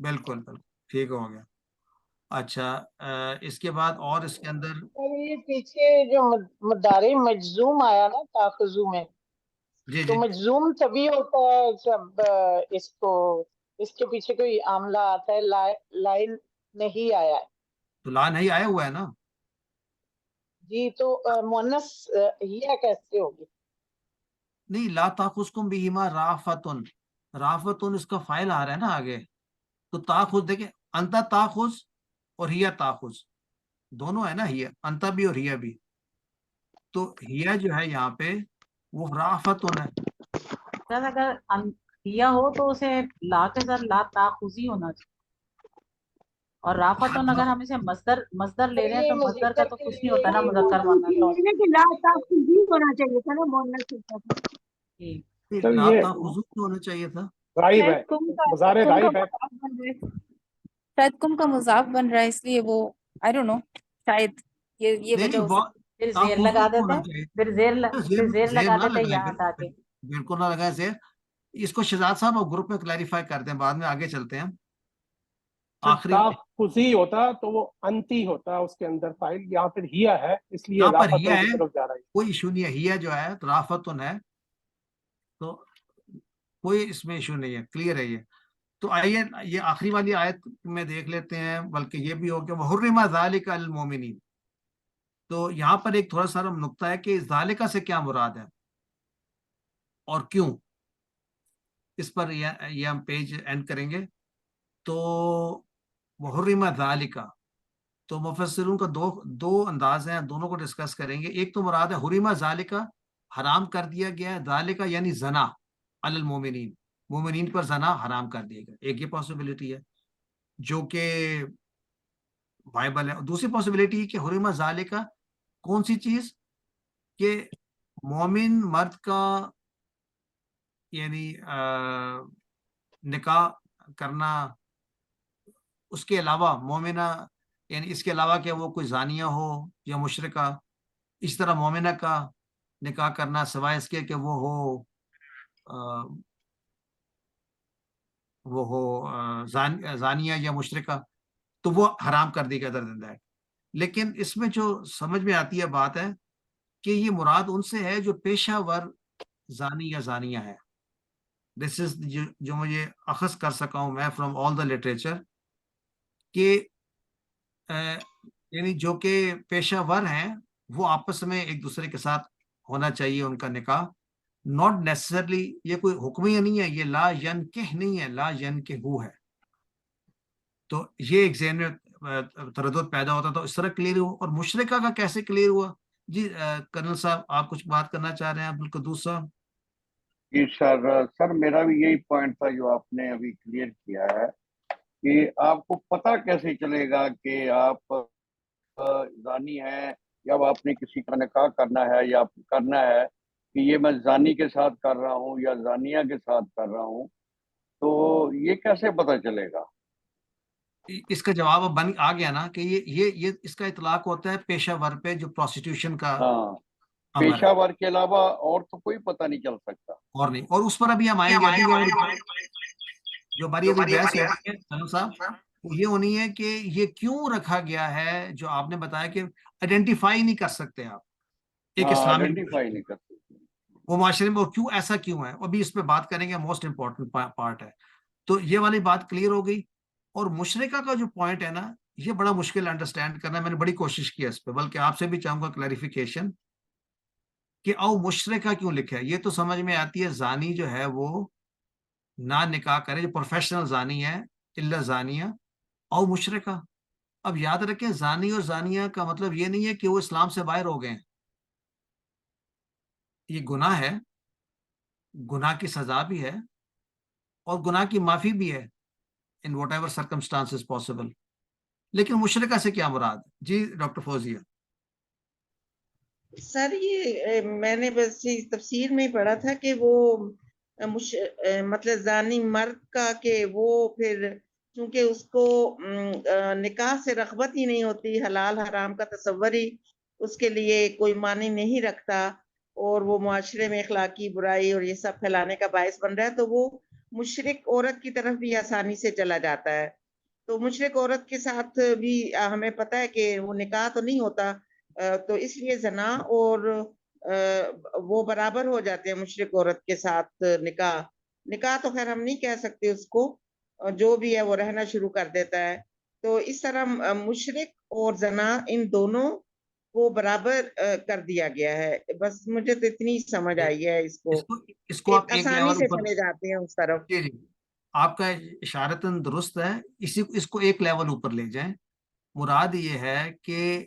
بالکل بالکل ٹھیک ہو گیا۔ اچھا اس کے بعد اور اس کے اندر یہ پیچھے جو مدارے مجزوم آیا نا تاخذو میں، جی تو مجزوم تبھی ہوتا ہے جب اس کے پیچھے کوئی عاملہ آتا ہے، لائن نہیں آیا ہے، تو لا نہیں آیا ہوا ہے نا، جی تو مؤنث ہیا کیسے ہوگی؟ نہیں، لا تاخذکم بہما رافتن، رافتن اس کا فائل آ رہا ہے نا آگے، تو تاخذ دیکھیں، انتا تاخذ اور ہیا تاخذ دونوں ہے نا، ہیا انتا بھی اور ہیا بھی، تو ہیا جو ہے یہاں پہ وہ رافتن ہے۔ اگر کیا ہو تو اسے لا کے ساتھ لا تاخذی ہونا چاہیے، اور رافتن اگر ہم اسے مصدر لے رہے ہیں تو مصدر کا تو کچھ نہیں ہوتا نا، مذکر مؤنث ہونا چاہیے تھا نا مؤنث جی، سر لا یہ تاخذو ہونا چاہیے تھا، غائب ہے، بازار غائب ہے، شاید کم کا مضاف بن رہا ہے، اس لیے وہ آئی ڈونٹ نو، شاید یہ وجہ ہو سکتی پھر زیر لگا دیتے ہیں، پھر زیر زیر لگا نہ دیتے ہیں لگائیں، یہاں تاکہ بالکل نہ لگائیں زیر، اس کو شہزاد صاحب اور گروپ میں کلیریفائی کرتے ہیں، بعد میں آگے چلتے ہیں آخری۔ تاخذی ہوتا تو وہ انتی ہوتا اس کے اندر فائل، یہاں پر ہیا ہے اس لیے یہاں پر رافتن ہیا کی ہے، طرف جا رہا ہے۔ کوئی ایشو نہیں ہے، ہیا جو ہے رافتن ہے، تو کوئی اس میں ایشو نہیں ہے، کلیئر ہے یہ۔ تو آئیے یہ آخری والی آیت میں دیکھ لیتے ہیں، بلکہ یہ بھی ہو کہ وَحُرِّمَ ذَلِكَ عَلَى الْمُؤْمِنِينَ، تو یہاں پر ایک تھوڑا سا نقطہ ہے کہ ذالکہ سے کیا مراد ہے اور کیوں، اس پر یہ ہم پیج اینڈ کریں گے۔ تو وَحُرِّمَ ذَلِكَ، تو مفسرون کا دو انداز ہیں، دونوں کو ڈسکس کریں گے۔ ایک تو مراد ہے حرمہ ذالکہ، حرام کر دیا گیا ہے، ذالکہ یعنی زنا، علی المومنین، مومنین پر زنا حرام کر دیا گیا، ایک یہ پاسبلٹی ہے جو کہ بائبل ہے۔ دوسری پاسبلٹی ہے کہ حرمہ ذالکہ کون سی چیز، کہ مومن مرد کا یعنی نکاح کرنا، اس کے علاوہ مومنہ، یعنی اس کے علاوہ کہ وہ کوئی زانیہ ہو یا مشرکہ، اس طرح مومنہ کا نکاح کرنا سوائے اس کے کہ وہ ہو زانیہ یا مشرکہ، تو وہ حرام کر دی گیا در دن دیٹ۔ لیکن اس میں جو سمجھ میں آتی ہے بات ہے کہ یہ مراد ان سے ہے جو پیشہ ور زانی یا زانیہ ہے۔ دس از جو مجھے اخذ کر سکا ہوں میں فرام آل دا لٹریچر، کہ یعنی جو کہ پیشہ ور ہیں وہ آپس میں ایک دوسرے کے ساتھ ہونا چاہیے ان کا نکاح، ناٹ نیسسرلی، یہ کوئی حکمیہ نہیں ہے، یہ لا ینکح نہیں ہے، لا ینکحو ہے۔ تو یہ ایک ذہن میں تردد پیدا ہوتا تھا، اس طرح کلیئر ہوا۔ اور مشرکہ کا کیسے کلیئر ہوا؟ جی کرنل صاحب آپ کچھ بات کرنا چاہ رہے ہیں؟ عبدالقدوس صاحب۔ جی سر میرا بھی یہی پوائنٹ تھا جو آپ نے ابھی کلیئر کیا ہے کہ آپ کو پتہ کیسے چلے گا کہ آپ زانی ہیں یا آپ نے کسی کا نکاح کرنا ہے یا کرنا ہے کہ یہ میں زانی کے ساتھ کر رہا ہوں یا زانیہ کے ساتھ کر رہا ہوں، تو یہ کیسے پتہ چلے گا؟ اس کا جواب اب بن آ گیا نا کہ یہ اس کا اطلاق ہوتا ہے پیشہ ور پہ جو پروسٹیٹیوشن کا ہاں، عمل پیشہ ہے، ور کے علاوہ اور تو کوئی پتہ نہیں چل سکتا. اور نہیں. اور اس پر ابھی ہم آئیں گے. ابھی جو ہماری ابھی بحث ہو رہی ہے سنو صاحب، وہ یہ ہونی ہے کہ یہ کیوں رکھا گیا ہے، جو آپ نے بتایا کہ آئیڈینٹیفائی نہیں کر سکتے آپ ایک اسلامی آئیڈینٹیفائی نہیں کر سکتے وہ معاشرے میں، اور کیوں ایسا کیوں ہے، ابھی اس پہ بات کریں گے. موسٹ امپورٹنٹ پارٹ ہے. تو یہ والی بات کلیئر ہو گئی. اور مشرکہ کا جو پوائنٹ ہے نا، یہ بڑا مشکل انڈرسٹینڈ کرنا ہے. میں نے بڑی کوشش کی اس پہ، بلکہ آپ سے بھی چاہوں گا کلیریفیکیشن کہ او مشرکہ کیوں لکھا ہے. یہ تو سمجھ میں آتی ہے زانی جو ہے وہ نہ نکاح کرے، جو پروفیشنل زانی ہے، الا زانیہ او مشرکہ. اب یاد رکھیں زانی اور زانیہ کا مطلب یہ نہیں ہے کہ وہ اسلام سے باہر ہو گئے ہیں. یہ گناہ ہے، گناہ کی سزا بھی ہے اور گناہ کی معافی بھی ہے in what ever circumstances possible. لیکن مشرکہ سے کیا مراد؟ جی ڈاکٹر فوزیہ. سر یہ میں نے بس تفسیر میں پڑھا تھا کہ وہ مطلب زانی مرد کا کہ وہ پھر چونکہ اس کو نکاح سے رغبت ہی نہیں ہوتی، حلال حرام کا تصور ہی اس کے لیے کوئی معنی نہیں رکھتا، اور وہ معاشرے میں اخلاقی برائی اور یہ سب پھیلانے کا باعث بن رہا ہے، تو وہ مشرک عورت کی طرف بھی آسانی سے چلا جاتا ہے. تو مشرک عورت کے ساتھ بھی ہمیں پتہ ہے کہ وہ نکاح تو نہیں ہوتا، تو اس لیے زنا اور وہ برابر ہو جاتے ہیں مشرک عورت کے ساتھ. نکاح تو خیر ہم نہیں کہہ سکتے اس کو، جو بھی ہے وہ رہنا شروع کر دیتا ہے. تو اس طرح مشرک اور زنا ان دونوں کو برابر کر دیا گیا ہے. بس مجھے تو اتنی سمجھ آئی ہے اس کو آپ ایک آسانی لیول سے اوپر، چلے جاتے ہیں اس طرف. جی جی آپ کا اشارتاً درست ہے. اس کو ایک لیول اوپر لے جائیں. مراد یہ ہے کہ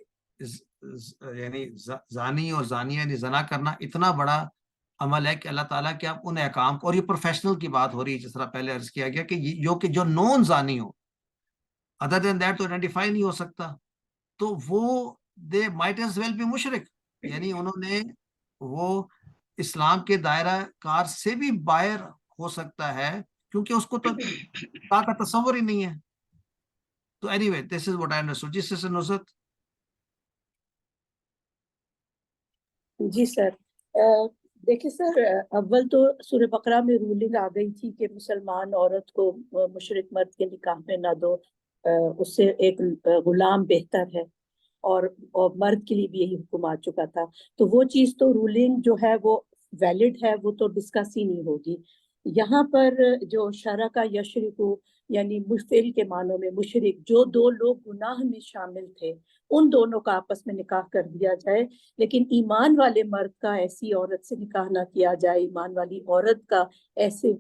یعنی زانی اور زانیہ یعنی زنا کرنا اتنا بڑا عمل ہے کہ اللہ تعالیٰ کے آپ ان احکام کو، اور یہ پروفیشنل کی بات ہو رہی ہے جس طرح پہلے عرض کیا گیا کہ جو نون زانی ہو، ادر دین دیٹ تو آئیڈینٹیفائی نہیں ہو سکتا، تو وہ they might as well be مشرک. یعنی انہوں نے وہ اسلام کے دائرہ کار سے بھی باہر ہو سکتا ہے، کیونکہ اس کو تو نکاح کا تصور ہی نہیں ہے. تو anyway this is what I understood. جی سسٹر نصرت. جی سر، دیکھیں سر، اول تو سورہ بقرہ میں رولنگ آ گئی تھی کہ مسلمان عورت کو مشرک مرد کے نکاح میں نہ دو، اس سے ایک غلام بہتر ہے، اور مرد کے لیے بھی یہی حکم آ چکا تھا. تو وہ چیز تو رولنگ جو ہے وہ ویلڈ ہے، وہ تو ڈسکس ہی نہیں ہوگی. یہاں پر جو شرکا یشرکو یعنی فعل کے معنوں میں مشرک، جو دو لوگ گناہ میں شامل تھے ان دونوں کا آپس میں نکاح کر دیا جائے، لیکن ایمان والے مرد کا ایسی عورت سے نکاح نہ کیا جائے، ایمان والی عورت کا ایسے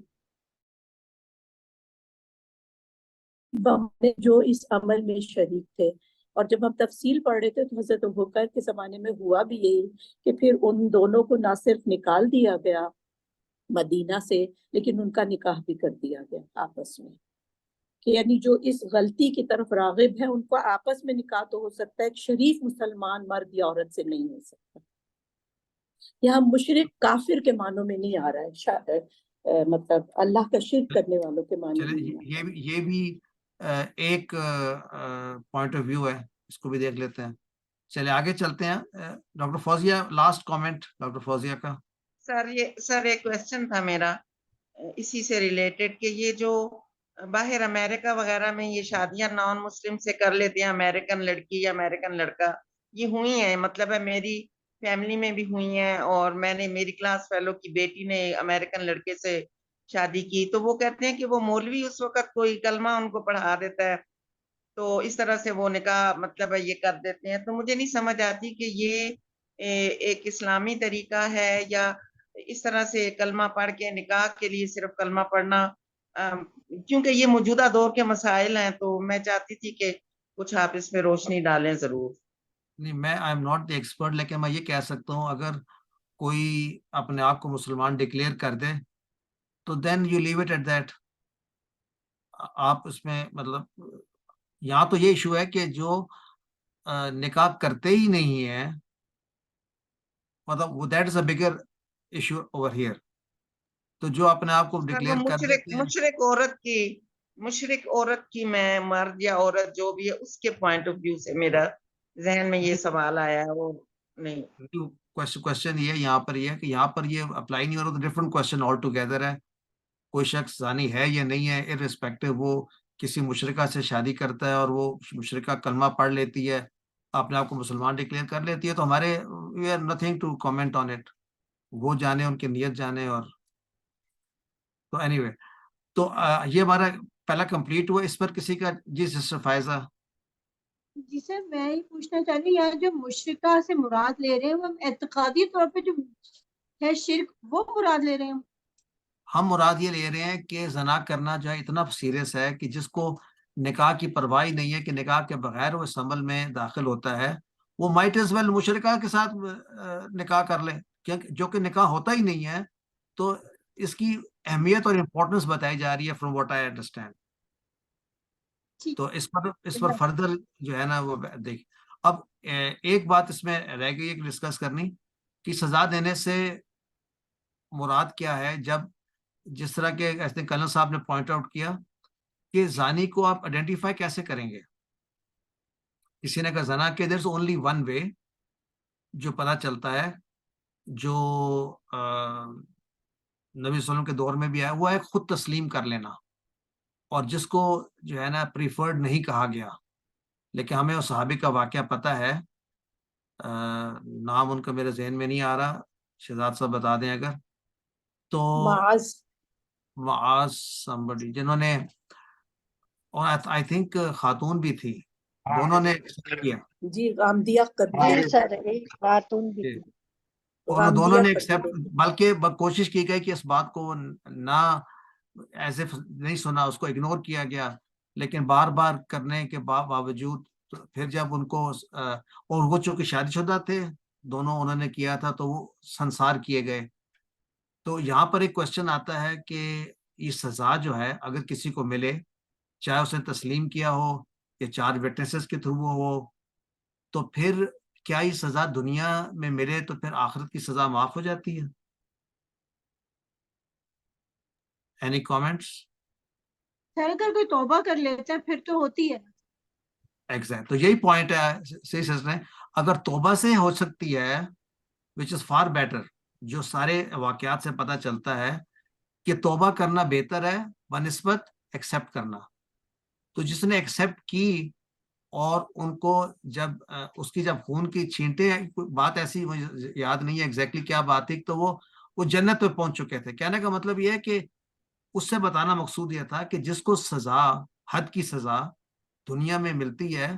جو اس عمل میں شریک تھے. اور جب ہم تفصیل پڑھ رہے تھے تو حضرت ابوبکر کے زمانے میں ہوا بھی یہی کہ پھر ان دونوں کو نہ صرف نکال دیا گیا مدینہ سے، لیکن ان کا نکاح بھی کر دیا گیا آپس میں. کہ یعنی جو اس غلطی کی طرف راغب ہے ان کو آپس میں نکاح تو ہو سکتا ہے، ایک شریف مسلمان مرد یا عورت سے نہیں ہو سکتا. یہاں مشرک کافر کے معنوں میں نہیں آ رہا ہے، مطلب اللہ کا شرک کرنے والوں کے معنی میں نہیں آ رہا. یہ بھی ایک پوائنٹ آف ویو ہے، اس کو بھی دیکھ لیتے ہیں. چلے آگے چلتے ہیں. Doctor Fauzia last comment doctor Fauzia کا. سر ایک کویسچن تھا میرا اسی سے ریلیٹڈ کہ یہ جو باہر امریکہ وغیرہ میں یہ شادیاں نان مسلم سے کر لیتے ہیں، امریکن لڑکی یا امریکن لڑکا، یہ ہوئی ہیں، مطلب ہے میری فیملی میں بھی ہوئی ہیں، اور میں نے میری کلاس فیلو کی بیٹی نے امریکن لڑکے سے شادی کی. تو وہ کہتے ہیں کہ وہ مولوی اس وقت کوئی کلمہ ان کو پڑھا دیتا ہے، تو اس طرح سے وہ نکاح مطلب ہے یہ کر دیتے ہیں. تو مجھے نہیں سمجھ آتی کہ یہ ایک اسلامی طریقہ ہے یا اس طرح سے کلمہ پڑھ کے نکاح کے لیے صرف کلمہ پڑھنا، کیونکہ یہ موجودہ دور کے مسائل ہیں، تو میں چاہتی تھی کہ کچھ آپ اس میں روشنی ڈالیں ضرور. نہیں، میں I am not the expert, لیکن میں یہ کہہ سکتا ہوں اگر کوئی اپنے آپ کو مسلمان ڈکلیئر کر دے تو then you leave it at that. آپ اس میں مطلب یہاں تو یہ ایشو ہے کہ جو نکاح کرتے ہی نہیں ہیں، مطلب that is a bigger issue over here. تو جو اپنے آپ کو ڈکلیئر کر دیتے ہیں، مشرک عورت کی میں مرد یا عورت جو بھی ہے اس کے پوائنٹ آف ویو سے میرا ذہن میں یہ سوال آیا ہے. وہ نہیں کوشچن یہ یہاں پر یہ ہے کہ یہاں پر یہ اپلائی نہیں ہو رہا، تو ڈفرنٹ کوشچن آل ٹوگیدر ہے. کوئی شخص زانی ہے یا نہیں ہے، ارریسپیکٹو وہ کسی مشرکہ سے شادی کرتا ہے اور وہ مشرکہ کلمہ پڑھ لیتی ہے، اپنے آپ کو مسلمان ڈکلیئر کر لیتی ہے، تو ہمارے we are nothing to comment on it. وہ جانے، ان کی نیت جانے. اور تو اینی وے، تو یہ ہمارا پہلا کمپلیٹ ہوا. اس پر کسی کا؟ جی سسٹر فائزہ. جی سر، میں یہ پوچھنا چاہ رہی ہوں، یہاں جو مشرکہ سے مراد لے رہے ہیں وہ اعتقادی طور پہ جو ہے شرک، وہ مراد لے رہے ہیں؟ ہم مراد یہ لے رہے ہیں کہ زنا کرنا جو ہے اتنا سیریس ہے کہ جس کو نکاح کی پرواہ نہیں ہے کہ نکاح کے بغیر وہ اس عمل میں داخل ہوتا ہے، وہ مائٹ ایز ویل مشرکہ کے ساتھ نکاح کر لے، جو کہ نکاح ہوتا ہی نہیں ہے. تو اس کی اہمیت اور امپورٹنس بتائی جا رہی ہے فرام واٹ آئی انڈرسٹینڈ. تو اس پر فردر جو ہے نا وہ دیکھ. اب ایک بات اس میں رہ گئی ہے ڈسکس کرنی کہ سزا دینے سے مراد کیا ہے. جب جس طرح کے ایسے کرنل صاحب نے پوائنٹ آؤٹ کیا کہ زانی کو آپ آئیڈینٹیفائی کیسے کریں گے. کسی نے کہا زنا کہ دیر از اونلی ون وے جو پتہ چلتا ہے، جو نبی صلی اللہ علیہ وسلم کے دور میں بھی آیا، وہ ہے خود تسلیم کر لینا، اور جس کو جو ہے نا پریفرڈ نہیں کہا گیا. لیکن ہمیں اس صحابی کا واقعہ پتہ ہے، نام ان کا میرے ذہن میں نہیں آ رہا، شہزاد صاحب بتا دیں اگر. تو معاذ somebody، جنہوں نے، اور آئی تھنک خاتون بھی تھی، دونوں نے کیا. جی غامدیہ خاتون بھی تھی. اور دونوں نے ایکسیپٹ، بلکہ کوشش کی گئی کہ اس بات کو نہ ایز اف نہیں سنا، اس کو اگنور کیا گیا، لیکن بار بار کرنے کے باوجود پھر جب ان کو، اور وہ چونکہ شادی شدہ تھے دونوں، انہوں نے کیا تھا تو وہ سنسار کیے گئے. تو یہاں پر ایک کوشچن آتا ہے کہ یہ سزا جو ہے اگر کسی کو ملے، چاہے اس نے تسلیم کیا ہو یا 4 وٹنسز کے تھرو ہو، تو پھر کیا یہ سزا دنیا میں ملے تو پھر آخرت کی سزا معاف ہو جاتی ہے؟ Any comments? سر اگر کوئی توبہ کر لیتا ہے پھر تو ہوتی ہے. ایگزیکٹ، تو یہی پوائنٹ ہے صحیح سر. اگر توبہ سے ہو سکتی ہے وچ از فار بیٹر، جو سارے واقعات سے پتہ چلتا ہے کہ توبہ کرنا بہتر ہے بنسبت ایکسیپٹ کرنا. تو جس نے ایکسیپٹ کی اور ان کو جب اس کی جب خون کی چھینٹیں، بات ایسی مجھے یاد نہیں ہے ایگزیکٹلی کیا بات تھی، تو وہ جنت پہ پہنچ چکے تھے. کہنے کا مطلب یہ ہے کہ اس سے بتانا مقصود یہ تھا کہ جس کو سزا، حد کی سزا دنیا میں ملتی ہے،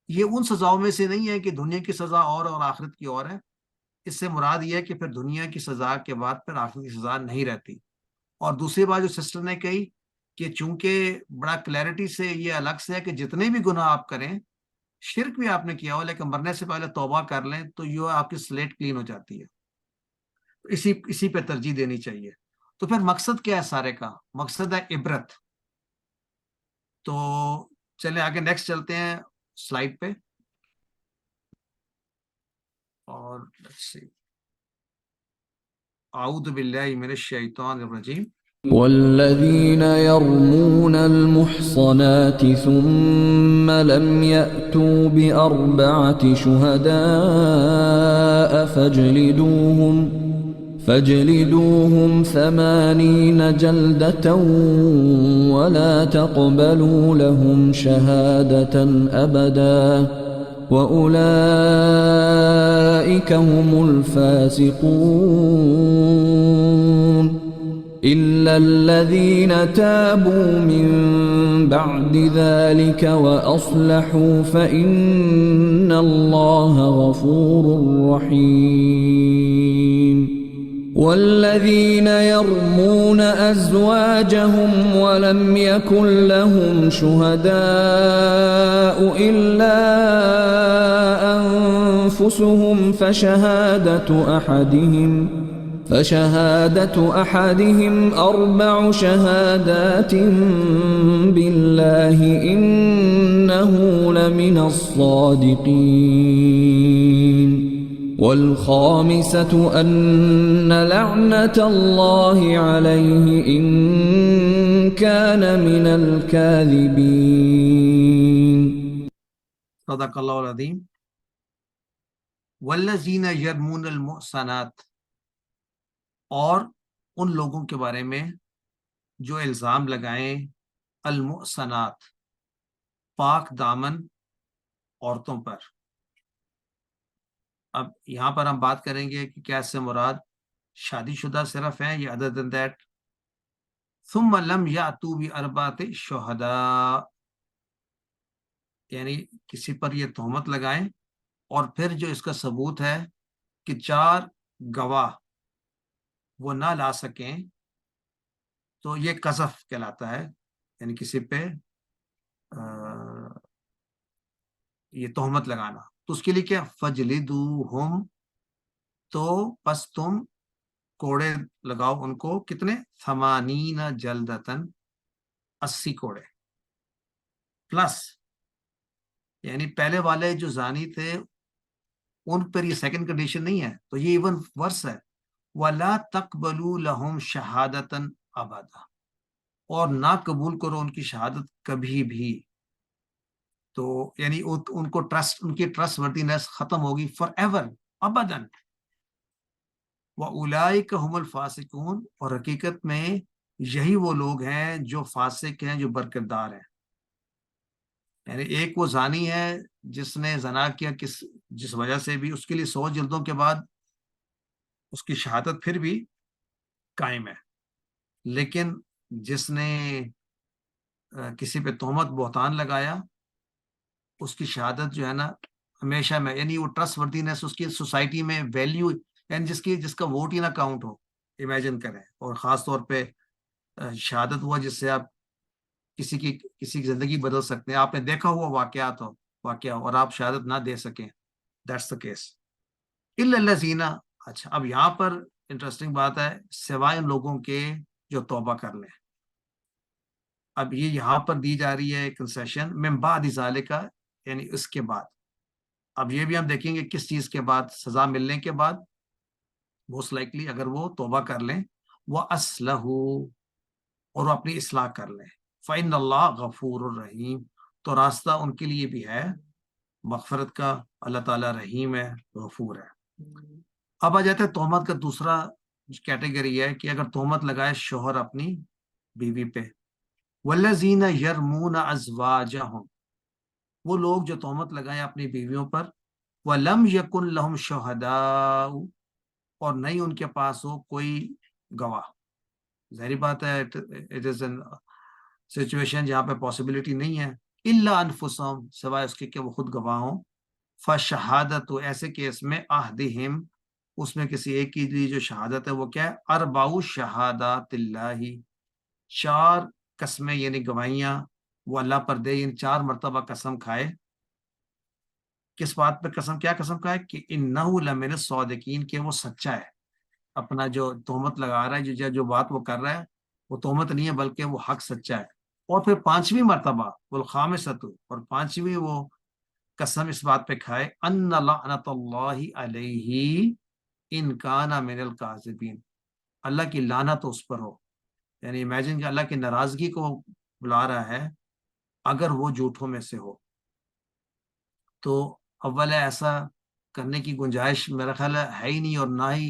یہ ان سزاؤں میں سے نہیں ہے کہ دنیا کی سزا اور آخرت کی اور ہے. اس سے مراد یہ ہے کہ پھر دنیا کی سزا کے بعد پھر آخرت کی سزا نہیں رہتی. اور دوسری بات جو سسٹر نے کہی کہ چونکہ بڑا کلیئرٹی سے یہ الگ سے ہے کہ جتنے بھی گناہ آپ کریں، شرک بھی آپ نے کیا ہو لیکن مرنے سے پہلے توبہ کر لیں تو یہ آپ کی سلیٹ کلین ہو جاتی ہے. اسی پہ ترجیح دینی چاہیے. تو پھر مقصد کیا ہے سارے کا؟ مقصد ہے عبرت. تو چلیں آگے نیکسٹ چلتے ہیں سلائیڈ پہ. اور اعوذ باللہ من الشیطان الرجیم. والذين يرمون المحصنات ثم لم يأتوا بأربعة شهداء فاجلدوهم 80 جلدة ولا تقبلوا لهم شهادة أبدا وأولئك هم الفاسقون إلا الذين تابوا من بعد ذلك وأصلحوا فإن الله غفور رحيم. والذين يرمون أزواجهم ولم يكن لهم شهداء إلا أنفسهم فشهادة فشهادة أحدهم أربع شهادات بالله إنه لمن الصادقين والخامسة أن لعنة الله عليه إن كان من الكاذبين. صدق اللہ العظیم. والذین یرمون المحصنات، اور ان لوگوں کے بارے میں جو الزام لگائیں المحصنات، پاک دامن عورتوں پر. اب یہاں پر ہم بات کریں گے کہ کیا اس سے مراد شادی شدہ صرف ہیں یا other than that. ثم لم یاتوا باربعۃ شہداء، یعنی کسی پر یہ تہمت لگائیں اور پھر جو اس کا ثبوت ہے کہ 4 گواہ وہ نہ لا سکیں، تو یہ قذف کہلاتا ہے، یعنی کسی پہ یہ تہمت لگانا. تو اس کے لیے کیا فجلدوہم، تو پس تم کوڑے لگاؤ ان کو. کتنے؟ 80 جلدتن، 80 کوڑے پلس. یعنی پہلے والے جو زانی تھے ان پر یہ سیکنڈ کنڈیشن نہیں ہے، تو یہ ایون ورس ہے. وَلَا تَقْبَلُوا لَهُمْ شَهَادَةً أَبَدًا، اور نہ قبول کرو ان کی شہادت کبھی بھی. تو یعنی ان کو ٹرسٹ، ان کی ٹرسٹ وردینس ختم ہوگی فار ایور، ابداً. وَأُولَئِكَ هُمُ الْفَاسِقُونَ، اور حقیقت میں یہی وہ لوگ ہیں جو فاسق ہیں، جو برکردار ہیں. یعنی ایک وہ زانی ہے جس نے زنا کیا جس وجہ سے بھی اس کے لیے 100 جلدوں کے بعد اس کی شہادت پھر بھی قائم ہے. لیکن جس نے کسی پہ تہمت بہتان لگایا، اس کی شہادت جو ہے نا ہمیشہ میں، یعنی وہ ٹرسٹ وردینس اس کی سوسائٹی میں ویلیو، یعنی جس کا ووٹ ہی نہ کاؤنٹ ہو. امیجن کریں. اور خاص طور پہ شہادت ہوا جس سے آپ کسی کی زندگی بدل سکتے ہیں. آپ نے دیکھا ہوا واقعہ اور آپ شہادت نہ دے سکیں. That's the case. الا الذین، اچھا اب یہاں پر انٹرسٹنگ بات ہے، سوائے ان لوگوں کے جو توبہ کر لیں. اب یہ یہاں پر دی جا رہی ہے کنسیشن من بعد ذالک، یعنی اس کے بعد. اب یہ بھی ہم دیکھیں گے کس چیز کے بعد، سزا ملنے کے بعد موسٹ لائکلی اگر وہ توبہ کر لیں. وَأَصْلَحُوا، اور وہ اپنی اصلاح کر لیں. فَإِنَّ اللَّهَ غَفُورٌ رَحِيمٌ، تو راستہ ان کے لیے بھی ہے مغفرت کا. اللہ تعالیٰ رحیم ہے، غفور ہے. اب آ جاتا ہے تہمت کا دوسرا کیٹیگری ہے کہ اگر تہمت لگائے شوہر اپنی بیوی پہ. وَالَّذِينَ يَرْمُونَ أَزْوَاجَهُمْ، وہ لوگ جو تہمت لگائیں اپنی بیویوں پر. وَلَمْ يَكُنْ لَهُمْ شُهَدَاءُ، اور نہیں ان کے پاس ہو کوئی گواہ. ظاہری بات ہے اٹ از این سچویشن جہاں پہ پاسبلٹی نہیں ہے. الا انفسہم، سوائے اس کے کہ وہ خود گواہ ہوں. فشہادت، ایسے کیس میں احدہم، اس میں کسی ایک کی جو شہادت ہے وہ کیا ہے؟ 4 شہادات اللہ، 4 قسمیں یعنی گواہیاں وہ اللہ پر دے. یعنی 4 مرتبہ قسم کھائے. کس بات پہ قسم؟ کیا قسم کھائے؟ کہ انہ لمن الصادقین، کہ وہ سچا ہے. اپنا جو تہمت لگا رہا ہے، جو بات وہ کر رہا ہے وہ تہمت نہیں ہے بلکہ وہ حق سچا ہے. اور پھر 5ویں مرتبہ والخامسۃ، اور 5ویں وہ قسم اس بات پہ کھائے ان لعنت اللہ علیہ ان کان من الکاذبین، اللہ کی لعنت اس پر ہو. یعنی امیجن کہ اللہ کی ناراضگی کو بلا رہا ہے اگر وہ جھوٹوں میں سے ہو. تو اول ایسا کرنے کی گنجائش میرا خیال ہے ہی نہیں، اور نہ ہی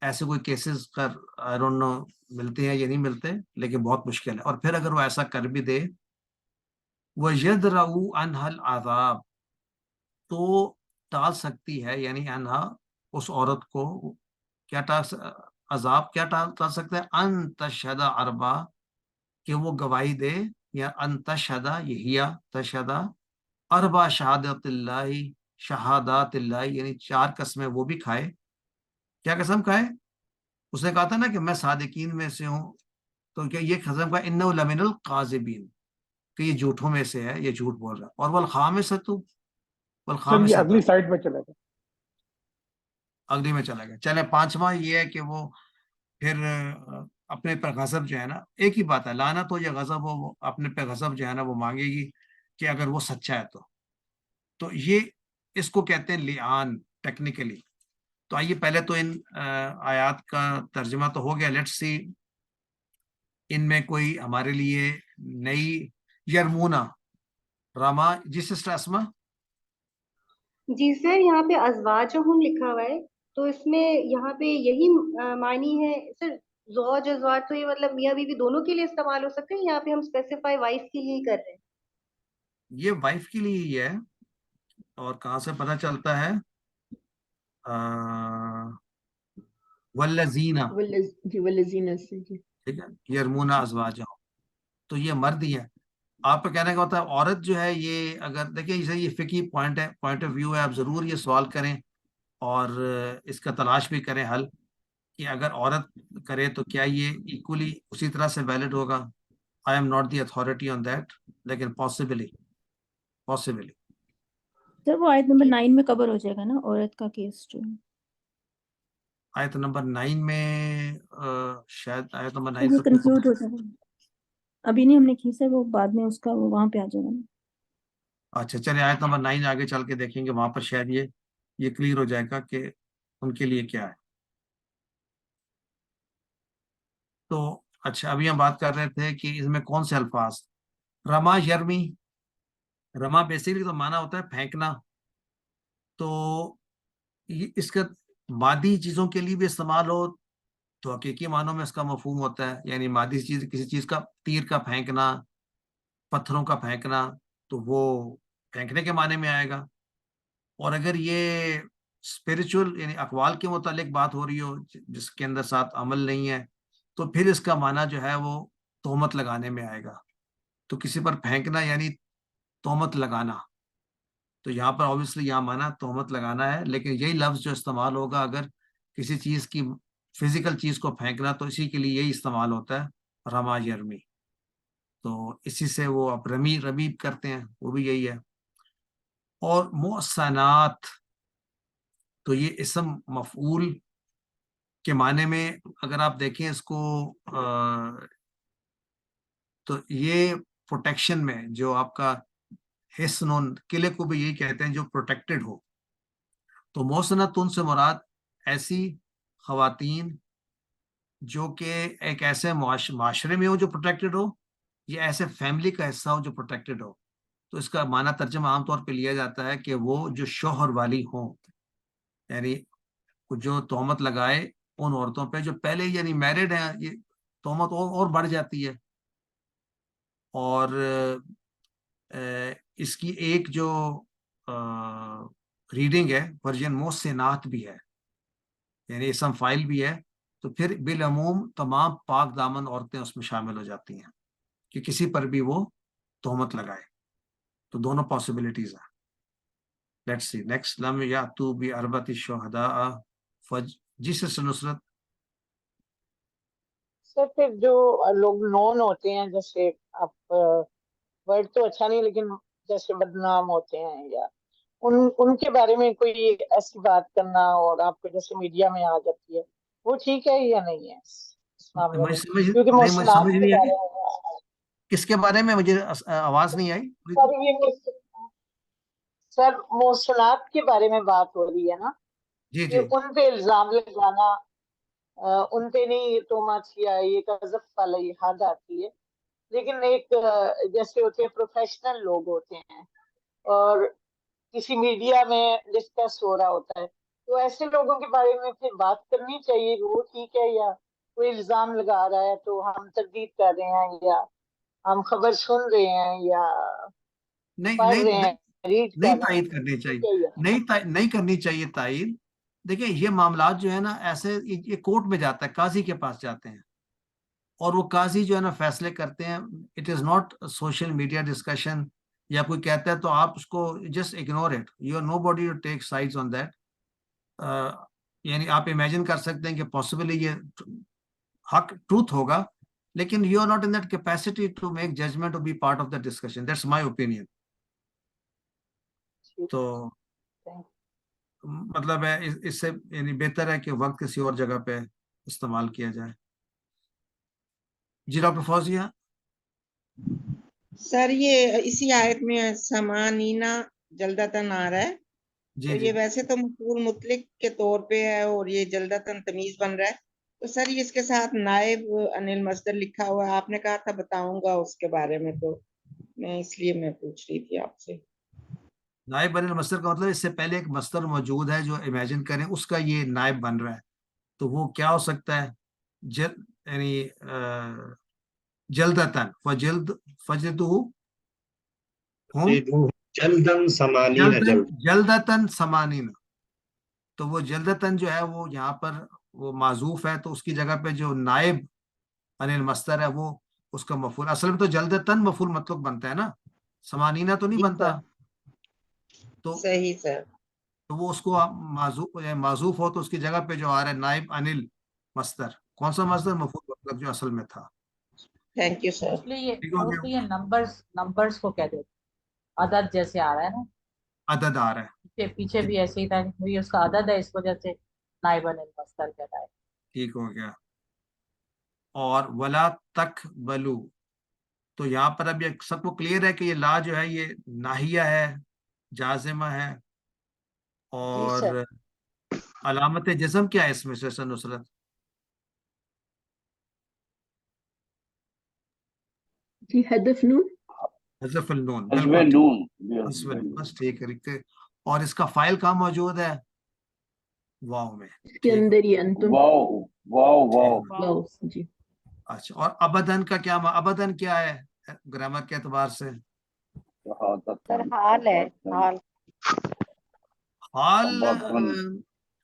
ایسے کوئی کیسز آئی ڈونٹ نو ملتے ہیں یا نہیں ملتے، لیکن بہت مشکل ہے. اور پھر اگر وہ ایسا کر بھی دے، وَيَدْرَؤُ عَنْهَا الْعَذَابَ، تو ٹال سکتی ہے، یعنی انہا اس عورت کو کیا عذاب کیا ٹال سکتا ہے؟ ان تشہد 4، کہ وہ گواہی دے، یا ان تشہد، یہ تشہد 4 شہادات اللہ، یعنی 4 قسمیں وہ بھی کھائے. کیا قسم کھائے؟ اس نے کہا تھا نا کہ میں صادقین میں سے ہوں، تو کیا یہ قسم کا انہ لمن القاذبین، کہ یہ جھوٹوں میں سے ہے، یہ جھوٹ بول رہا ہے. اور والخامسۃ، یہ اگلی سائٹ میں چلے گا، اگلی میں چلا گیا. چلے 5واں یہ ہے کہ وہ پھر اپنے پہ غضب جو ہے نا، ایک ہی بات ہے، لعنت ہو یا غضب ہو، وہ اپنے پہ غضب جو ہے نا وہ مانگے گی کہ اگر وہ سچا ہے تو یہ اس کو کہتے ہیں لعان ٹیکنیکلی. تو آئیے پہلے تو ان آیات کا ترجمہ تو ہو گیا. لیٹس سی ان میں کوئی ہمارے لیے نئی یرمونا راما. جی سسٹر اسما. جی سر، یہاں پہ ازواجہم لکھا ہوا ہے، تو اس میں یہاں پہ یہی معنی ہے سر؟ زوج ازواج تو یہ مطلب میاں بیوی دونوں کے لیے استعمال ہو سکتے ہیں، یہاں پہ ہم اسپیسیفائی وائف کے لیے ہی کر رہے ہیں؟ یہ وائف کے لیے ہی ہے. اور کہاں سے پتہ چلتا ہے؟ والذینہ، جی والذین سے جی. ٹھیک ہے، یرمونا ازواجہم، تو یہ مرد ہی ہے. آپ کا کہنے کا ہوتا ہے عورت جو ہے، یہ اگر دیکھیں اسے یہ فقہی پوائنٹ ہے، پوائنٹ آف ویو ہے، آپ ضرور یہ سوال کریں اور اس کا تلاش بھی کریں حل، کہ اگر عورت کرے تو کیا یہ ایکولی اسی طرح سے ویلڈ ہوگا. I am not the authority on that, لیکن پاسبلی. سر وہ آیت نمبر 9 میں کور ہو جائے گا نا عورت کا کیس جو ہے؟ آیت نمبر 9 میں شاید آیت نمبر 9 وہ پہ کنکلوڈ ہو جائے گا. ابھی نہیں ہم نے کی سر، وہ بعد میں اس کا وہ وہاں پہ آ جائے گا نا. اچھا چلے آیت نمبر 9 آگے چل کے دیکھیں گے، وہاں پر شاید یہ کلیئر ہو جائے گا کہ ان کے لیے کیا ہے. تو اچھا ابھی ہم بات کر رہے تھے کہ اس میں کون سے الفاظ. رما یرمی، رما بیسیکلی تو معنی ہوتا ہے پھینکنا. تو اس کا مادی چیزوں کے لیے بھی استعمال ہو تو حقیقی معنوں میں اس کا مفہوم ہوتا ہے، یعنی مادی چیز، کسی چیز کا تیر کا پھینکنا، پتھروں کا پھینکنا، تو وہ پھینکنے کے معنی میں آئے گا. اور اگر یہ اسپریچول یعنی اقوال کے متعلق بات ہو رہی ہو جس کے اندر ساتھ عمل نہیں ہے، تو پھر اس کا معنی جو ہے وہ تہمت لگانے میں آئے گا. تو کسی پر پھینکنا یعنی تہمت لگانا. تو یہاں پر obviously یہاں معنی تہمت لگانا ہے، لیکن یہی لفظ جو استعمال ہوگا اگر کسی چیز کی فزیکل چیز کو پھینکنا، تو اسی کے لیے یہی استعمال ہوتا ہے رما یرمی. تو اسی سے وہ اب رمیب کرتے ہیں، وہ بھی یہی ہے. اور محسنات، تو یہ اسم مفعول کے معنی میں اگر آپ دیکھیں اس کو تو یہ پروٹیکشن میں جو آپ کا حصن، قلعے کو بھی یہی کہتے ہیں جو پروٹیکٹڈ ہو. تو محسنات ان سے مراد ایسی خواتین جو کہ ایک ایسے معاشرے میں ہو جو پروٹیکٹڈ ہو، یا ایسے فیملی کا حصہ ہو جو پروٹیکٹڈ ہو. تو اس کا معنی ترجمہ عام طور پہ لیا جاتا ہے کہ وہ جو شوہر والی ہوں، یعنی جو تہمت لگائے ان عورتوں پہ جو پہلے یعنی میرڈ ہیں، یہ تہمت اور بڑھ جاتی ہے. اور اس کی ایک جو ریڈنگ ہے ورژن محسنات بھی ہے، یعنی اسم فائل بھی ہے. تو پھر بالعموم تمام پاک دامن عورتیں اس میں شامل ہو جاتی ہیں کہ کسی پر بھی وہ تہمت لگائے. تو دونوں پاسبلٹیز ہیں. Let's see next. لم یاتوا باربعۃ شہداء جی سسٹر نصرت. سر پھر جو لوگ نون ہوتے ہیں، جیسے آپ ورڈ تو اچھا نہیں لیکن جیسے بدنام ہوتے ہیں، یا ان کے بارے میں کوئی ایسی بات کرنا اور آپ کو جیسے میڈیا میں آ جاتی ہے، وہ ٹھیک ہے یا نہیں ہے اس معاملے میں؟ کیونکہ مجھے محسنات سمجھ کے نہیں آئی بارے میں، کس کے بارے میں، مجھے آواز نہیں آئی. سر محسنات کے بارے میں بات ہو رہی ہے نا، جی کہ ان پہ الزام لگانا، ان پہ نہیں تہمت کیا، یہ قذف والی حد آتی ہے. لیکن ایک جیسے ہوتے ہیں پروفیشنل لوگ ہوتے ہیں اور کسی میڈیا میں ڈسکس ہو رہا ہوتا ہے، تو ایسے لوگوں کے بارے میں پھر بات کرنی چاہیے کہ وہ ٹھیک ہے، یا کوئی الزام لگا رہا ہے تو ہم تردید کر رہے ہیں، یا ہم خبر سن رہے ہیں، یا پڑھ رہے ہیں، ریڈ کر نہیں رہے تائید ہیں، کرنی ٹھیک چاہیے، ہے یا نہیں کرنی چاہیے تائید. دیکھیں یہ معاملات جو ہے نا ایسے یہ کورٹ میں جاتا ہے، قاضی کے پاس جاتے ہیں، اور وہ قاضی جو ہے نا فیصلے کرتے ہیں. It is not social media discussion, یا کوئی کہتا ہے تو آپ اس کو just ignore it. You are nobody to take sides on that. یعنی آپ امیجن کر سکتے ہیں کہ پاسبلی یہ حق ٹروتھ ہوگا، لیکن you are not in that capacity to make judgment to be part of the discussion. That's my opinion. تو مطلب ہے اس سے یعنی بہتر ہے کہ وقت کسی اور جگہ پہ استعمال کیا جائے. جی ڈاکٹر فوزیہ. سر یہ اسی آیت میں سمانینا جلدتن آ رہا ہے، تو یہ ویسے تو مفعول مطلق کے طور پہ ہے اور یہ جلدتن تمیز بن رہا ہے، تو سر یہ اس کے ساتھ نائب عن المصدر لکھا ہوا ہے. آپ نے کہا تھا بتاؤں گا اس کے بارے میں، تو میں اس لیے میں پوچھ رہی تھی آپ سے. نائب بن المصدر کا مطلب اس سے پہلے ایک مصدر موجود ہے جو امیجن کریں اس کا یہ نائب بن رہا ہے، تو وہ کیا ہو سکتا ہے؟ یعنی جلدتن فجلدہ جلدن سمانین جلدتن سمانین. تو وہ جلدتن جو ہے وہ یہاں پر وہ معذوف ہے، تو اس کی جگہ پہ جو نائب عن المصدر ہے وہ اس کا مفعول. اصل میں تو جلدتن مفعول مطلق بنتا ہے نا، سمانینہ تو نہیں بنتا. تو صحیح سر. تو وہ اس کو معذوف ہو تو اس کی جگہ پہ جو آ رہا ہے نائب عن المصدر. کون سا مصدر؟ مفعول مطلق جو اصل میں تھا. Thank you sir. یہ نمبرز کو کہہ دیتے عدد، جیسے آ رہا ہے نا عدد آ رہا ہے، پیچھے بھی ایسے ہی تھا کہ اس کا عدد ہے، اس وجہ سے نائب عن المصدر کہتا ہے. ٹھیک ہو گیا. اور ولا تقبلوا، تو یہاں پر اب یہ سب کو کلیئر ہے کہ یہ لا جو ہے یہ ناہیہ ہے، جازمہ ہے. اور علامت جزم کیا ہے اس میں سر نصرت؟ جی حذف نون. حذف النون. حذف بالکل بس ٹھیک ہے. اور اس کا فائل کہاں موجود ہے؟ واو میں. اس کے اندر ہی انتم. واو. جی. اچھا. اور ابدن کا کیا ابدن کیا ہے گرامر کے اعتبار سے؟ حال ہے. حال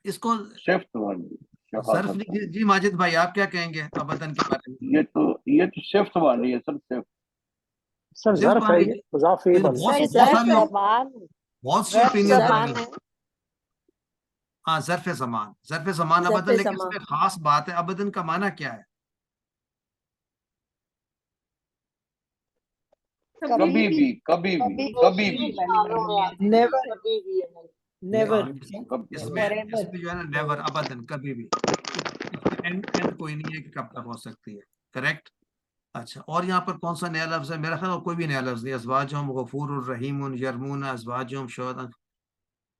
اس کو ظرف. جی ماجد بھائی آپ کیا کہیں گے ابدن کے بارے میں؟ یہ تو صفت بن رہی ہے سر. سر ظرف ہے، مضاف الیہ بن رہا ہے. بہت سے اوپینین ہیں. ہاں ظرف زمان. ظرف زمان ابدن، لیکن اس میں خاص بات ہے ابدن کا معنی کیا ہے؟ کبھی بھی. نیور. اس میں جو ہے نا نیور، ابدن، کبھی بھی. اینڈ کوئی نہیں ہے کہ کب تک ہو سکتی ہے. کریکٹ. اچھا. اور یہاں پر کون سا نیا لفظ ہے؟ میرا خیال کوئی بھی نیا لفظ نہیں. ازواجہم غفور الرحیم یرمون ازواجہم شہداء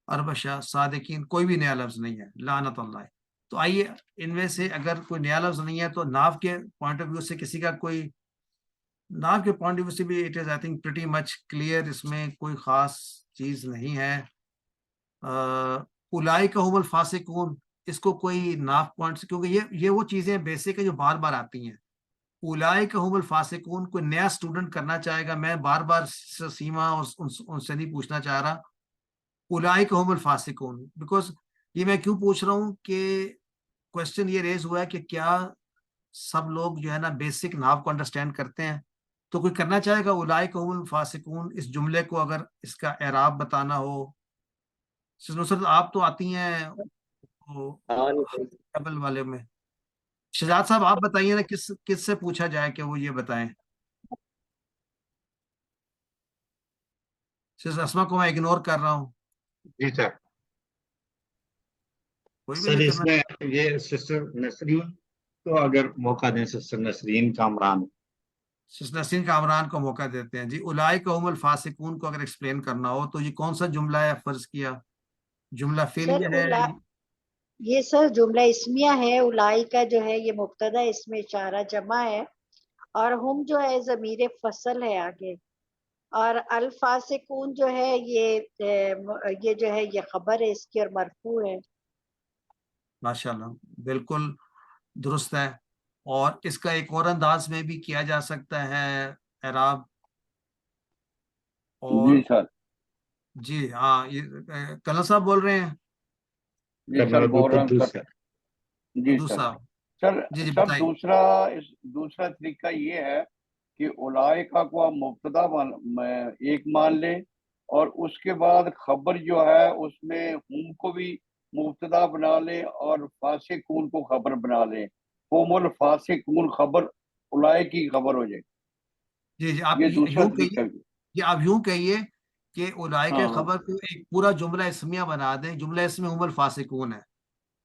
اربشہ صادقین، کوئی بھی نیا لفظ نہیں ہے. لعنت اللہ. تو آئیے ان میں سے اگر کوئی نیا لفظ نہیں ہے تو ناو کے پوائنٹ آف ویو سے کسی کا کوئی ناو کے پوائنٹ آف ویو سے بھی it is I think pretty much clear. اس میں کوئی خاص چیز نہیں ہے. اولئک هم الفاسقون، اس کو کوئی ناف پوائنٹ سے، کیونکہ یہ وہ چیزیں بیسک ہے جو بار بار آتی ہیں. اولئک هم الفاسقون کوئی نیا اسٹوڈنٹ کرنا چاہے گا، میں بار بار سیما ان سے نہیں پوچھنا چاہ رہا اولئک هم الفاسقون، بیکاز یہ میں کیوں پوچھ رہا ہوں کہ کوشچن یہ ریز ہوا ہے کہ کیا سب لوگ جو ہے نا بیسک ناو کو انڈرسٹینڈ کرتے ہیں. تو کوئی کرنا چاہے گا اولئک هم الفاسقون اس جملے کو اگر اس کا اعراب بتانا ہو؟ نصرت آپ تو آتی ہیں ٹیبل والے میں. شجاعت صاحب آپ بتائیے نا کس سے پوچھا جائے کہ وہ یہ بتائیں. سسٹر اسما کو میں اگنور کر رہا ہوں. جی سر. سر اس میں یہ سسٹر نسرین تو اگر موقع دیں سسٹر نسرین کامران. سسٹر نسرین کامران کو موقع دیتے ہیں. جی اولئک هم الفاسقون کو اگر ایکسپلین کرنا ہو تو یہ کون سا جملہ ہے فرض کیا؟ جملہ فعلیہ ہے؟ یہ سر جملہ اسمیہ ہے. اولئک کا جو ہے یہ مبتدا، اس میں اشارہ جمع ہے، اور ہم جو ہے ضمیر فصل ہے آگے، اور الفاسقون جو ہے یہ جو ہے یہ خبر ہے اس کی اور مرفوع ہے. ماشاءاللہ بالکل درست ہے. اور اس کا ایک اور انداز میں بھی کیا جا سکتا ہے اعراب. اور جی سر. جی ہاں یہ کلر صاحب بول رہے ہیں. جی سر بول رہا ہوں سر. جی صاحب. سر جی سر دوسرا طریقہ یہ ہے کہ اولئکہ کو آپ مبتدا ایک مان لیں اور اس کے بعد خبر جو ہے اس میں ہم کو بھی مبتدا بنا لیں اور فاسقون کو خبر بنا لیں. ہم الفاسقون خبر اولئک کی خبر ہو جائے. جی آپ یوں کہیے کہ اولئک خبر کو ایک پورا جملہ اسمیہ بنا دیں. جملہ اسمیہ ہم الفاسقون ہے.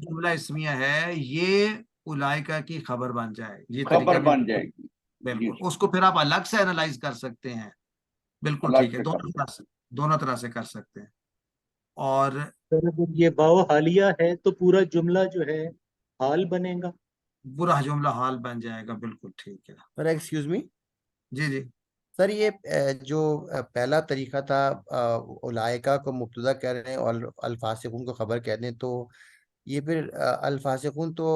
جملہ اسمیہ ہے یہ اولائکا کی خبر بن جائے. یہ طریقہ خبر بھی بن جائے گی. جی بالکل. اس کو پھر آپ الگ سے اینالائز کر سکتے ہیں. بالکل الگ ٹھیک ہے. سے کر دونوں طرح سے کر سکتے ہیں. اور سر اگر یہ باو حالیہ ہے تو پورا جملہ جو ہے حال بنے گا. برا جملہ حال بن جائے گا. بالکل ٹھیک ہے. سر ایکسکیوز می، جی جی. سر یہ جو پہلا طریقہ تھا اولائکا کو مبتدا کہہ رہے ہیں اور الفاسقون کو خبر کہہ دیں، تو یہ پھر الفاسقون تو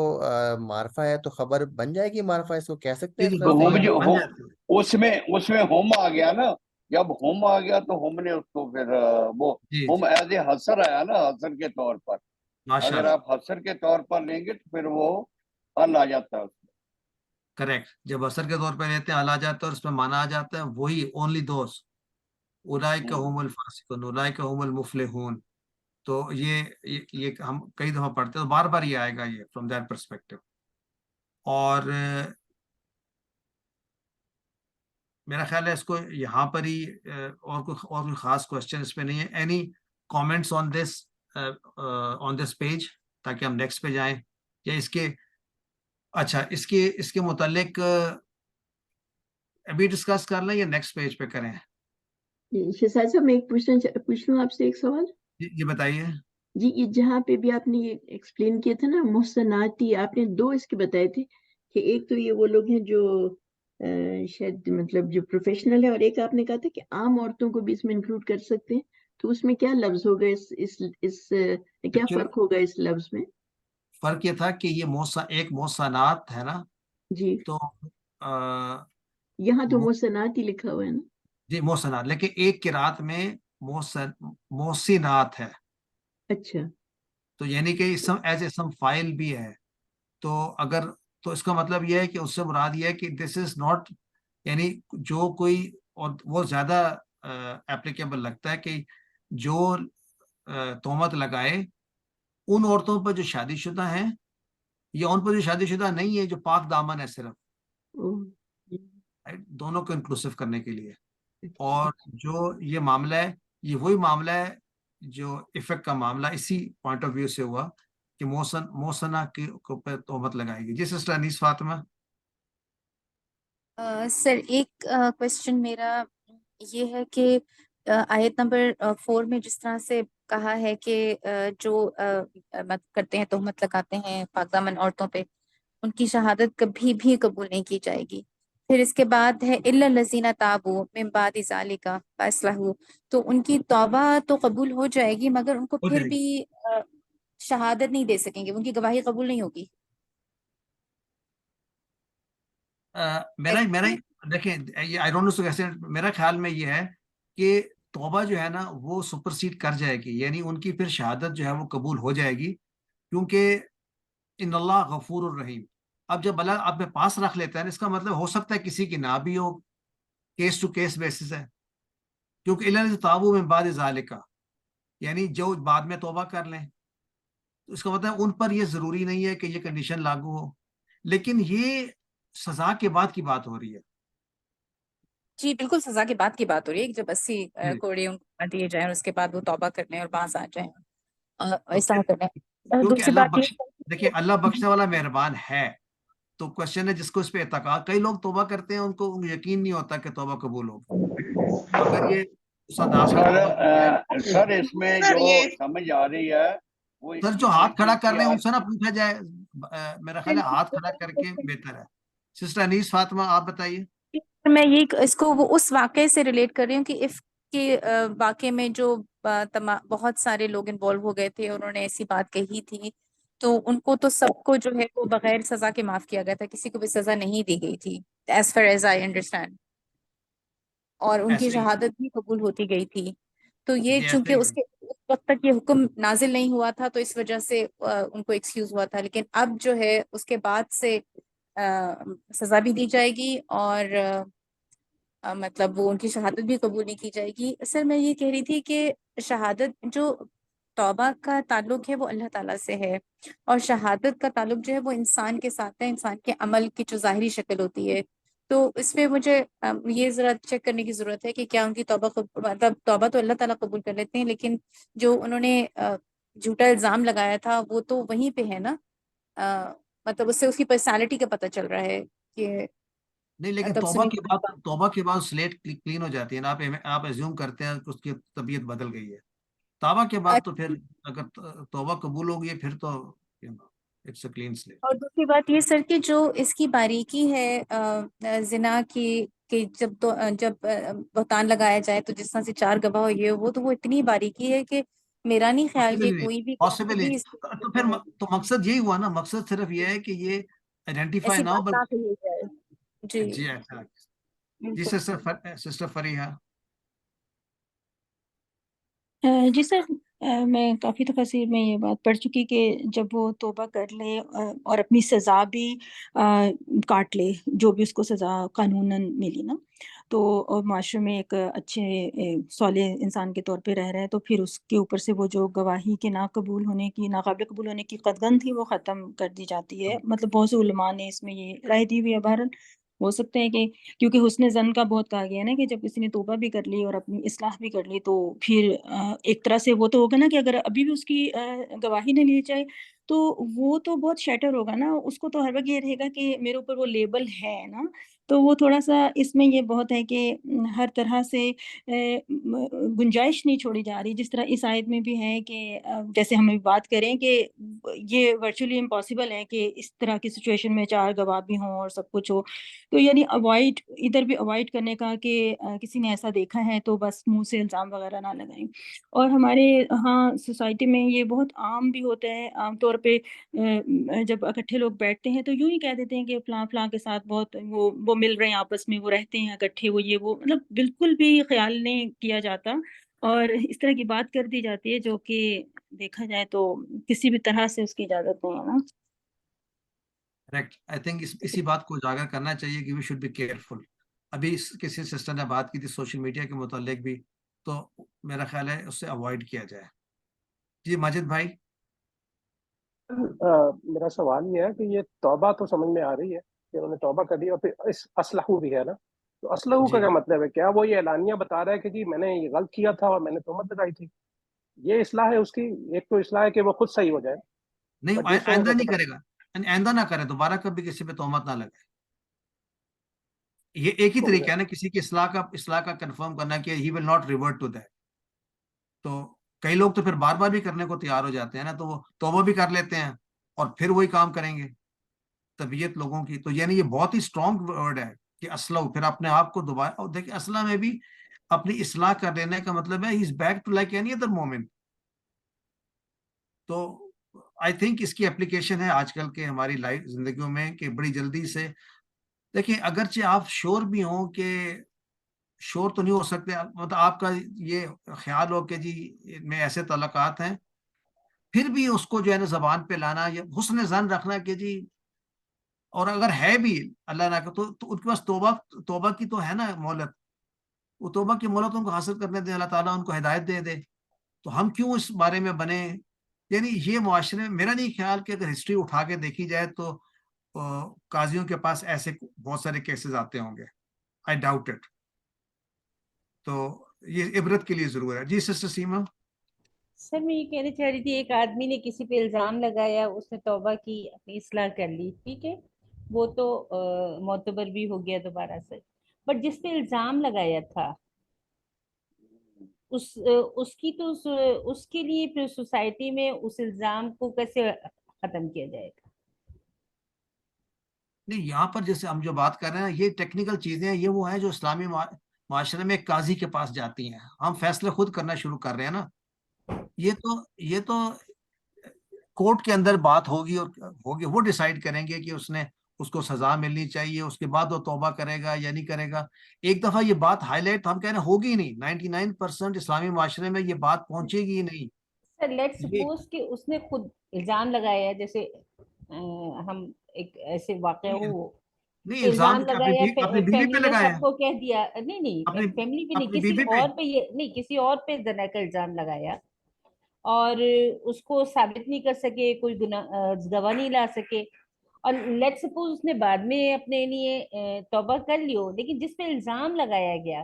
معرفہ ہے تو خبر بن جائے گی معرفہ، اس کو کہہ سکتے جی ہیں اس جی تو لفظ ہم میں؟ جو بن جاتے ہیں. اس میں ہم آ گیا نا. جب ہم آ گیا تو ہم نے اس کو پھر وہ جی ہم جی ایز اے حسر آیا نا، حسر کے طور پر. ماشاء اگر اللہ. آپ حسر کے طور پر لیں گے تو پھر وہ حل آ جاتا ہے اس میں. کریکٹ. جب اثر کے طور پہ لیتے ہیں حل آ جاتا ہے اور اس میں مانا آ جاتا ہے وہی اونلی دوست اولئک هم الفاسقون اولئک هم المفلحون. تو یہ ہم کئی دفعہ پڑھتے ہیں تو بار بار یہ آئے گا یہ فرام دیٹ پرسپیکٹو. اور میرا خیال ہے اس کو یہاں پر ہی اور کوئی خاص کوشچن اس پہ نہیں ہے. Any comments on this page تاکہ ہم نیکسٹ پہ جائیں، یا اس کے اچھا اس کے متعلق ابھی ڈسکس کر لیں یا نیکسٹ پیج پہ کریں؟ شہزاد صاحب میں ایک پوچھ لوں آپ سے ایک سوال. جی بتائیے. جی یہ جہاں پہ بھی آپ نے یہ ایکسپلین کیا تھا نا محسناتی، آپ نے دو اس کے بتائے تھے کہ ایک تو یہ وہ لوگ ہیں جو شاید مطلب جو پروفیشنل ہے، اور ایک آپ نے کہا تھا کہ عام عورتوں کو بھی اس میں انکلوڈ کر سکتے ہیں. تو اس میں کیا لفظ ہوگا، اس کیا فرق ہوگا اس لفظ میں؟ فرق یہ تھا کہ یہ ایک محسنات ہے نا، جی تو یہاں تو محسنات ہی لکھا ہوا ہے نا. جی محسنات، لیکن ایک قرات میں محسنات ہے. اچھا تو یعنی کہ اسم ایز اسم فائل بھی ہے. تو اس کا مطلب یہ ہے کہ اس سے مراد یہ ہے کہ دس از ناٹ، یعنی جو کوئی، اور وہ زیادہ اپلیکیبل لگتا ہے کہ جو تہمت لگائے ان عورتوں پر جو شادی شدہ ہیں یا ان پر جو شادی شدہ نہیں ہے جو پاک دامن ہے صرف، دونوں کو انکلوسیو کرنے کے لیے. اور جو یہ معاملہ ہے یہ وہی معاملہ ہے جو افیکٹ کا معاملہ اسی پوائنٹ آف ویو سے ہوا کہ محسنہ کے اوپر تہمت لگائے گی. جی سسٹر انیس فاطمہ. سر ایک کوشچن میرا یہ ہے کہ آیت نمبر 4 میں جس طرح سے کہا ہے کہ جو کرتے ہیں تہمت لگاتے ہیں پاک دامن عورتوں پہ، ان کی شہادت کبھی بھی قبول نہیں کی جائے گی. پھر اس کے بعد ہے الا الذین تابوا من بعد ذلک فاصلحوا، تو ان کی توبہ تو قبول ہو جائے گی مگر ان کو ہو پھر جائے گی. بھی شہادت نہیں دے سکیں گے، ان کی گواہی قبول نہیں ہوگی. دیکھیں آئی ڈونٹ نو کیسے، میرا خیال میں یہ ہے کہ توبہ جو ہے نا وہ سپرسیڈ کر جائے گی، یعنی ان کی پھر شہادت جو ہے وہ قبول ہو جائے گی، کیونکہ ان اللہ غفور الرحیم. اب جب اللہ اپنے پاس رکھ لیتا ہے نا، اس کا مطلب ہو سکتا ہے کسی کی نہ بھی ہو، کیس ٹو کیس بیسس ہے. کیونکہ الا تابوا من بعد ذالک، یعنی جو بعد میں توبہ کر لیں، تو اس کا مطلب ان پر یہ ضروری نہیں ہے کہ یہ کنڈیشن لاگو ہو. لیکن یہ سزا کے بعد کی بات ہو رہی ہے. جی بالکل سزا کے بعد کی بات ہو رہی ہے، جب 80 جی. کوڑے ان کو دیے جائیں اور اس کے بعد وہ توبہ کرنے اور باز آ جائیں تو اصلاح کرنے. کیونکہ دوسری اللہ بات یہ دیکھیں اللہ بخشنے والا مہربان ہے. تو کوشچن ہے جس کو اس پہ اعتقاد، کئی لوگ توبہ کرتے ہیں ان کو یقین نہیں ہوتا کہ توبہ قبول ہوگی. اگر یہ اس انداز میں توبہ سر اس میں سر جو یہ سمجھ آ رہی ہے وہ سر جو ہاتھ کھڑا کر رہے ہیں ان سے نہ پوچھا جائے. میرا خیال ہے ہاتھ کھڑا کر کے بہتر ہے. سسٹر انیس فاطمہ آپ بتائیے. میں یہ اس کو وہ اس واقعے سے ریلیٹ کر رہی ہوں کہ اف کے واقعے میں جو بہت سارے لوگ انوالو ہو گئے تھے، انہوں نے ایسی بات کہی تھی، تو ان کو تو سب کو جو ہے وہ بغیر سزا کے معاف کیا گیا تھا، کسی کو بھی سزا نہیں دی گئی تھی as far as I understand, اور ان کی ایسے ہی شہادت بھی قبول ہوتی گئی تھی. تو یہ جی چونکہ ایسے ہی اس وقت تک یہ حکم نازل نہیں ہوا تھا تو اس وجہ سے ان کو ایکسکیوز ہوا تھا، لیکن اب جو ہے اس کے بعد سے سزا بھی دی جائے گی اور مطلب وہ ان کی شہادت بھی قبول نہیں کی جائے گی. سر میں یہ کہہ رہی تھی کہ شہادت جو توبہ کا تعلق ہے وہ اللہ تعالیٰ سے ہے، اور شہادت کا تعلق جو ہے وہ انسان کے ساتھ ہے، انسان کے عمل کی جو ظاہری شکل ہوتی ہے. تو اس میں مجھے یہ ذرا چیک کرنے کی ضرورت ہے کہ کیا ان کی توبہ مطلب توبہ تو اللہ تعالیٰ قبول کر لیتے ہیں، لیکن جو انہوں نے جھوٹا الزام لگایا تھا وہ تو وہیں پہ ہے نا، مطلب اس سے اس کی پرسنالٹی کا پتہ چل رہا ہے کہ نہیں، لیکن تب توبہ سنی کے بعد سلیٹ کلین ہو جاتی ہے نا. آپ ایزیوم کرتے ہیں کہ اس کی طبیعت بدل گئی ہے. توبہ کے بعد تو پھر اگر توبہ قبول ہو گئی پھر تو اٹس اے کلین سلیٹ. اور دوسری بات یہ سر کہ جو اس کی باریکی ہے زنا کی، کہ جب بہتان لگایا جائے تو جس طرح سے 4 گواہ ہو یہ وہ، تو وہ اتنی باریکی ہے کہ میرا نہیں خیال کہ کوئی بھی پاسبل بھی ہے. تو پھر تو مقصد یہی ہوا نا، مقصد صرف یہ ہے کہ یہ آئیڈینٹیفائی ایسی نہ ہو. بات نہ کہی جائے. جی جی اچھا. جی بالکل. سسٹر فریحہ. جی سر، میں کافی تفصیل میں یہ بات پڑھ چکی کہ جب وہ توبہ کر لے اور اپنی سزا بھی کاٹ لے، جو بھی اس کو سزا قانوناً ملی نا، تو اور معاشرے میں ایک اچھے صالح انسان کے طور پہ رہ رہا ہے، تو پھر اس کے اوپر سے وہ جو گواہی کے ناقابل قبول ہونے کی قدغن تھی وہ ختم کر دی جاتی ہے. مطلب بہت سے علماء نے اس میں یہ رائے دی ہوئی ہے. بہرحال ہو سکتا ہے کہ کیونکہ حسن زن کا بہت کہا گیا ہے نا کہ جب کسی نے توبہ بھی کر لی اور اپنی اصلاح بھی کر لی تو پھر ایک طرح سے وہ تو ہوگا نا کہ اگر ابھی بھی اس کی گواہی نہ لی جائے تو وہ تو بہت شیٹر ہوگا نا. اس کو تو ہر وقت یہ رہے گا کہ میرے اوپر وہ لیبل ہے نا. تو وہ تھوڑا سا اس میں یہ بہت ہے کہ ہر طرح سے گنجائش نہیں چھوڑی جا رہی، جس طرح اس آیت میں بھی ہے کہ جیسے ہم بات کریں کہ یہ ورچولی امپاسبل ہے کہ اس طرح کی سچویشن میں 4 گواہ بھی ہوں اور سب کچھ ہو. تو یعنی ادھر بھی اوائڈ کرنے کا کہ کسی نے ایسا دیکھا ہے تو بس منہ سے الزام وغیرہ نہ لگائیں. اور ہمارے ہاں سوسائٹی میں یہ بہت عام بھی ہوتا ہے. عام طور پہ جب اکٹھے لوگ بیٹھتے ہیں تو یوں ہی کہہ دیتے ہیں کہ فلاں فلاں کے ساتھ بہت وہ مل رہے ہیں، آپس میں وہ رہتے ہیں اکٹھے، وہ یہ وہ، مطلب بالکل بھی خیال نہیں کیا جاتا اور اس طرح کی بات کر دی جاتی ہے جو کہ دیکھا جائے تو کسی بھی طرح سے اس کی اجازت نہیں ہے نا. کریکٹ. آئی تھنک اسی بات کو اجاگر کرنا چاہیے کہ وی شوڈ بی کیئرفل. ابھی کسی سسٹر نے بات کی تھی سوشل میڈیا کے متعلق بھی، تو میرا خیال ہے اس سے اوائڈ کیا جائے. جی ماجد بھائی. میرا سوال یہ ہے کہ یہ توبہ تو سمجھ میں آ رہی ہے کہ انہوں نے توبہ کر دی اور پھر اسلحو بھی ہے نا، تو اسلحو کا کیا مطلب ہے؟ کیا وہ یہ اعلانیہ بتا رہا ہے کہ جی میں نے یہ غلط کیا تھا اور میں نے تہمت لگائی تھی؟ یہ اصلاح ہے اس کی؟ ایک تو اصلاح ہے کہ وہ خود صحیح ہو جائے، نہیں، اور دوسرا آئندہ نہیں کرے گا، آئندہ نہ کرے، دوبارہ کبھی کسی پہ تہمت نہ لگے. یہ ایک ہی طریقہ ہے نا کسی کی اصلاح کا کنفرم کرنا کہ he will not revert to that. تو کئی لوگ تو پھر بار بار بھی کرنے کو تیار ہو جاتے ہیں نا، تو وہ توبہ بھی کر لیتے ہیں اور پھر وہی کام کریں گے. طبیعت لوگوں کی تو یعنی یہ بہت ہی اسٹرانگ ورڈ ہے کہ اسلحہ، پھر اپنے آپ کو دوبارہ. اور دیکھیں اسلحہ میں بھی اپنی اصلاح کر لینے کا مطلب ہے he is back to like any other moment. تو آئی تھنک اس کی اپلیکیشن ہے آج کل کے ہماری لائف زندگیوں میں کہ بڑی جلدی سے دیکھیں، اگرچہ آپ شور بھی ہوں کہ شور تو نہیں ہو سکتے، مطلب آپ کا یہ خیال ہو کہ جی میں ایسے تعلقات ہیں، پھر بھی اس کو جو ہے نا زبان پہ لانا یا حسن ظن رکھنا کہ جی، اور اگر ہے بھی اللہ نہ تو ان کے پاس توبہ کی تو ہے نا مہلت، وہ توبہ کی مہلت ان کو حاصل کرنے دیں، اللہ تعالیٰ ان کو ہدایت دے دے. تو ہم کیوں اس بارے میں بنے؟ یعنی یہ معاشرے میں میرا نہیں خیال کہ اگر ہسٹری اٹھا کے دیکھی جائے تو قاضیوں کے پاس ایسے بہت سارے کیسز آتے ہوں گے. I doubt it. تو یہ عبرت کے لیے ضرور ہے. جی سسٹر سیما. سر میں یہ کہنا چاہ رہی تھی، ایک آدمی نے کسی پہ الزام لگایا، اس نے توبہ کی، اپنی اصلاح کر لی، ٹھیک ہے، وہ تو معتبر بھی ہو گیا دوبارہ سے. بٹ جس پہ الزام لگایا تھا اس کی تو اس کے لیے پھر سوسائٹی میں اس الزام کو کیسے ختم کیا جائے گا؟ نہیں، یہاں پر جیسے ہم جو بات کر رہے ہیں یہ ٹیکنیکل چیزیں ہیں، یہ وہ ہیں جو اسلامی معاشرے میں قاضی کے پاس جاتی ہیں. ہم فیصلے خود کرنا شروع کر رہے ہیں نا. یہ تو کورٹ کے اندر بات ہوگی اور وہ ڈیسائیڈ کریں گے کہ اس کو سزا ملنی چاہیے، اس کے بعد وہ توبہ کرے گا یا نہیں کرے گا. ایک دفعہ یہ بات ہائی لائٹ ہم کہہ رہے ہیں ہوگی ہی نہیں. 99% اسلامی معاشرے میں یہ بات پہنچے گی ہی نہیں. سر لیٹ سپوز کہ اس نے خود الزام لگایا ہے، جیسے ہم ایک ایسے واقعہ ہو نہیں، الزام اپنی لگایا، بیوی پہ فیملی نے لگایا سب کو کہہ دیا، نہیں فیملی پہ نہیں، اپنی کسی بیوی پہ. اور پہ، یہ نہیں کسی اور پہ زنا کا الزام لگایا اور اس کو ثابت نہیں کر سکے، کوئی گواہ نہیں لا سکے، اور لیٹ سپوز اس نے بعد میں اپنے لیے توبہ کر لی ہو، لیکن جس پہ الزام لگایا گیا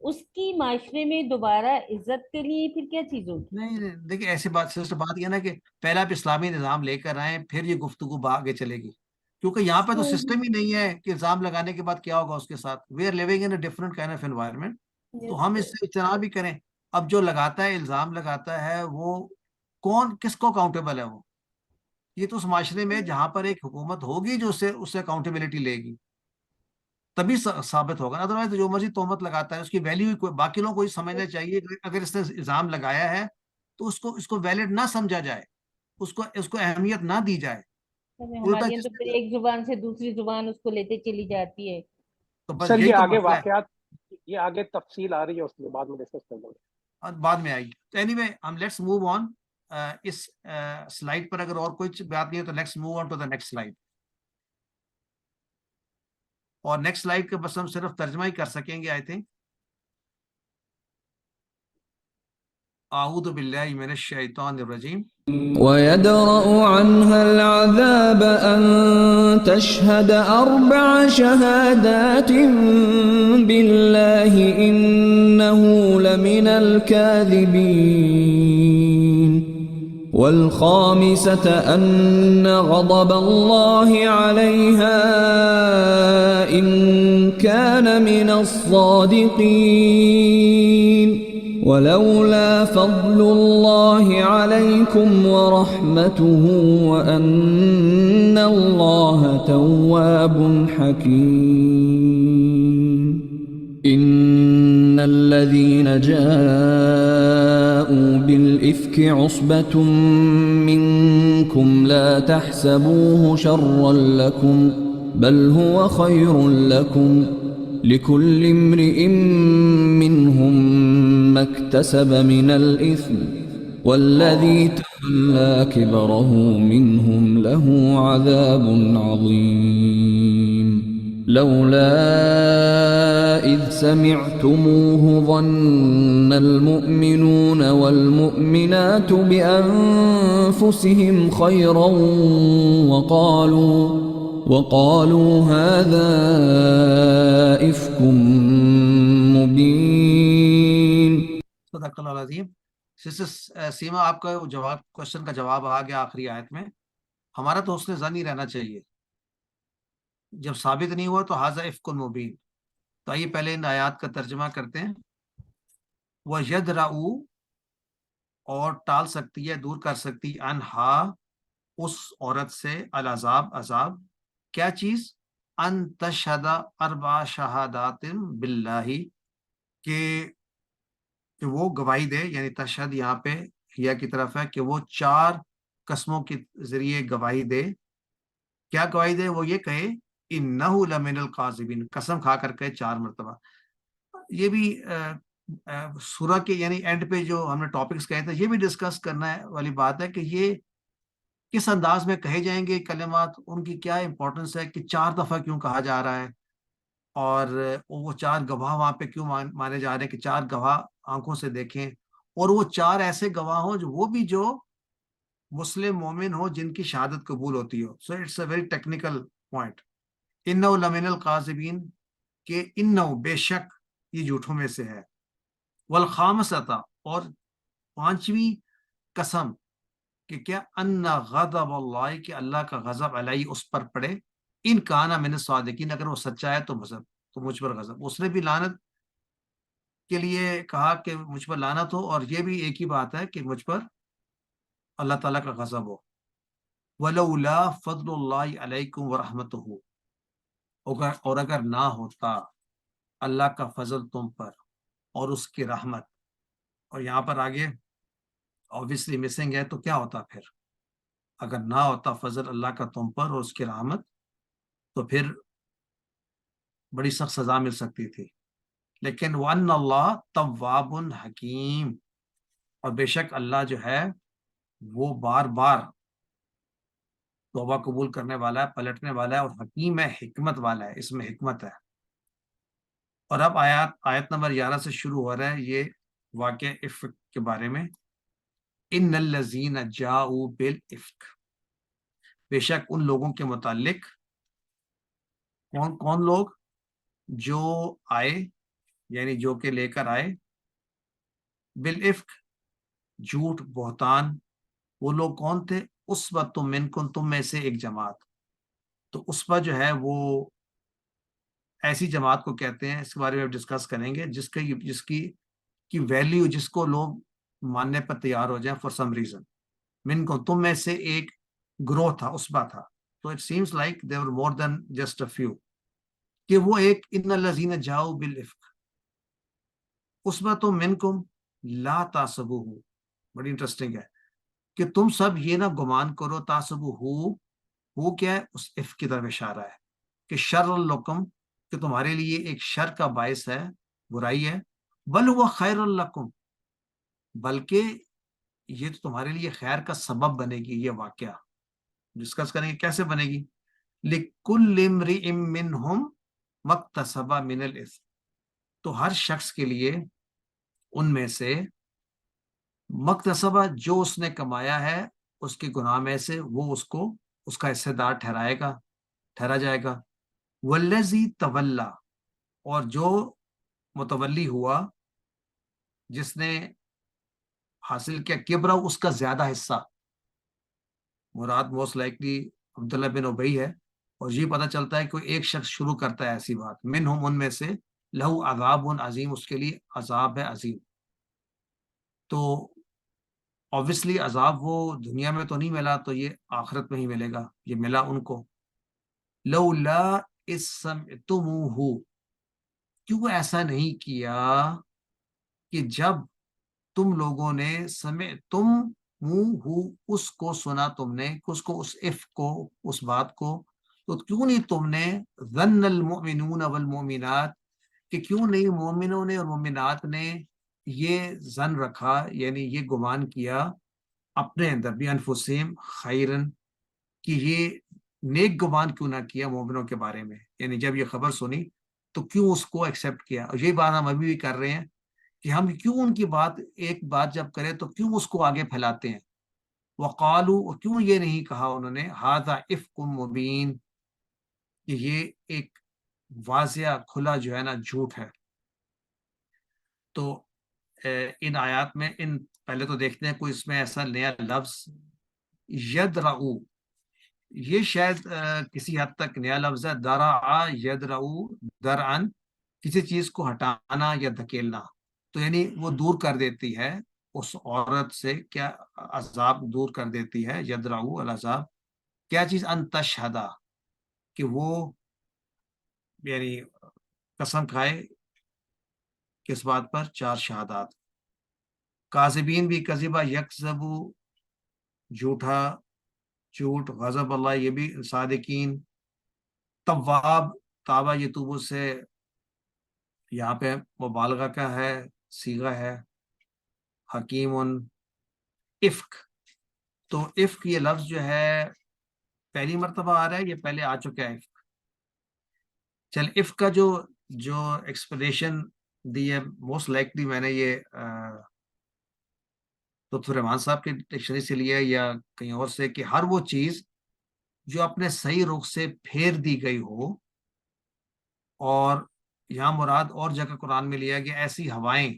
اس کی معاشرے میں دوبارہ عزت کے لیے پھر کیا چیز ہوگی؟ نہیں دیکھیں ایسی بات سسٹر بات یہ نا کہ پہلے آپ اسلامی نظام لے کر آئیں پھر یہ گفتگو آگے چلے گی، کیونکہ یہاں پہ تو سسٹم ہی نہیں ہے کہ الزام لگانے کے بعد کیا ہوگا اس کے ساتھ. We are living in a different kind of environment. تو ہم اس سے اجتناب بھی کریں. اب جو لگاتا ہے الزام لگاتا ہے وہ کون کس کو اکاؤنٹیبل ہے؟ وہ یہ تو اس معاشرے میں جہاں پر ایک حکومت ہوگی جو اس سے اکاؤنٹیبلٹی لے گی تبھی ثابت ہوگا. ادروائز جو مرضی تہمت لگاتا ہے اس کی ویلیو باقی لوگوں کو یہ سمجھنا چاہیے کہ اگر اس نے الزام لگایا ہے تو اس کو ویلڈ نہ سمجھا جائے، اس کو اہمیت نہ دی جائے. الٹا ہمارے یہاں تو پھر ایک زبان سے دوسری زبان اس کو لیتے چلی جاتی ہے. تو بس سر یہی یہ تو آگے مسئلہ ہے. واقعات، یہ آگے تفصیل آ رہی ہے، اس کے بعد میں ڈسکس کر لیں گے. بعد میں آئی. تو اینی وے ہم لیٹس موو آن. اس سلائڈ پر اگر اور کوئی بات نہیں ہے تو let's move on to the next slide. اور نیکسٹ سلائڈ کا بس ہم صرف ترجمہ ہی کر سکیں گے آئی تھنک. اعوذ باللہ من الشیطان الرجیم. ويدرأ عنها العذاب أن تشهد 4 شهادات بالله إنه لمن الكاذبين والخامسة أن غضب الله عليها إن كان من الصادقين ولولا فضل الله عليكم ورحمته وأن الله تواب حكيم. إن الذين جاءوا بالإفك عصبة منكم لا تحسبوه شرا لكم بل هو خير لكم لكل امرئ منهم ما اكتسب من الإثم والذي تولى كبره منهم له عذاب عظيم. لولا إذ سمعتموه ظن المؤمنون والمؤمنات بأنفسهم خيرا وقالوا هذا إفك مبين. صدق اللہ العظیم. سسٹر سیما آپ کا جواب کوشچن کا جواب آ گیا آخری آیت میں. ہمارا تو حسن ظن ہی رہنا چاہیے. جب ثابت نہیں ہوا تو حاذا افک مبین. تو آئیے پہلے ان آیات کا ترجمہ کرتے ہیں. وَيَدْرَؤُ اور ٹال سکتی ہے دور کر سکتی انہا اس عورت سے العذاب عذاب. کیا چیز؟ ان تشہد 4 شہادات باللہ کہ وہ گواہی دے، یعنی تشہد یہاں پہ یا کی طرف ہے کہ وہ 4 قسموں کے ذریعے گواہی دے. کیا گواہی دے؟ وہ یہ کہے انہ لمن القاذبین، قسم کھا کر کہے 4 مرتبہ. یہ بھی سورہ کے یعنی اینڈ پہ جو ہم نے ٹاپکس کہے تھے یہ بھی ڈسکس کرنا والی بات ہے کہ یہ کس انداز میں کہے جائیں گے کلمات، ان کی کیا امپورٹنس ہے کہ 4 دفعہ کیوں کہا جا رہا ہے، اور وہ 4 گواہ وہاں پہ کیوں مانے جا رہے ہیں کہ 4 گواہ آنکھوں سے دیکھیں، اور وہ 4 ایسے گواہ ہوں جو مسلم مومن ہو جن کی شہادت قبول ہوتی ہو. So it's a very technical point. انہ لمن القاذبین کہ انہ بے شک یہ جھوٹوں میں سے ہے. والخامسۃ اور 5ویں قسم کہ کیا ان غضب اللہ کہ اللہ کا غضب علیہ اس پر پڑے ان کان من الصادقین اگر وہ سچا ہے تو مجھ پر غضب. اس نے بھی لعنت کے لیے کہا کہ مجھ پر لعنت ہو، اور یہ بھی ایک ہی بات ہے کہ مجھ پر اللہ تعالیٰ کا غضب ہو. ولولا فضل اللہ علیکم ورحمتہ اور اگر نہ ہوتا اللہ کا فضل تم پر اور اس کی رحمت. اور یہاں پر آگے obviously مسنگ ہے تو کیا ہوتا پھر؟ اگر نہ ہوتا فضل اللہ کا تم پر اور اس کی رحمت تو پھر بڑی سخت سزا مل سکتی تھی. لیکن وَأَنَّ اللَّهَ تَوَّابٌ حکیم، اور بے شک اللہ جو ہے وہ بار بار توبہ قبول کرنے والا ہے، پلٹنے والا ہے، اور حکیم ہے، حکمت والا ہے، اس میں حکمت ہے. اور اب آیت نمبر 11 سے شروع ہو رہا ہے یہ واقعہ افک کے بارے میں. ان الذین جاؤوا بالافک، بے شک ان لوگوں کے متعلق کون لوگ جو آئے یعنی جو کہ لے کر آئے بالعفق جھوٹ بہتان. وہ لوگ کون تھے؟ اسوۃ منکم تم میں سے ایک جماعت. تو اسوہ جو ہے وہ ایسی جماعت کو کہتے ہیں، اس کے بارے میں ڈسکس کریں گے، جس کی ویلیو جس کو لوگ ماننے پر تیار ہو جائیں فار سم ریزن. منکم تم میں سے ایک گروہ تھا، اسبہ تھا. تو it seems like they were more than just a few, کہ وہ ایک ان الذین جاؤ بالعفق اسبۃ منکم لا تحسبوہ. بڑی انٹرسٹنگ ہے کہ تم سب یہ نہ گمان کرو، تحسبوہ وہ کیا ہے؟ اس عفق کی طرف اشارہ ہے کہ شر لکم، کہ تمہارے لیے ایک شر کا باعث ہے، برائی ہے. بل ہوا خیر لکم، بلکہ یہ تو تمہارے لیے خیر کا سبب بنے گی. یہ واقعہ ڈسکس کریں گے کیسے بنے گی. لِكُلِّ امْرِئٍ مِّنْهُمْ مَا اكْتَسَبَ مِنَ الْإِثْمِ، تو ہر شخص کے لیے ان میں سے مکتسبہ جو اس نے کمایا ہے اس کے گناہ میں سے، وہ اس کا حصہ دار ٹھہرا جائے گا. والذی تولا، اور جو متولی ہوا، جس نے حاصل کیا کبرا، اس کا زیادہ حصہ. مراد موسٹ لائکلی عبداللہ بن ابی ہے. اور یہ پتہ چلتا ہے کہ ایک شخص شروع کرتا ہے ایسی بات. منہم ان میں سے، لہو عذاب عظیم، اس کے لیے عذاب ہے عظیم. تو obviously عذاب وہ دنیا میں تو نہیں ملا، تو یہ آخرت میں ہی ملے گا. یہ ملا ان کو. لولا اذ سمعتموہ، کیوں ایسا نہیں کیا کہ جب تم لوگوں نے سمعتموہ اس کو سنا، تم نے اس کو، اس عفق کو، اس بات کو. تو کیوں نہیں تم نے ظن المؤمنون والمؤمنات، کہ کیوں نہیں مومنوں نے اور مومنات نے یہ ظن رکھا، یعنی یہ گمان کیا اپنے اندر بھی انفسہم خیرن، کہ یہ نیک گمان کیوں نہ کیا مومنوں کے بارے میں. یعنی جب یہ خبر سنی تو کیوں اس کو ایکسیپٹ کیا. اور یہی بات ہم ابھی بھی کر رہے ہیں کہ ہم کیوں ان کی ایک بات جب کرے تو کیوں اس کو آگے پھیلاتے ہیں. وقالو، کیوں یہ نہیں کہا انہوں نے ھذا افک مبین، کہ یہ ایک واضح کھلا جو ہے نا جھوٹ ہے. تو ان آیات میں پہلے تو دیکھتے ہیں کوئی اس میں ایسا نیا لفظ یدرعو، یہ شاید کسی حد تک نیا لفظ ہے. درع یدرعو درعن، کسی چیز کو ہٹانا یا دھکیلنا. تو یعنی وہ دور کر دیتی ہے اس عورت سے، کیا عذاب دور کر دیتی ہے. یدرعو العذاب، کیا چیز؟ ان تشہدہ، کہ وہ یعنی قسم کھائے کس بات پر؟ 4 شہادات. کاذبین بھی کذبہ، یکذبو جھوٹا، جھوٹ. غضب اللہ، یہ بھی صادقین. تواب، تابہ یتوبو سے یہاں پہ مبالغہ کا ہے، صیغہ ہے. حکیم. عفق، تو عفق یہ لفظ جو ہے پہلی مرتبہ آ رہا ہے، یہ پہلے آ چکا ہے عفق. چل عفق کا جو ایکسپلینیشن دی ہے، موسٹ لائکلی میں نے یہ تو رحمان صاحب کے ڈکشنری سے لیا ہے یا کہیں اور سے، کہ ہر وہ چیز جو اپنے صحیح رخ سے پھیر دی گئی ہو. اور یہاں مراد اور جگہ قرآن میں لیا گیا ایسی ہوائیں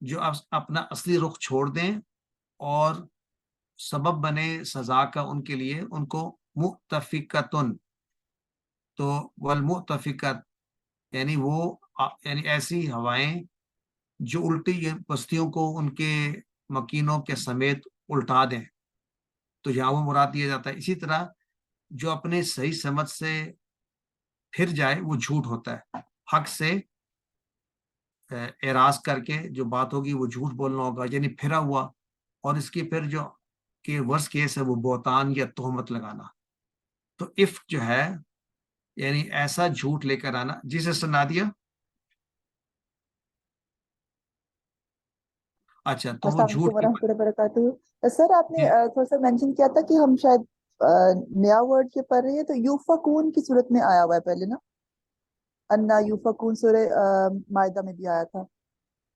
جو اپنا اصلی رخ چھوڑ دیں اور سبب بنے سزا کا ان کے لیے، ان کو مؤتفقتن. تو والمؤتفقت یعنی وہ یعنی ایسی ہوائیں جو الٹی بستیوں کو ان کے مکینوں کے سمیت الٹا دیں. تو یہاں وہ مراد دیا جاتا ہے. اسی طرح جو اپنے صحیح سمجھ سے پھر جائے وہ جھوٹ ہوتا ہے. حق سے اعراض کر کے جو بات ہوگی وہ جھوٹ بولنا ہوگا، یعنی پھرا ہوا. اور اس کی پھر جو کہ ورس کیس ہے وہ بہتان یا تہمت لگانا. تو عفق جو ہے یعنی ایسا جھوٹ لے کر آنا. جی سسٹر نادیہ. اچھا، تو وہ السلام علیکم جھوٹ ورحمۃ اللہ وبرکاتہ. سر آپ نے تھوڑا سا مینشن کیا تھا کہ ہم شاید نیا ورڈ کے پڑھ رہے ہیں، تو یوفکون کی صورت میں آیا ہوا ہے پہلے نا، انا یوفکون سورہ مائدہ میں بھی آیا تھا،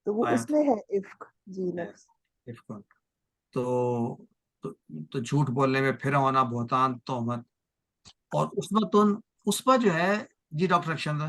تو وہ اس میں ہے عفق. جی لفظ عفق. تو جھوٹ بولنے میں پھر ہونا، بہتان، تہمت. اور اسوہ جو ہے، جی ڈاکٹر اکشندر.